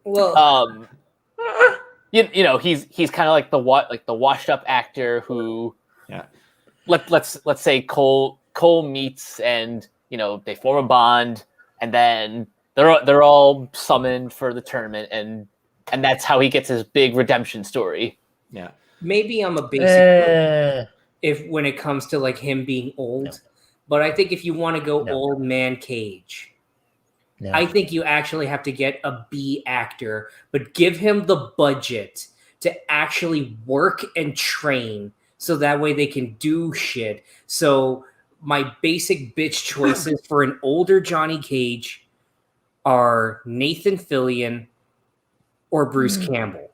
Well, you know, he's kind of like the washed up actor who, yeah. Let's say Cole meets, and you know they form a bond, and then they're all summoned for the tournament, and that's how he gets his big redemption story. Yeah. maybe I'm a basic if when it comes to like him being old, No. but I think if you want to go No. old man Cage, No. I think you actually have to get a B actor, but give him the budget to actually work and train so that way they can do shit. So my basic bitch choices for an older Johnny Cage are Nathan Fillion or Bruce Campbell.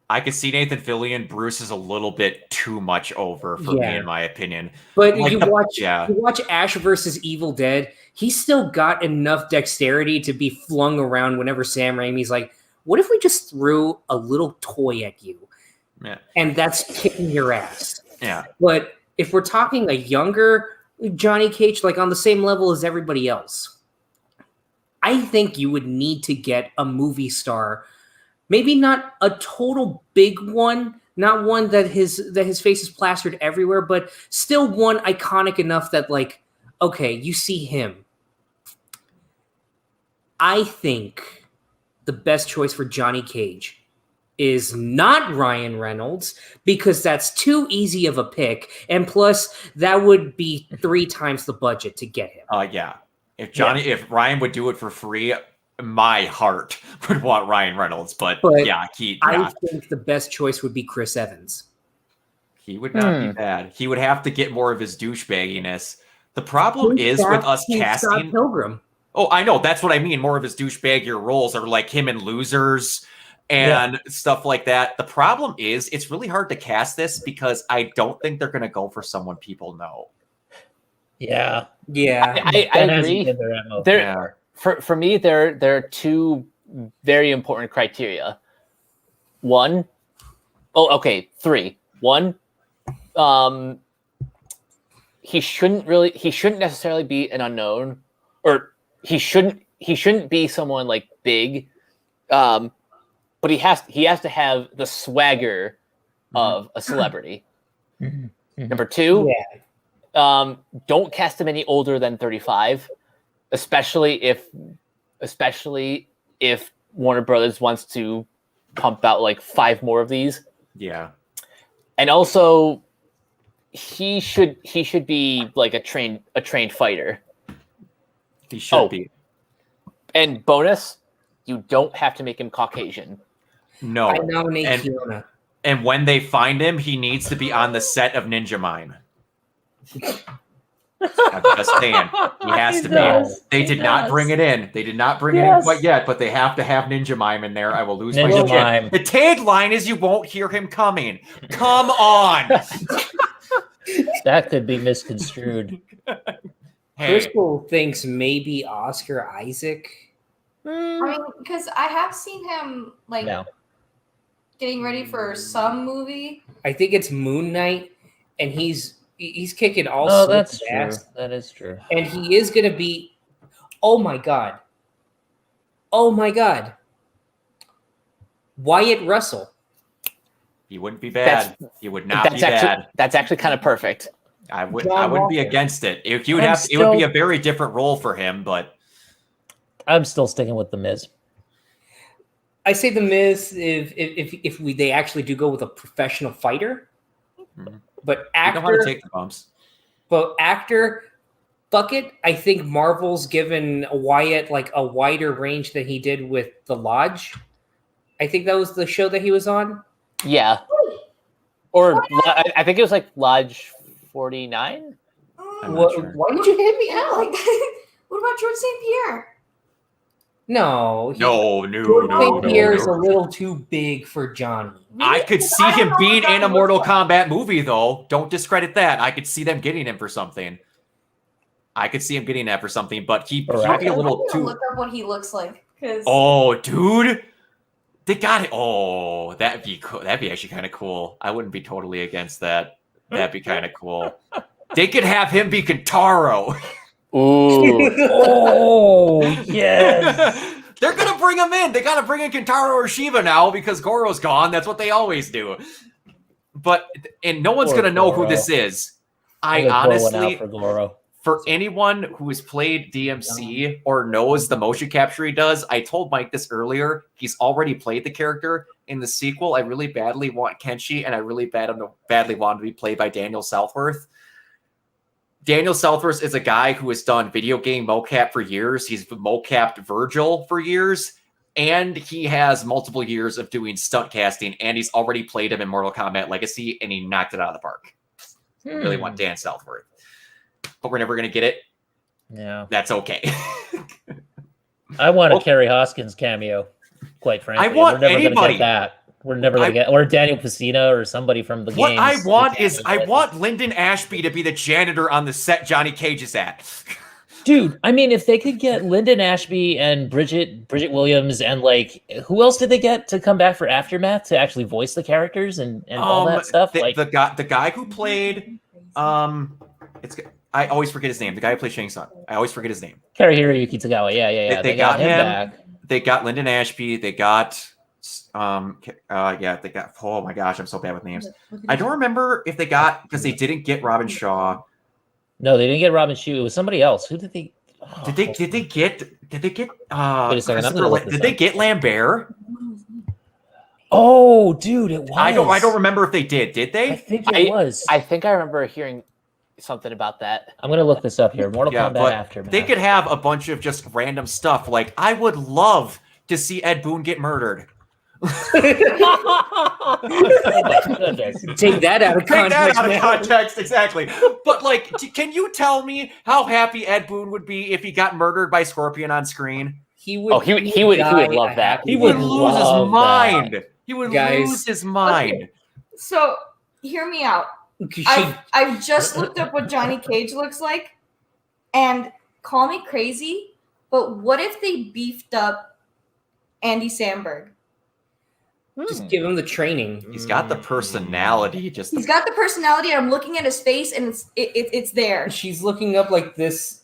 I could see Nathan Fillion. Bruce is a little bit too much over for me, in my opinion. But Like you watch Ash versus Evil Dead, he's still got enough dexterity to be flung around whenever Sam Raimi's like, what if we just threw a little toy at you? Yeah. And that's kicking your ass. Yeah. But if we're talking a younger Johnny Cage, like on the same level as everybody else, I think you would need to get a movie star. Maybe not a total big one, not one that his face is plastered everywhere, but still one iconic enough that like, okay, you see him. I think the best choice for Johnny Cage is not Ryan Reynolds because that's too easy of a pick, and plus that would be 3 times the budget to get him. Yeah. If Ryan would do it for free, my heart would want Ryan Reynolds, but I think the best choice would be Chris Evans. He would not be bad. He would have to get more of his douchebagginess. The problem is with us casting Scott Pilgrim. Oh, I know. That's what I mean. More of his douchebaggier roles are like him in Losers and stuff like that. The problem is it's really hard to cast this because I don't think they're going to go for someone people know. Yeah. I agree. For me, there are 2 very important criteria. 3. 1, he shouldn't necessarily be an unknown, or he shouldn't be someone like big, but he has to have the swagger of a celebrity. Number 2, don't cast him any older than 35. Especially if Warner Brothers wants to pump out like 5 more of these. Yeah. And also he should be like a trained fighter. He should be. And bonus, you don't have to make him Caucasian. No. I nominate Fiona. And when they find him, he needs to be on the set of Ninja Mime. I'm just saying, he has to be. They did not bring it in. They did not bring it in quite yet, but they have to have Ninja Mime in there. I will lose my shit. The tagline is "You won't hear him coming." Come on. That could be misconstrued. Hey, Crystal thinks maybe Oscar Isaac. I mean, because I have seen him like No. getting ready for some movie. I think it's Moon Knight, and he's kicking all Oh, sorts that's of true. ass. That is true. And he is going to be. Oh my god! Oh my god! Wyatt Russell. he wouldn't be bad. He would not be actually bad. that's actually kind of perfect. I wouldn't John be Walker. against it. If you would I'm have, it would be still- a very different role for him. But I'm still sticking with the Miz. I say the Miz if they actually do go with a professional fighter, Mhm. but you know how to actor, take the bumps. fuck it. I think Marvel's given Wyatt like a wider range than he did with The Lodge. I think that was the show that he was on. Yeah. Or I think it was like Lodge 49. I'm not sure. Why did you hit me out? Like, what about George St. Pierre? No, No. St. Pierre is a little too big for Johnny. I could see I don't him know being what in a that Mortal looks like. Kombat movie, though. Don't discredit that. I could see them getting him for something. I could see him getting that for something, but he'd be a Correct. little I'm gonna too. look up what he looks like because Oh, dude, they got it. Oh, that'd be cool. That'd be actually kind of cool. I wouldn't be totally against that. That'd be kind of cool. They could have him be Kentaro. Ooh. Oh, yes. They're gonna bring him in. They gotta bring in Kentaro or Shiva now because Goro's gone. That's what they always do. But no one's Poor gonna know who Goro. this is. I'm I gonna pour one honestly, out for Goro. for anyone who has played DMC or knows the motion capture he does, I told Mike this earlier. He's already played the character in the sequel. I really badly want Kenshi, and I really badly want him to be played by Daniel Southworth. Daniel Southworth is a guy who has done video game mocap for years. He's mocapped Virgil for years, and he has multiple years of doing stunt casting, and he's already played him in Mortal Kombat Legacy, and he knocked it out of the park. I really want Dan Southworth. But we're never going to get it. Yeah. That's okay. I want a Well- Kerry Hoskins cameo, quite frankly. want We're never going to anybody. get that. We're never going to get, or Daniel Pacina or somebody from the What games. I want to is, I cameo. want Lyndon Ashby to be the janitor on the set Johnny Cage is at. Dude, I mean, if they could get Lyndon Ashby and Bridget Williams and like, who else did they get to come back for Aftermath to actually voice the characters and all that stuff? The, Like, the guy who played, I always forget his name. The guy who played Shang Tsung. I always forget his name. Hiroyuki Tagawa. Yeah. They got got him him. back. They got Lyndon Ashby. They got, they got. Oh my gosh, I'm so bad with names. I don't remember if they got, because they didn't get Robin Shaw. No, they didn't get Robin Shue. It was somebody else. Who did they? Oh, Did they get? Wait a second, I'm gonna Christopher look this did they up. get Lambert? Oh, dude, it was. I don't remember if they did. Did I they? think it was. I think I remember hearing something about that. I'm gonna look this up here. Mortal Yeah, Kombat but Aftermath. they could have a bunch of just random stuff. Like, I would love to see Ed Boon get murdered. Oh my goodness. Take that out of Take context. that out of man. context, exactly. But like, can you tell me how happy Ed Boon would be if he got murdered by Scorpion on screen? He would. Oh, he would die love a that. happy He would man. lose his love mind. He would Guys. lose his mind. so hear me out. She- I've just looked up what Johnny Cage looks like, and call me crazy, but what if they beefed up Andy Samberg? just give him the training. He's got the personality. Just He's got the personality. I'm looking at his face, and it's there. She's looking up like this.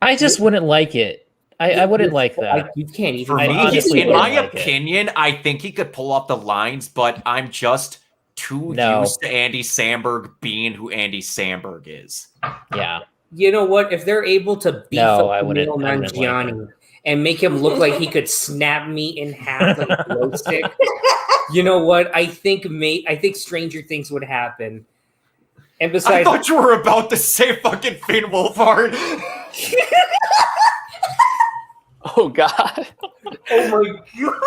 I just wouldn't like it. I wouldn't like that. You can't even. for I me, honestly in my wouldn't like it. opinion, I think he could pull off the lines, but I'm just too No. used to Andy Samberg being who Andy Samberg is. Yeah. You know what? If they're able to beef No, I up wouldn't- Kumail I wouldn't like Nanjiani and make him look like he could snap me in half like a glow stick, you know what? I think Stranger Things would happen. And I besides, thought you were about to say fucking Finn Wolfhard. Oh God. oh my god,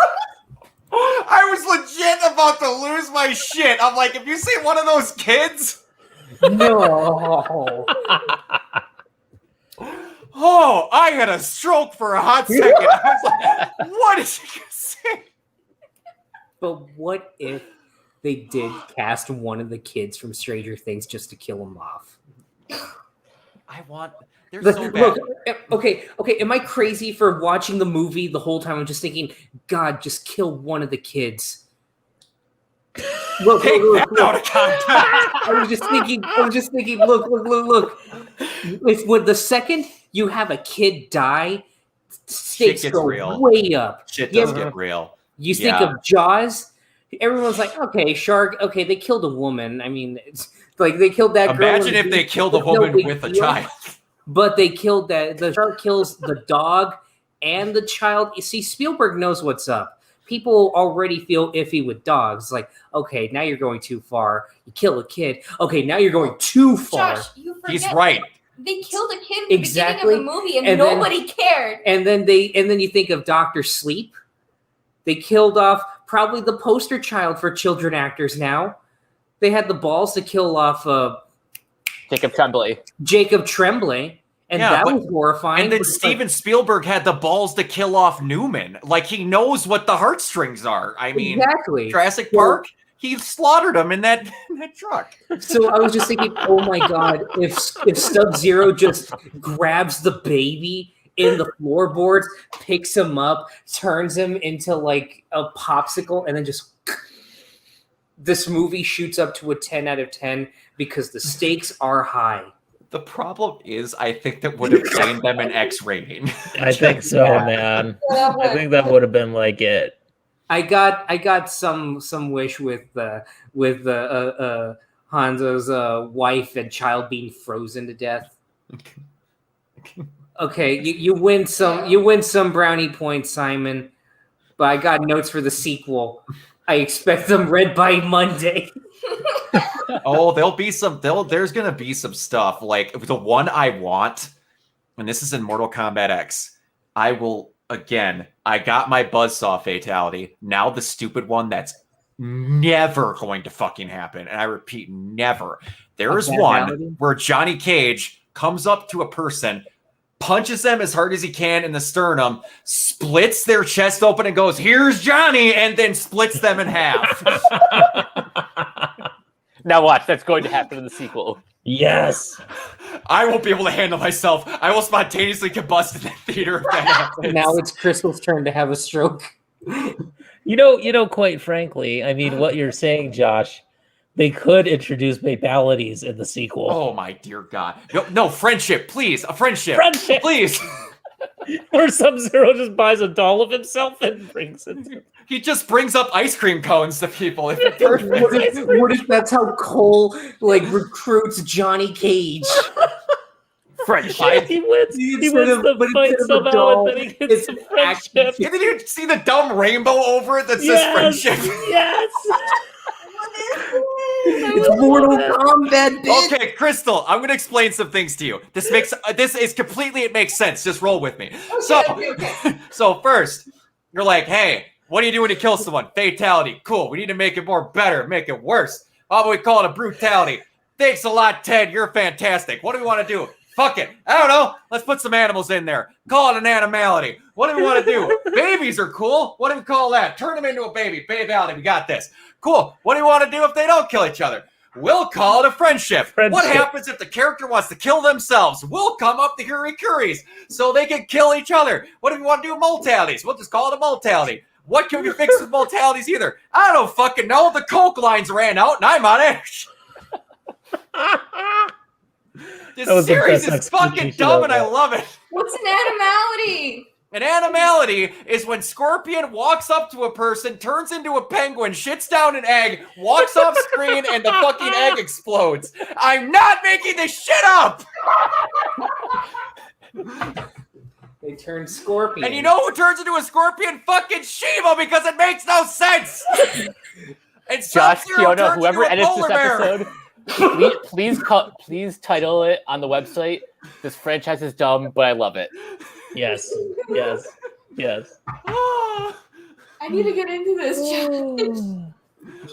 I was legit about to lose my shit. I'm like, if you see one of those kids, no! oh, I had a stroke for a hot second. I was like, what is he gonna say? But what if they did cast one of the kids from Stranger Things just to kill him off? They're so bad. Look, okay. Am I crazy for watching the movie the whole time? I'm just thinking, God, just kill one of the kids. Look. Out of context. I was just thinking. Look. If when the second you have a kid die, stakes go real. way up. Shit does get real. You think of Jaws. Everyone's like, okay, shark. Okay, they killed a woman. I mean, it's like they killed that girl. Imagine if they killed a woman with a child. But they killed that. The shark kills the dog and the child. You see, Spielberg knows what's up. People already feel iffy with dogs. Like, okay, now you're going too far. You kill a kid. Okay, now you're going too far. Josh, you forget He's right. They killed a kid in the Exactly. beginning of the movie, and nobody cared. And then you think of Dr. Sleep. They killed off probably the poster child for children actors. Now they had the balls to kill off Jacob Tremblay. And that was horrifying. And then Steven Spielberg had the balls to kill off Newman. Like, he knows what the heartstrings are. I mean, exactly. Jurassic Park, he slaughtered him in that truck. So I was just thinking, oh my God, if Sub-Zero just grabs the baby in the floorboards, picks him up, turns him into like a popsicle, and then just this movie shoots up to a 10 out of 10 because the stakes are high. The problem is, I think that would have gained them an X rating. I think so, man. I think that would have been like it. I got some wish with Hanzo's wife and child being frozen to death. Okay, you win some brownie points, Simon. But I got notes for the sequel. I expect them read by Monday. Oh, there's gonna be some stuff. Like, the one I want, and this is in Mortal Kombat X, I got my buzzsaw fatality. Now the stupid one that's never going to fucking happen. And I repeat, never. There is one where Johnny Cage comes up to a person, punches them as hard as he can in the sternum, splits their chest open and goes, "Here's Johnny," and then splits them in half. Now watch, that's going to happen in the sequel. Yes. I won't be able to handle myself. I will spontaneously combust in the theater if that happens. Now it's Crystal's turn to have a stroke. You know, quite frankly, I mean, what you're saying, Josh, they could introduce fatalities in the sequel. Oh my dear God. No, friendship, please. A friendship. Please. Where Sub-Zero just buys a doll of himself and brings it. He just brings up ice cream cones to people. What if that's how Cole recruits Johnny Cage? Friendship. He wins the fight somehow, and then he gets some friendship. And then you see the dumb rainbow over it that says friendship. Yes. It's Mortal Kombat, bitch. Okay, Crystal, I'm going to explain some things to you. This makes sense. Just roll with me. Okay. So first, you're like, hey, what do you do when you kill someone? Fatality. Cool. We need to make it better, make it worse. How about we call it a brutality? Thanks a lot, Ted. You're fantastic. What do we want to do? Fuck it. I don't know. Let's put some animals in there. Call it an animality. What do we want to do? Babies are cool. What do we call that? Turn them into a baby. Babality. We got this. Cool. What do you want to do if they don't kill each other? We'll call it a friendship. What happens if the character wants to kill themselves? We'll come up to Hurikuris so they can kill each other. What if we want to do multalities? We'll just call it a multality. What can we fix with multalities either? I don't fucking know. The Coke lines ran out and I'm on edge. This series is fucking dumb and I love it. What's an animality? An animality is when Scorpion walks up to a person, turns into a penguin, shits down an egg, walks off screen, and the fucking egg explodes. I'm not making this shit up! They turn Scorpion. And you know who turns into a scorpion? Fucking Shiva, because it makes no sense! And Josh, Sub-Zero Fiona, turns whoever into a edits polar this bear. episode, please title it on the website, "This franchise is dumb, but I love it." Yes. I need to get into this, Josh.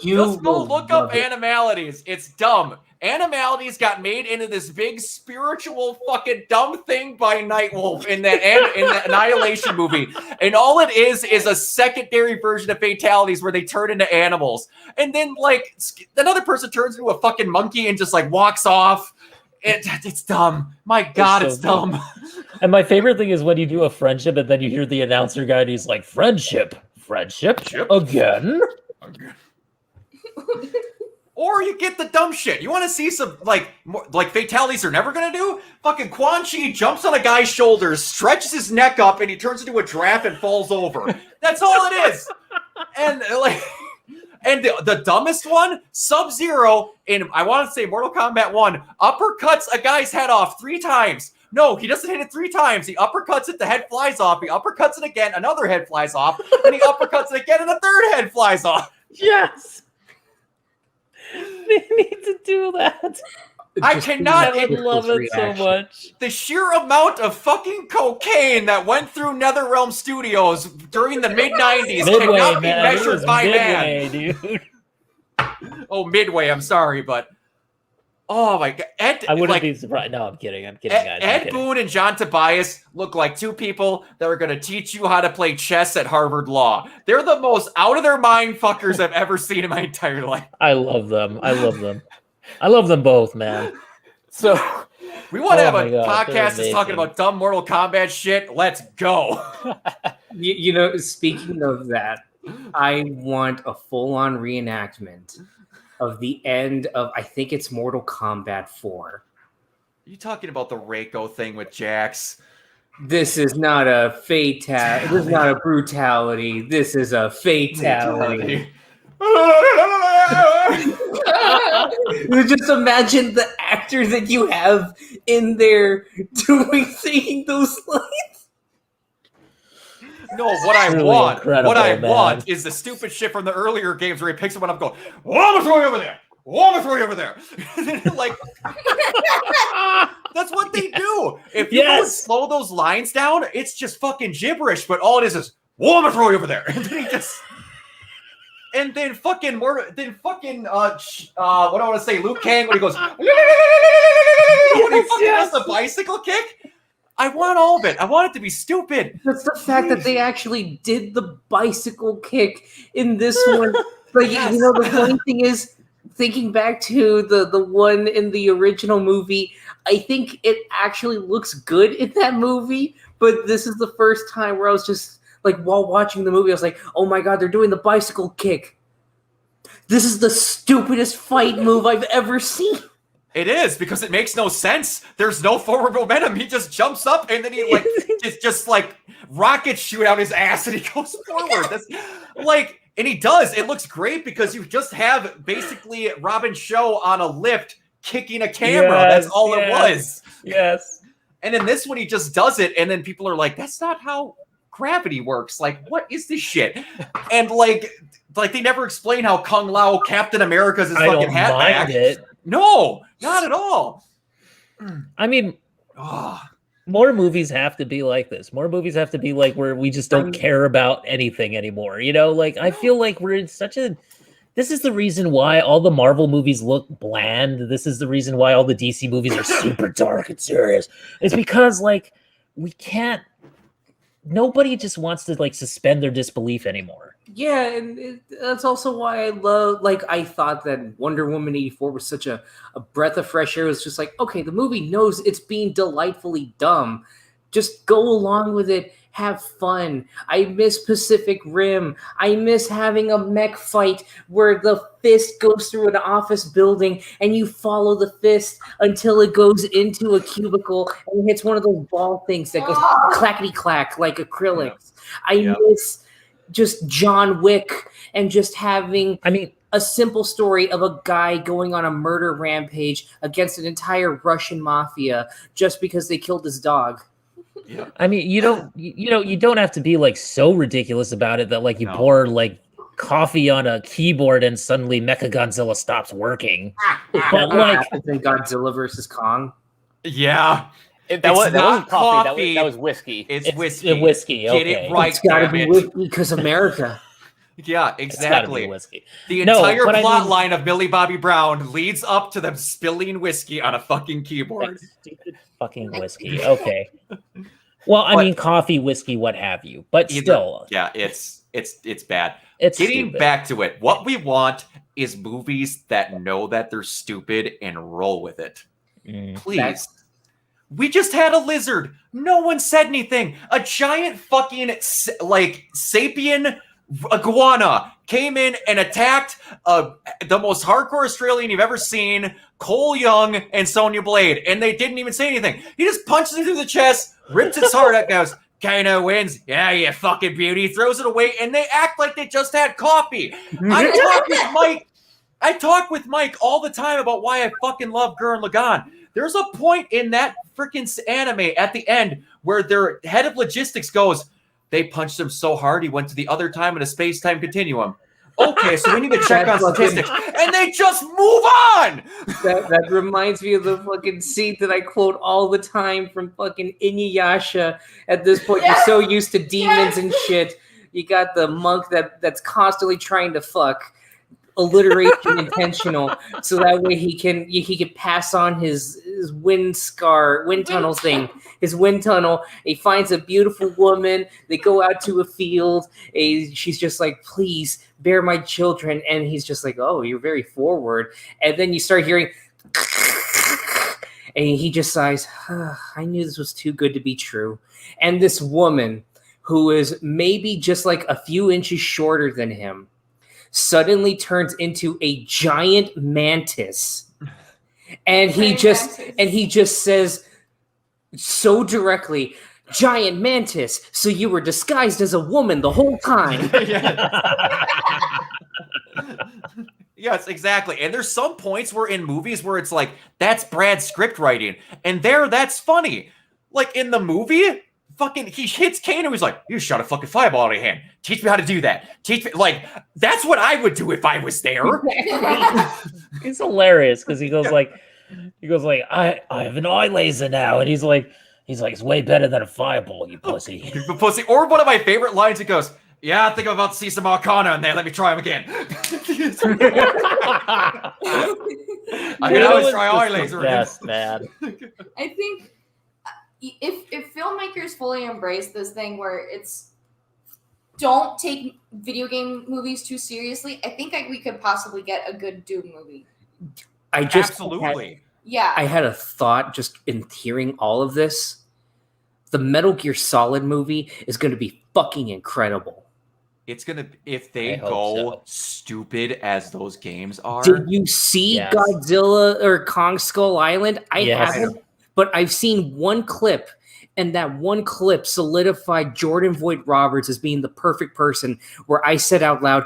Just go look up animalities. It's dumb. Animalities got made into this big spiritual fucking dumb thing by Nightwolf in the Annihilation movie. And all it is a secondary version of fatalities where they turn into animals. And then, like, another person turns into a fucking monkey and just, like, walks off. It's dumb. My God, it's dumb. And my favorite thing is when you do a friendship and then you hear the announcer guy and he's like, friendship again. Or you get the dumb shit. You want to see some like fatalities they're never gonna do? Fucking Quan Chi jumps on a guy's shoulders, stretches his neck up, and he turns into a giraffe and falls over. That's all it is. And the dumbest one, Sub-Zero in I want to say Mortal Kombat 1, uppercuts a guy's head off 3 times. No, he doesn't hit it 3 times. He uppercuts it, the head flies off. He uppercuts it again, another head flies off. And he uppercuts it again, and a third head flies off. Yes. They need to do that. I cannot. I would love it so much. The sheer amount of fucking cocaine that went through NetherRealm Studios during the mid-90s cannot be measured by man. Dude. Oh, Midway. I'm sorry, but oh my God, I wouldn't be surprised. No, I'm kidding, guys. Ed Boon and John Tobias look like 2 people that are going to teach you how to play chess at Harvard Law. They're the most out of their mind fuckers I've ever seen in my entire life. I love them. I love them both, man. So we want to have a podcast that's talking about dumb Mortal Kombat shit. Let's go. You know, speaking of that, I want a full-on reenactment of the end of, I think it's Mortal Kombat 4. Are you talking about the Reiko thing with Jax? This is not a fatality. This is not a brutality. This is a fatality. Just imagine the actor that you have in there saying those lines. No, what I want is the stupid shit from the earlier games where he picks someone up and goes, well, I'm gonna throw you over there. Well, I'm gonna throw you over there. Like, that's what they do. If you don't slow those lines down, it's just fucking gibberish. But all it is, well, I'm gonna throw you over there. And then he just, and then fucking what do I want to say? Liu Kang when he goes, when he fucking does the bicycle kick. I want all of it. I want it to be stupid. That's the fact that they actually did the bicycle kick in this one. Like, you know, the funny thing is, thinking back to the one in the original movie, I think it actually looks good in that movie, but this is the first time where I was just, like, while watching the movie, I was like, oh my God, they're doing the bicycle kick. This is the stupidest fight move I've ever seen. It is, because it makes no sense. There's no forward momentum. He just jumps up and then he like just like rockets shoot out his ass and he goes forward. That's like, and he does. It looks great because you just have basically Robin Show on a lift kicking a camera. That's all it was. Yes. And in this one, he just does it, and then people are like, "That's not how gravity works. Like, what is this shit?" And like they never explain how Kung Lao Captain America's his fucking hat back. It. No, not at all. I mean, more movies have to be like this. More movies have to be like where we just don't care about anything anymore. You know, like I feel like we're in such a. This is the reason why all the Marvel movies look bland. This is the reason why all the DC movies are super dark and serious. It's because like we can't. Nobody just wants to like suspend their disbelief anymore. Yeah, and that's also why I love, like, I thought that Wonder Woman 84 was such a breath of fresh air. It was just like, okay, the movie knows it's being delightfully dumb. Just go along with it. Have fun. I miss Pacific Rim. I miss having a mech fight where the fist goes through an office building and you follow the fist until it goes into a cubicle and hits one of those ball things that goes clackety-clack like acrylics. I miss just John Wick and just having a simple story of a guy going on a murder rampage against an entire Russian mafia just because they killed his dog. Yeah. I mean, you don't have to be like so ridiculous about it that like you pour like coffee on a keyboard and suddenly Mechagodzilla stops working. But like Godzilla versus Kong. Yeah. That wasn't coffee. That was whiskey. It's whiskey. It's whiskey. Okay. Get it right. It's got to be whiskey because America. Yeah, exactly. Whiskey. The entire plot line of Millie Bobby Brown leads up to them spilling whiskey on a fucking keyboard. Stupid fucking whiskey. Okay. Well, I mean, coffee, whiskey, what have you, but still. Yeah, it's bad. It's getting stupid. back to it. What we want is movies that know that they're stupid and roll with it. Please. We just had a lizard. No one said anything. A giant fucking sapien iguana came in and attacked the most hardcore Australian you've ever seen, Cole Young and Sonya Blade, and they didn't even say anything. He just punches it through the chest, rips its heart out, goes, Kano wins. Yeah, you fucking beauty. Throws it away, and they act like they just had coffee. I talk with Mike all the time about why I fucking love Gurren Lagann. There's a point in that freaking anime at the end where their head of logistics goes, they punched him so hard he went to the other time in a space-time continuum. Okay, so we need to check on statistics. And they just move on! That reminds me of the fucking scene that I quote all the time from fucking Inuyasha. At this point, you're so used to demons and shit. You got the monk that's constantly trying to fuck. Alliteration intentional, so that way he can pass on his wind tunnel thing. His wind tunnel. He finds a beautiful woman. They go out to a field. She's just like, please bear my children. And he's just like, oh, you're very forward. And then you start hearing, and he just sighs. I knew this was too good to be true. And this woman, who is maybe just like a few inches shorter than him, suddenly turns into a giant mantis, and he just says so directly, giant mantis, so you were disguised as a woman the whole time. Yes, exactly. And there's some points where in movies where it's like, that's Brad's script writing, and that's funny. Like in the movie, fucking, he hits Kano. He's like, you shot a fucking fireball out of your hand. Teach me how to do that. Teach me. Like, that's what I would do if I was there. It's hilarious because he goes like, I have an eye laser now, and he's like, it's way better than a fireball, you pussy. Pussy. Or one of my favorite lines, it goes, yeah, I think I'm about to see some Arcana in there. Let me try him again. I can always try eye laser. Yes, man. I think if filmmakers fully embrace this thing where it's don't take video game movies too seriously, I think we could possibly get a good Doom movie. Absolutely. I had a thought just in hearing all of this. The Metal Gear Solid movie is going to be fucking incredible. It's going to, if they go stupid as those games are. Did you see Godzilla or Kong Skull Island? I haven't, but I've seen one clip, and that one clip solidified Jordan Voight Roberts as being the perfect person, where I said out loud,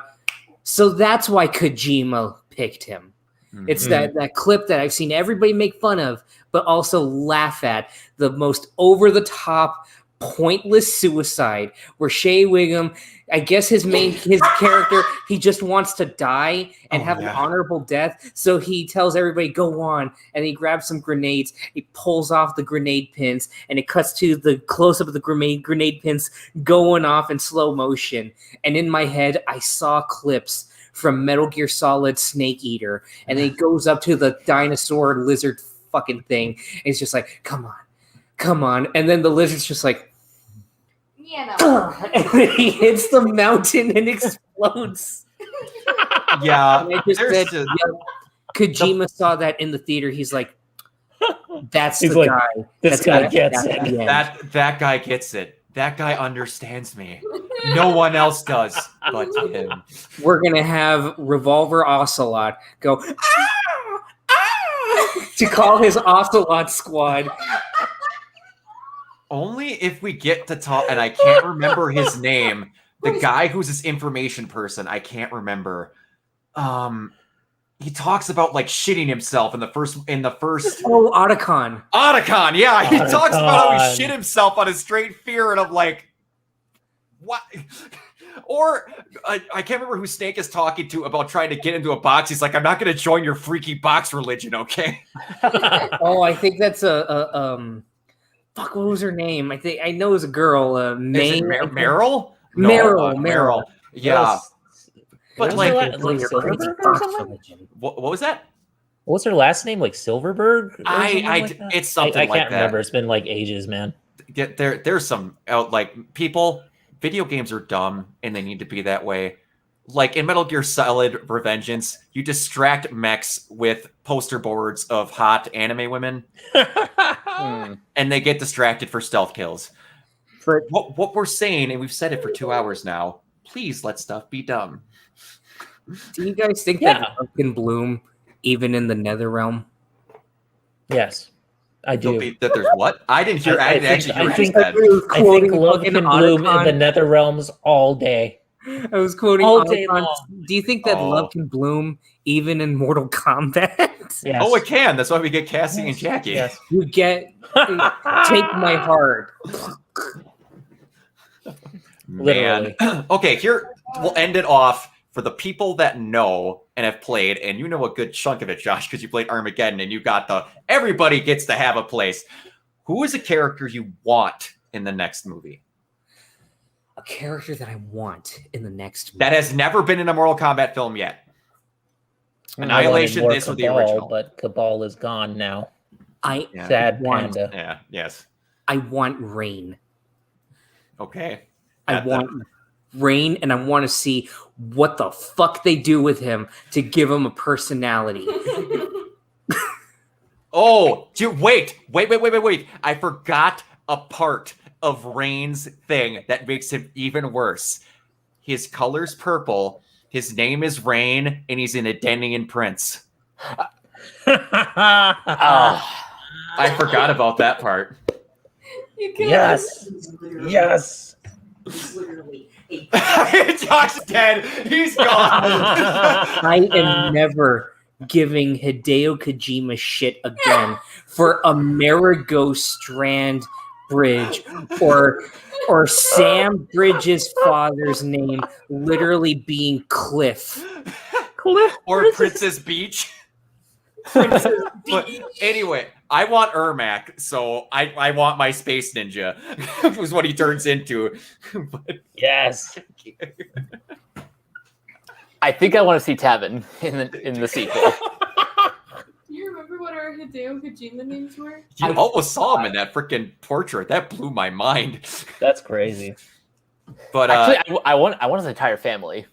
so that's why Kojima picked him. Mm-hmm. It's that clip that I've seen everybody make fun of, but also laugh at, the most over-the-top, pointless suicide, where Shea Wiggum, I guess his character, he just wants to die and have an honorable death. So he tells everybody, go on. And he grabs some grenades. He pulls off the grenade pins, and it cuts to the close-up of the grenade pins going off in slow motion. And in my head, I saw clips from Metal Gear Solid Snake Eater. And then he goes up to the dinosaur lizard fucking thing. And he's just like, come on. And then the lizard's just like, and then he hits the mountain and explodes. Yeah. And I just said, Kojima saw that in the theater. He's like, that's the guy. This guy gets it. That guy gets it. That guy understands me. No one else does but him. We're going to have Revolver Ocelot go, to call his Ocelot squad. Only if we get to talk, and I can't remember his name. The guy who's this information person, I can't remember. He talks about like shitting himself in the first. Oh, Otacon. Otacon, yeah. He talks about how he shit himself on his straight fear, and I'm like, what? Or I can't remember who Snake is talking to about trying to get into a box. He's like, I'm not going to join your freaky box religion, okay? I think that's fuck, what was her name? I know it was a girl. Meryl? No, Meryl. Yeah. But like Silverberg or something? What was that? What was her last name? Like Silverberg? It's something I like that. I can't remember. It's been like ages, man. There's some like people. Video games are dumb, and they need to be that way. like in Metal Gear Solid Revengeance, you distract mechs with poster boards of hot anime women, and they get distracted for stealth kills. But What we're saying, and we've said it for 2 hours now, please let stuff be dumb. do you guys think Yeah. that love can bloom even in the Nether realm? Yes, I do. That there's what? I didn't hear. I didn't actually hear what you think- said. I think love can bloom in the nether realms all day. I was quoting all day Otacon. long. Do you think that love can bloom even in Mortal Kombat? Yes. Oh, it can. That's why we get Cassie and Jackie. Yes. You get take my heart. Man. Literally. Okay, here we'll end it off for the people that know and have played, and you know a good chunk of it, Josh, because you played Armageddon and you got the everybody gets to have a place. Who is a character you want in the next movie? A character that I want in the next movie. That has never been in a Mortal Kombat film yet. Annihilation, this was the original. But Cabal is gone now. I Sad want, panda. Yeah, yes. I want Rain. Okay. I want Rain, and I want to see what the fuck they do with him to give him a personality. Oh, dude, wait. I forgot a part of Rain's thing that makes him even worse. His color's purple, his name is Rain, and he's an Edenian prince. I forgot about that part. Yes. Yes. He's literally a Josh is dead. He's gone. I am never giving Hideo Kojima shit again for a Marigold-Strand bridge or Sam Bridges' father's name literally being Cliff. Or Princess Beach. But anyway, I want Ermac, so I want my space ninja. Was what he turns into. But Yes. I think I want to see Tavin in the sequel. Do you remember what our Hideo Kojima names were? you almost saw him in that freaking portrait. That blew my mind. That's crazy. But Actually, I want his entire family.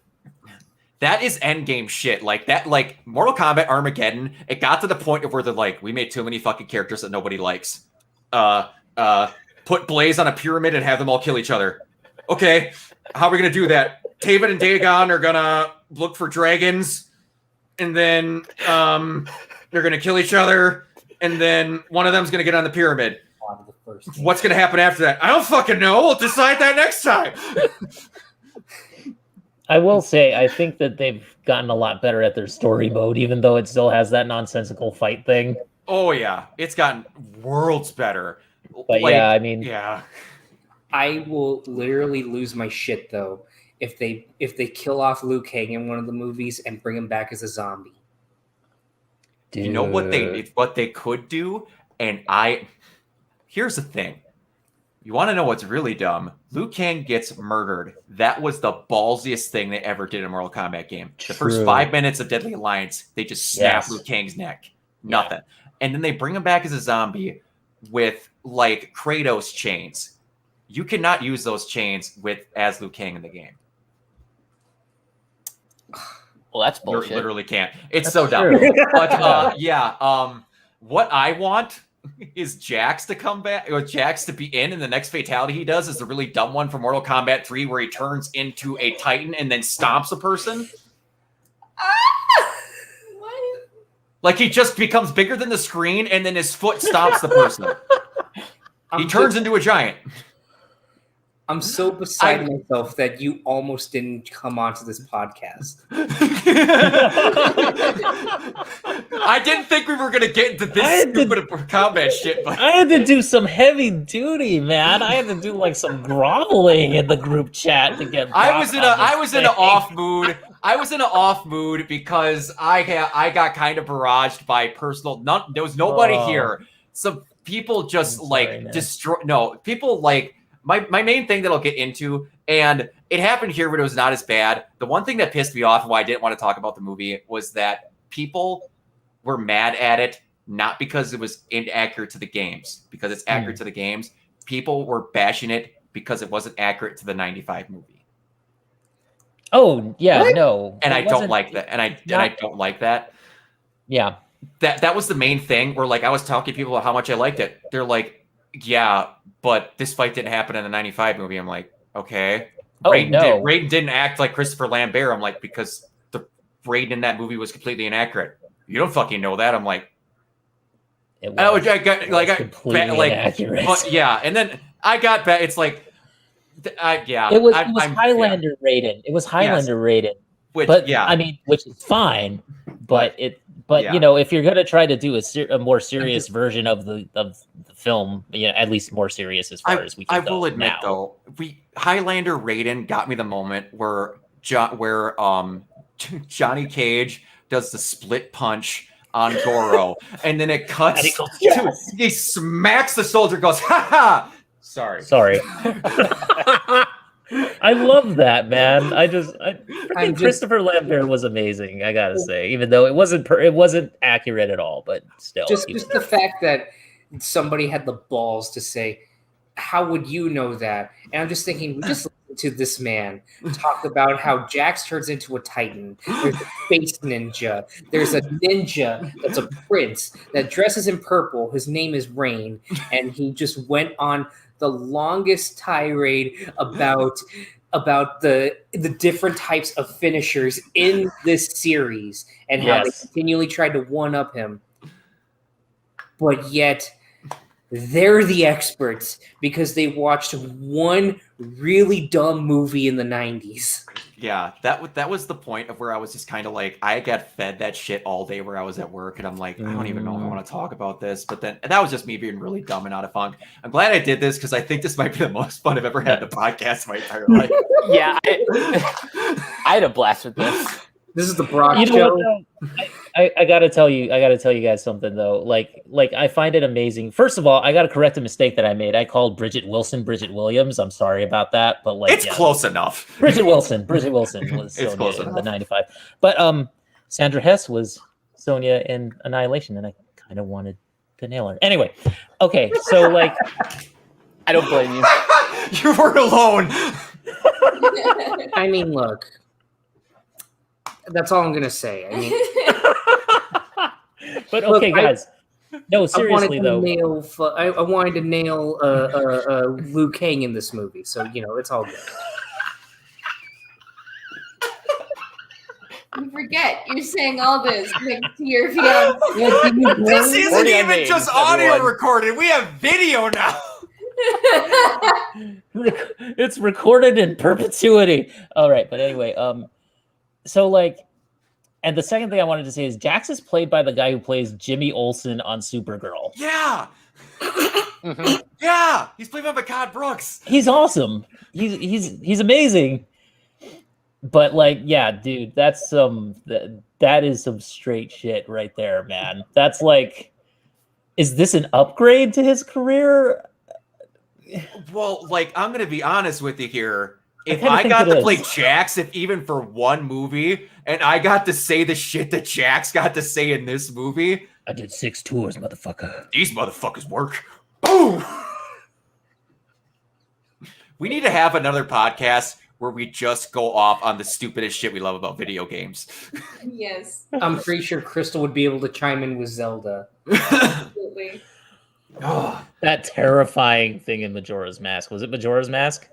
that is endgame shit. Like that, like Mortal Kombat Armageddon, it got to the point of where they're like, we made too many fucking characters that nobody likes. Put Blaze on a pyramid and have them all kill each other. Okay, how are we gonna do that? Taven and Dagon are gonna look for dragons, and then they're gonna kill each other, and then one of them's gonna get on the pyramid. What's gonna happen after that? I don't fucking know. We'll decide that next time. I will say, I think that they've gotten a lot better at their story mode, even though it still has that nonsensical fight thing. Oh yeah, it's gotten worlds better. But Like, yeah, I mean, yeah. I will literally lose my shit though if they kill off Liu Kang in one of the movies and bring him back as a zombie. dude. You know what they could do? And here's the thing. You want to know what's really dumb? Liu Kang gets murdered. That was the ballsiest thing they ever did in a Mortal Kombat game. The first True. 5 minutes of Deadly Alliance, they just snap Yes. Liu Kang's neck. Nothing. And then they bring him back as a zombie with like Kratos chains. You cannot use those chains as Liu Kang in the game. Well, that's You bullshit. literally can't. It's That's so dumb. true. But what I want is Jax to come back, or Jax to be in the next fatality he does is the really dumb one from Mortal Kombat 3 where he turns into a Titan and then stomps a person. What? Like he just becomes bigger than the screen and then his foot stomps the person. He turns into a giant. I'm so beside myself that you almost didn't come onto this podcast. I didn't think we were going to get into this stupid combat shit, but I had to do some heavy duty, man. I had to do like some groveling in the group chat to get. I was in an off mood. I was in an off mood because I got kind of barraged by personal. There was nobody here. Some people just destroy. No, people like my main thing that I'll get into, and it happened here, but it was not as bad. The one thing that pissed me off, and why I didn't want to talk about the movie, was that people were mad at it, not because it was inaccurate to the games, because it's accurate to the games. People were bashing it because it wasn't accurate to the '95 movie. Oh yeah, What? no, And it I don't wasn't- like that. And I don't like that. Yeah, That was the main thing where like I was talking to people about how much I liked it. They're like, yeah, but this fight didn't happen in the 95 movie. I'm like, okay. Oh, no. Raiden didn't act like Christopher Lambert. I'm like, because the Raiden in that movie was completely inaccurate. You don't fucking know that. I'm like, it I was, got it like was I completely like inaccurate. but yeah, and then I got back. It's like, yeah, It was I'm- Highlander rated. It was Highlander rated. Which But yeah, I mean, which is fine. But yeah. you know, if you're gonna try to do a more serious version of the film, you know, at least more serious as far as we can I go will admit now. though, Highlander Raiden got me the moment where Johnny Cage does the split punch on Goro, and then it cuts. And he goes, "Yes!" He smacks the soldier, goes, ha ha. Sorry. I love that, man. I think I'm just- Christopher Lambert was amazing. I gotta say, even though it wasn't accurate at all, but still, just he was the fact that somebody had the balls to say, "How would you know that?" And I'm just thinking, we just listened to this man talk about how Jax turns into a Titan. There's a space ninja. There's a ninja that's a prince that dresses in purple. His name is Rain, and he just went on the longest tirade about the different types of finishers in this series and how they Yes. continually tried to one up him. But yet they're the experts because they watched one really dumb movie in the 90s. Yeah, that was the point of where I was just kind of like, I got fed that shit all day where I was at work, and I'm like, I don't even know if I want to talk about this. But then and that was just me being really dumb and out of funk. I'm glad I did this because I think this might be the most fun I've ever had in a podcast in my entire life. Yeah, I had a blast with this. This is the Brock You know show. what, though? I gotta tell you guys something though. Like I find it amazing. First of all, I gotta correct a mistake that I made. I called Bridget Wilson Bridget Williams. I'm sorry about that, but like It's close enough. Bridget Wilson was It's close Sonya in enough. the 95. But Sandra Hess was Sonya in Annihilation, and I kind of wanted to nail her. Anyway, okay, so like I don't blame you. You weren't alone. I mean, look. That's all I'm gonna say. I mean, but Look, okay, guys. No, seriously though. I wanted to nail Liu Kang in this movie, so you know it's all good. You forget you're saying all this next to your fiance. This isn't Already even names, just audio everyone. recorded. We have video now. It's recorded in perpetuity. All right, but anyway, so like, and the second thing I wanted to say is Jax is played by the guy who plays Jimmy Olsen on Supergirl. Yeah. Mhm. Yeah. He's played by Makad Brooks. He's awesome. He's amazing. But like, yeah, dude, that's that is some straight shit right there, man. That's like, is this an upgrade to his career? Well, like, I'm going to be honest with you here. If kinda I think got it to is. play Jax, if even for one movie, and I got to say the shit that Jax got to say in this movie, I did 6 tours, motherfucker. these motherfuckers work. Boom! We need to have another podcast where we just go off on the stupidest shit we love about video games. Yes, I'm pretty sure Crystal would be able to chime in with Zelda. absolutely. Oh, That terrifying thing in Majora's Mask. Was it Majora's Mask?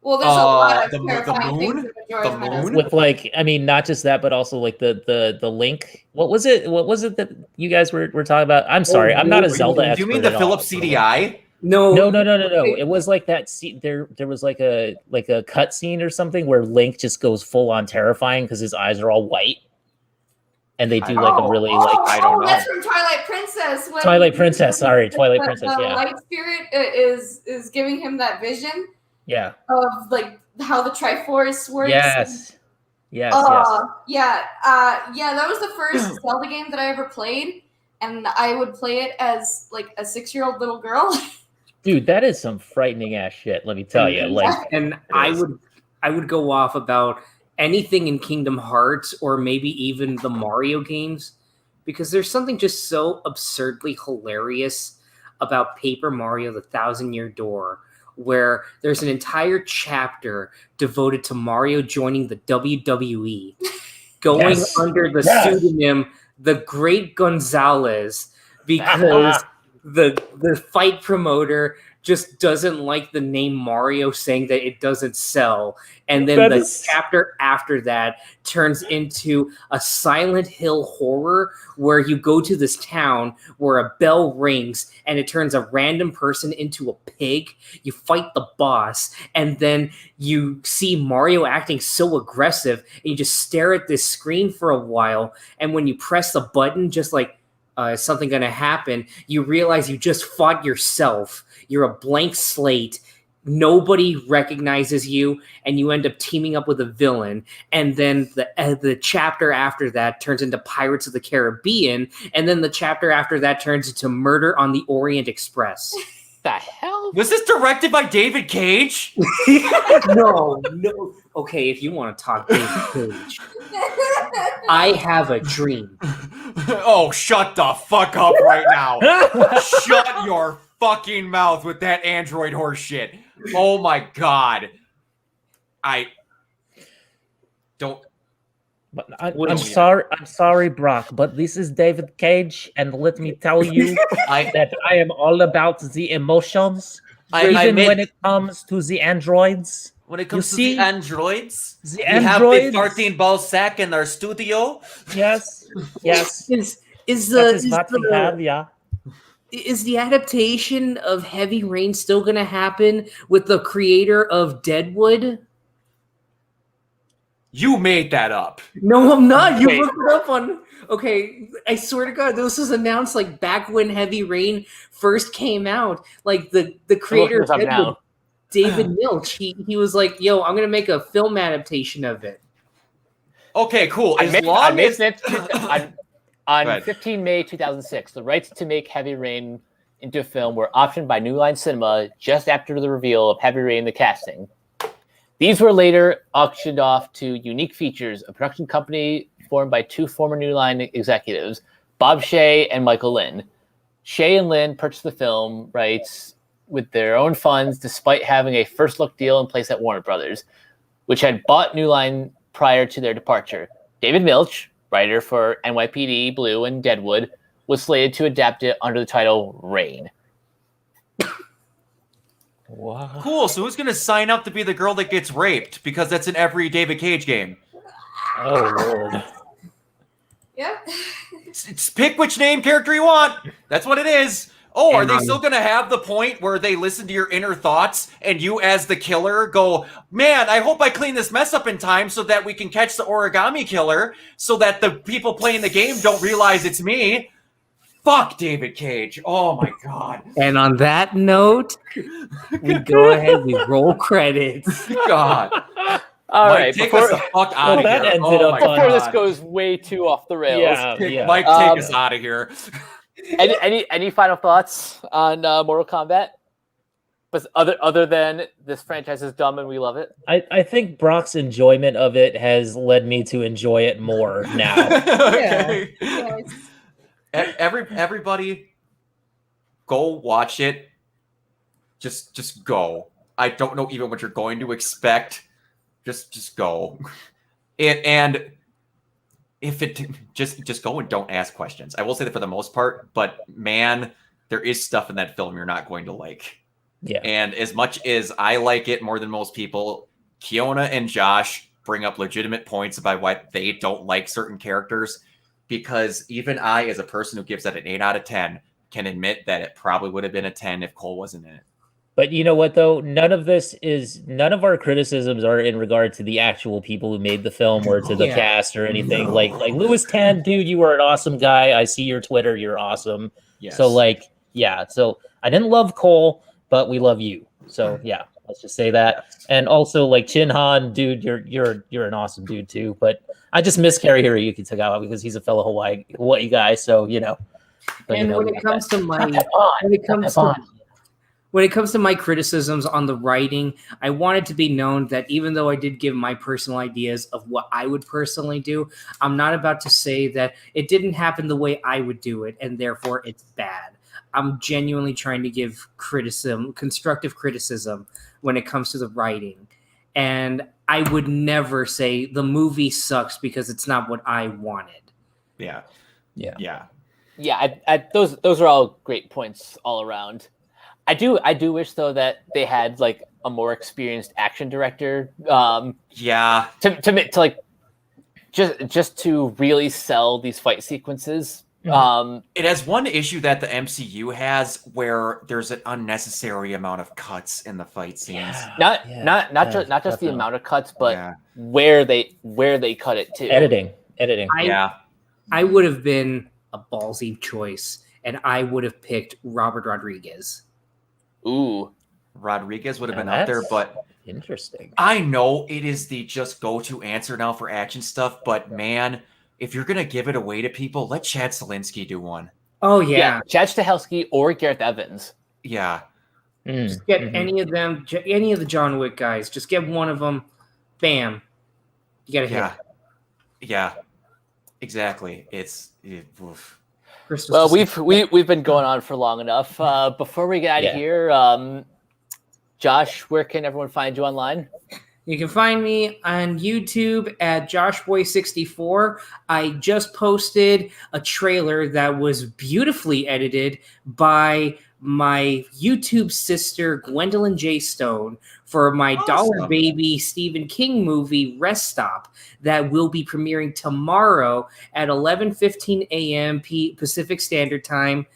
Well, there's a lot of the terrifying moon? things in Majora's The Mask. moon? With like, I mean, not just that, but also like the link. What was it that you guys were talking about? I'm sorry, I'm not a Zelda do expert. you mean the at all, Philips so- CDI? No, No. It was like that. There was like a cut scene or something where Link just goes full on terrifying because his eyes are all white, and they do like a really like I don't know. That's from Twilight Princess. When Twilight Princess. Sorry, Twilight the- Princess. The Yeah, light spirit is giving him that vision yeah. of like how the Triforce works. Yes. Yeah. That was the first Zelda game that I ever played, and I would play it as like a 6-year-old little girl. Dude, that is some frightening ass shit. Let me tell you. Like, and is. I would go off about anything in Kingdom Hearts or maybe even the Mario games because there's something just so absurdly hilarious about Paper Mario: The 1,000-Year Door, where there's an entire chapter devoted to Mario joining the WWE, going under the pseudonym The Great Gonzalez, because the fight promoter just doesn't like the name Mario, saying that it doesn't sell. And then chapter after that turns into a Silent Hill horror where you go to this town where a bell rings and it turns a random person into a pig. You fight the boss, and then you see Mario acting so aggressive, and you just stare at this screen for a while. And when you press the button, just like, is something going to happen? You realize you just fought yourself. You're a blank slate. Nobody recognizes you, and you end up teaming up with a villain. And then the chapter after that turns into Pirates of the Caribbean, and then the chapter after that turns into Murder on the Orient Express. The hell? Was this directed by David Cage? No. Okay, if you want to talk David Cage, I have a dream. Oh, shut the fuck up right now. Shut your fucking mouth with that Android horse shit. Oh my God. I don't. But I'm sorry, Brock, but this is David Cage, and let me tell you that I am all about the emotions, even when it comes to the androids. When it comes to the androids, we have the 13 ball sack in our studio. Yes. Is the adaptation of Heavy Rain still going to happen with the creator of Deadwood? You made that up. No, I'm not. You looked it up on. Okay, I swear to God, this was announced like back when Heavy Rain first came out. Like the creator of Deadwood, David Milch, he was like, "Yo, I'm gonna make a film adaptation of it." Okay, cool. On 15 May 2006, the rights to make Heavy Rain into a film were optioned by New Line Cinema just after the reveal of Heavy Rain, the casting. These were later auctioned off to Unique Features, a production company formed by two former New Line executives, Bob Shea and Michael Lynn. Shea and Lynn purchased the film rights with their own funds, despite having a first look deal in place at Warner Brothers, which had bought New Line prior to their departure. David Milch, writer for NYPD Blue and Deadwood, was slated to adapt it under the title Rain. Wow. Cool. So who's going to sign up to be the girl that gets raped? Because that's in every David Cage game. Oh, Lord. Yep. It's pick which name character you want. That's what it is. Oh, are they still going to have the point where they listen to your inner thoughts and you as the killer go, man, I hope I clean this mess up in time so that we can catch the origami killer so that the people playing the game don't realize it's me? Fuck David Cage. Oh my God. And on that note, we go ahead, we roll credits. God. All Mike, right, take us the fuck out of that here. ended up before this goes way too off the rails. Yeah. Mike, take us out of here. Any final thoughts on Mortal Kombat? But other than this franchise is dumb and we love it. I think Brock's enjoyment of it has led me to enjoy it more now. Okay. Yeah. Everybody, go watch it. Just go. I don't know even what you're going to expect. Just go. And if it just go and don't ask questions. I will say that for the most part, but man, there is stuff in that film you're not going to like. Yeah. And as much as I like it more than most people, Kiona and Josh bring up legitimate points about why they don't like certain characters, because even I, as a person who gives that an 8 out of 10, can admit that it probably would have been a 10 if Cole wasn't in it. But you know what, though? None of our criticisms are in regard to the actual people who made the film or to the cast or anything. No. Like Louis Tan, dude, you were an awesome guy. I see your Twitter. You're awesome. Yes. So so I didn't love Cole, but we love you. So yeah, let's just say that. And also like Chin Han, dude, you're an awesome dude too. But I just miss Karihiro Tagawa because he's a fellow Hawaii guy. So But, and when it comes to my criticisms on the writing, I want it to be known that even though I did give my personal ideas of what I would personally do, I'm not about to say that it didn't happen the way I would do it, and therefore it's bad. I'm genuinely trying to give constructive criticism when it comes to the writing. And I would never say the movie sucks because it's not what I wanted. Yeah. Those are all great points all around. I do wish though that they had like a more experienced action director. To like just to really sell these fight sequences. It has one issue that the MCU has where there's an unnecessary amount of cuts in the fight scenes. Not just the amount of cuts, but where they cut it to. Editing. I would have been a ballsy choice, and I would have picked Robert Rodriguez. Ooh, Rodriguez would have been up there, but interesting. I know it is the just go-to answer now for action stuff, but man, if you're gonna give it away to people, let Chad Stahelski do one. Oh yeah, Chad Stahelski or Gareth Evans. Yeah, just get any of them, any of the John Wick guys. Just get one of them. Bam, you gotta hit. Yeah, exactly. Well, we've been going on for long enough. Before we get out of here, Josh, where can everyone find you online? You can find me on YouTube at JoshBoy64. I just posted a trailer that was beautifully edited by my YouTube sister, Gwendolyn J. Stone, for my Dollar Baby Stephen King movie, Rest Stop, that will be premiering tomorrow at 11:15 a.m. Pacific Standard Time.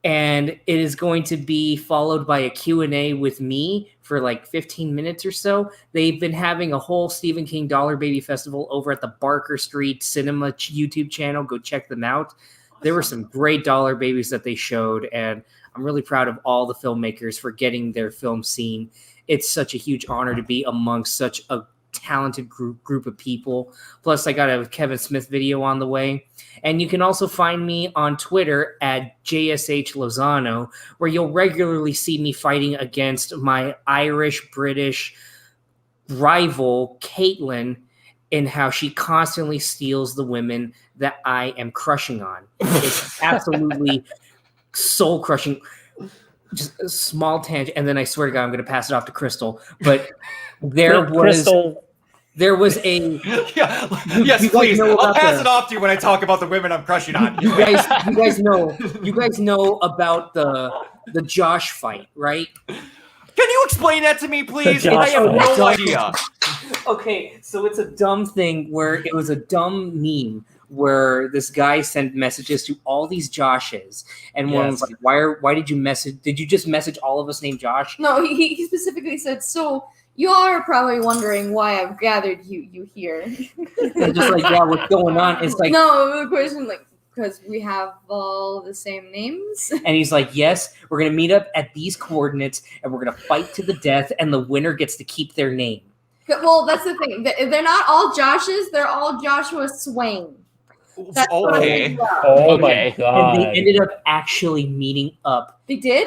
And it is going to be followed by a Q&A with me for like 15 minutes or so. They've been having a whole Stephen King Dollar Baby Festival over at the Barker Street Cinema YouTube channel. Go check them out. There were some great Dollar Babies that they showed, and I'm really proud of all the filmmakers for getting their film seen. It's such a huge honor to be amongst such a talented group of people. Plus, I got a Kevin Smith video on the way. And you can also find me on Twitter at JSH Lozano, where you'll regularly see me fighting against my Irish-British rival, Caitlin, in how she constantly steals the women that I am crushing on. It's absolutely soul-crushing. Just a small tangent, and then I swear to God, I'm going to pass it off to Crystal. But there was a yes, please. I'll pass it off to you when I talk about the women I'm crushing on. You guys know about the Josh fight, right? Can you explain that to me, please? I have no idea. Okay, so it's a dumb thing where it was a dumb meme where this guy sent messages to all these Joshes, and one was like, "Why did you message? Did you just message all of us named Josh?" No, he specifically said, "So you all are probably wondering why I've gathered you here." And just like, yeah, what's going on? It's like, no, the question like, because we have all the same names. And he's like, yes, we're gonna meet up at these coordinates, and we're gonna fight to the death, and the winner gets to keep their name. Well, that's the thing. They're not all Joshes. They're all Joshua Swain. That's okay. Oh my God. And they ended up actually meeting up. They did?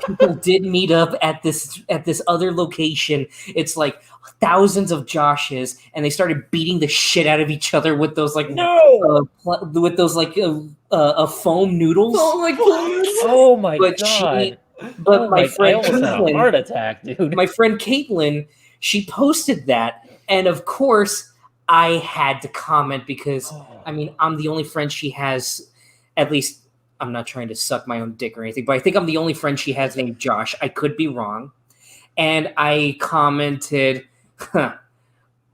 People did meet up at this other location. It's like thousands of Joshes, and they started beating the shit out of each other with those like foam noodles. Oh my God. My friend I almost had a heart attack, dude. My friend Caitlin, she posted that, and of course I had to comment because I mean I'm the only friend she has. At least I'm not trying to suck my own dick or anything, but I think I'm the only friend she has named Josh. I could be wrong. And I commented,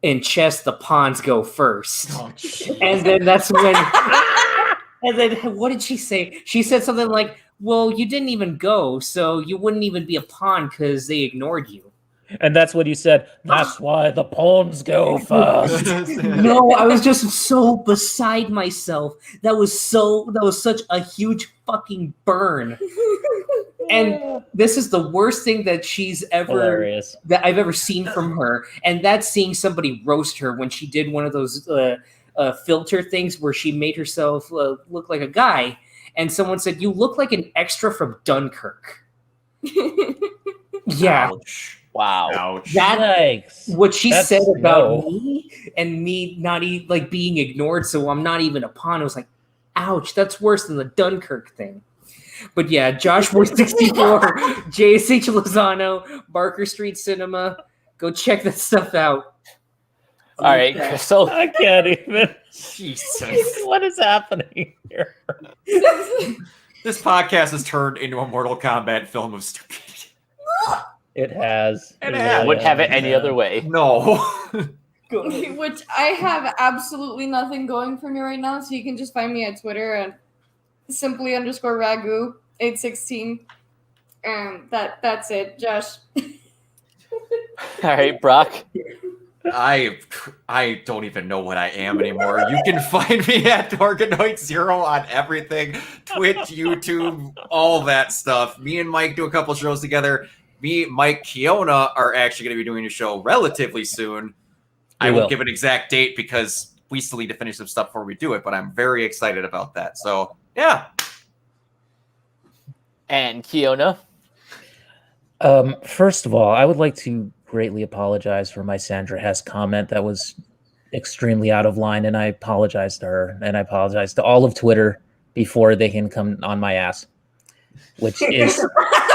in chess, the pawns go first. Oh, and then that's when... and then what did she say? She said something like, well, you didn't even go, so you wouldn't even be a pawn because they ignored you. And that's what you said. That's why the pawns go first. No, I was just so beside myself. That was such a huge fucking burn. And this is the worst thing that that I've ever seen from her. And that's seeing somebody roast her when she did one of those filter things where she made herself look like a guy. And someone said, "You look like an extra from Dunkirk." Yeah. Ouch. Wow. Ouch. What she said about me and me not like being ignored, so I'm not even a pawn. I was like, ouch, that's worse than the Dunkirk thing. But yeah, Josh Boy 64, JSH Lozano, Barker Street Cinema. Go check that stuff out. All right, Crystal. I can't even. Jesus. What is happening here? This podcast has turned into a Mortal Kombat film of stupidity. It has. It really has. Wouldn't have it any has. other way. No. Which I have absolutely nothing going for me right now, so you can just find me at Twitter at simply_ragu816. And that's it, Josh. All right, Brock. I don't even know what I am anymore. You can find me at Organoid0 on everything. Twitch, YouTube, all that stuff. Me and Mike do a couple shows together. Me, Mike, Kiona are actually going to be doing a show relatively soon. I won't give an exact date because we still need to finish some stuff before we do it, but I'm very excited about that. So, yeah. And Kiona. First of all, I would like to greatly apologize for my Sandra Hess comment. That was extremely out of line, and I apologize to her, and I apologize to all of Twitter before they can come on my ass, which is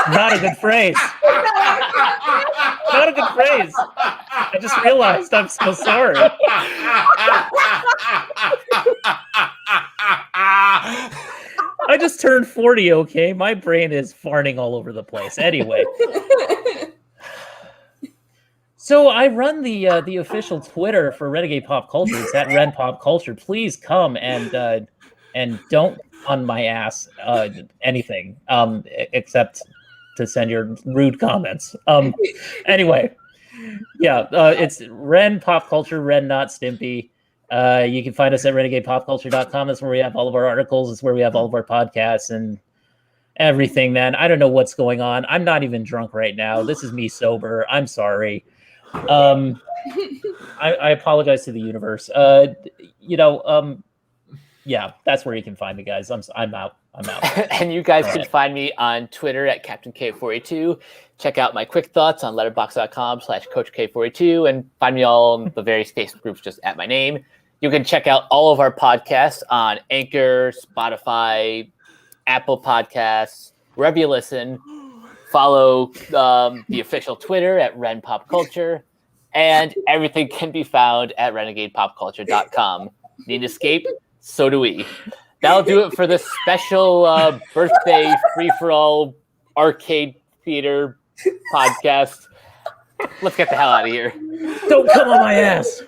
not a good phrase. Not a good phrase. I just realized I'm so sorry. I just turned 40, okay? My brain is farting all over the place. Anyway. So I run the official Twitter for Renegade Pop Culture. It's at Ren Pop Culture. Please come and don't on my ass anything except to send your rude comments. Anyway, yeah, it's Ren Pop Culture, Ren not Stimpy. You can find us at renegadepopculture.com. That's where we have all of our articles. It's where we have all of our podcasts and everything, man. I don't know what's going on. I'm not even drunk right now. This is me sober. I'm sorry. I apologize to the universe. Yeah, that's where you can find me, guys. I'm out. And you guys can find me on Twitter at Captain K42. Check out my quick thoughts on letterboxd.com/CoachK42 and find me all in the various Facebook groups just at my name. You can check out all of our podcasts on Anchor, Spotify, Apple Podcasts, wherever you listen. Follow the official Twitter at Ren Pop Culture, and everything can be found at renegadepopculture.com. Need to escape? So do we. That'll do it for this special birthday free-for-all arcade theater podcast. Let's get the hell out of here. Don't come on my ass.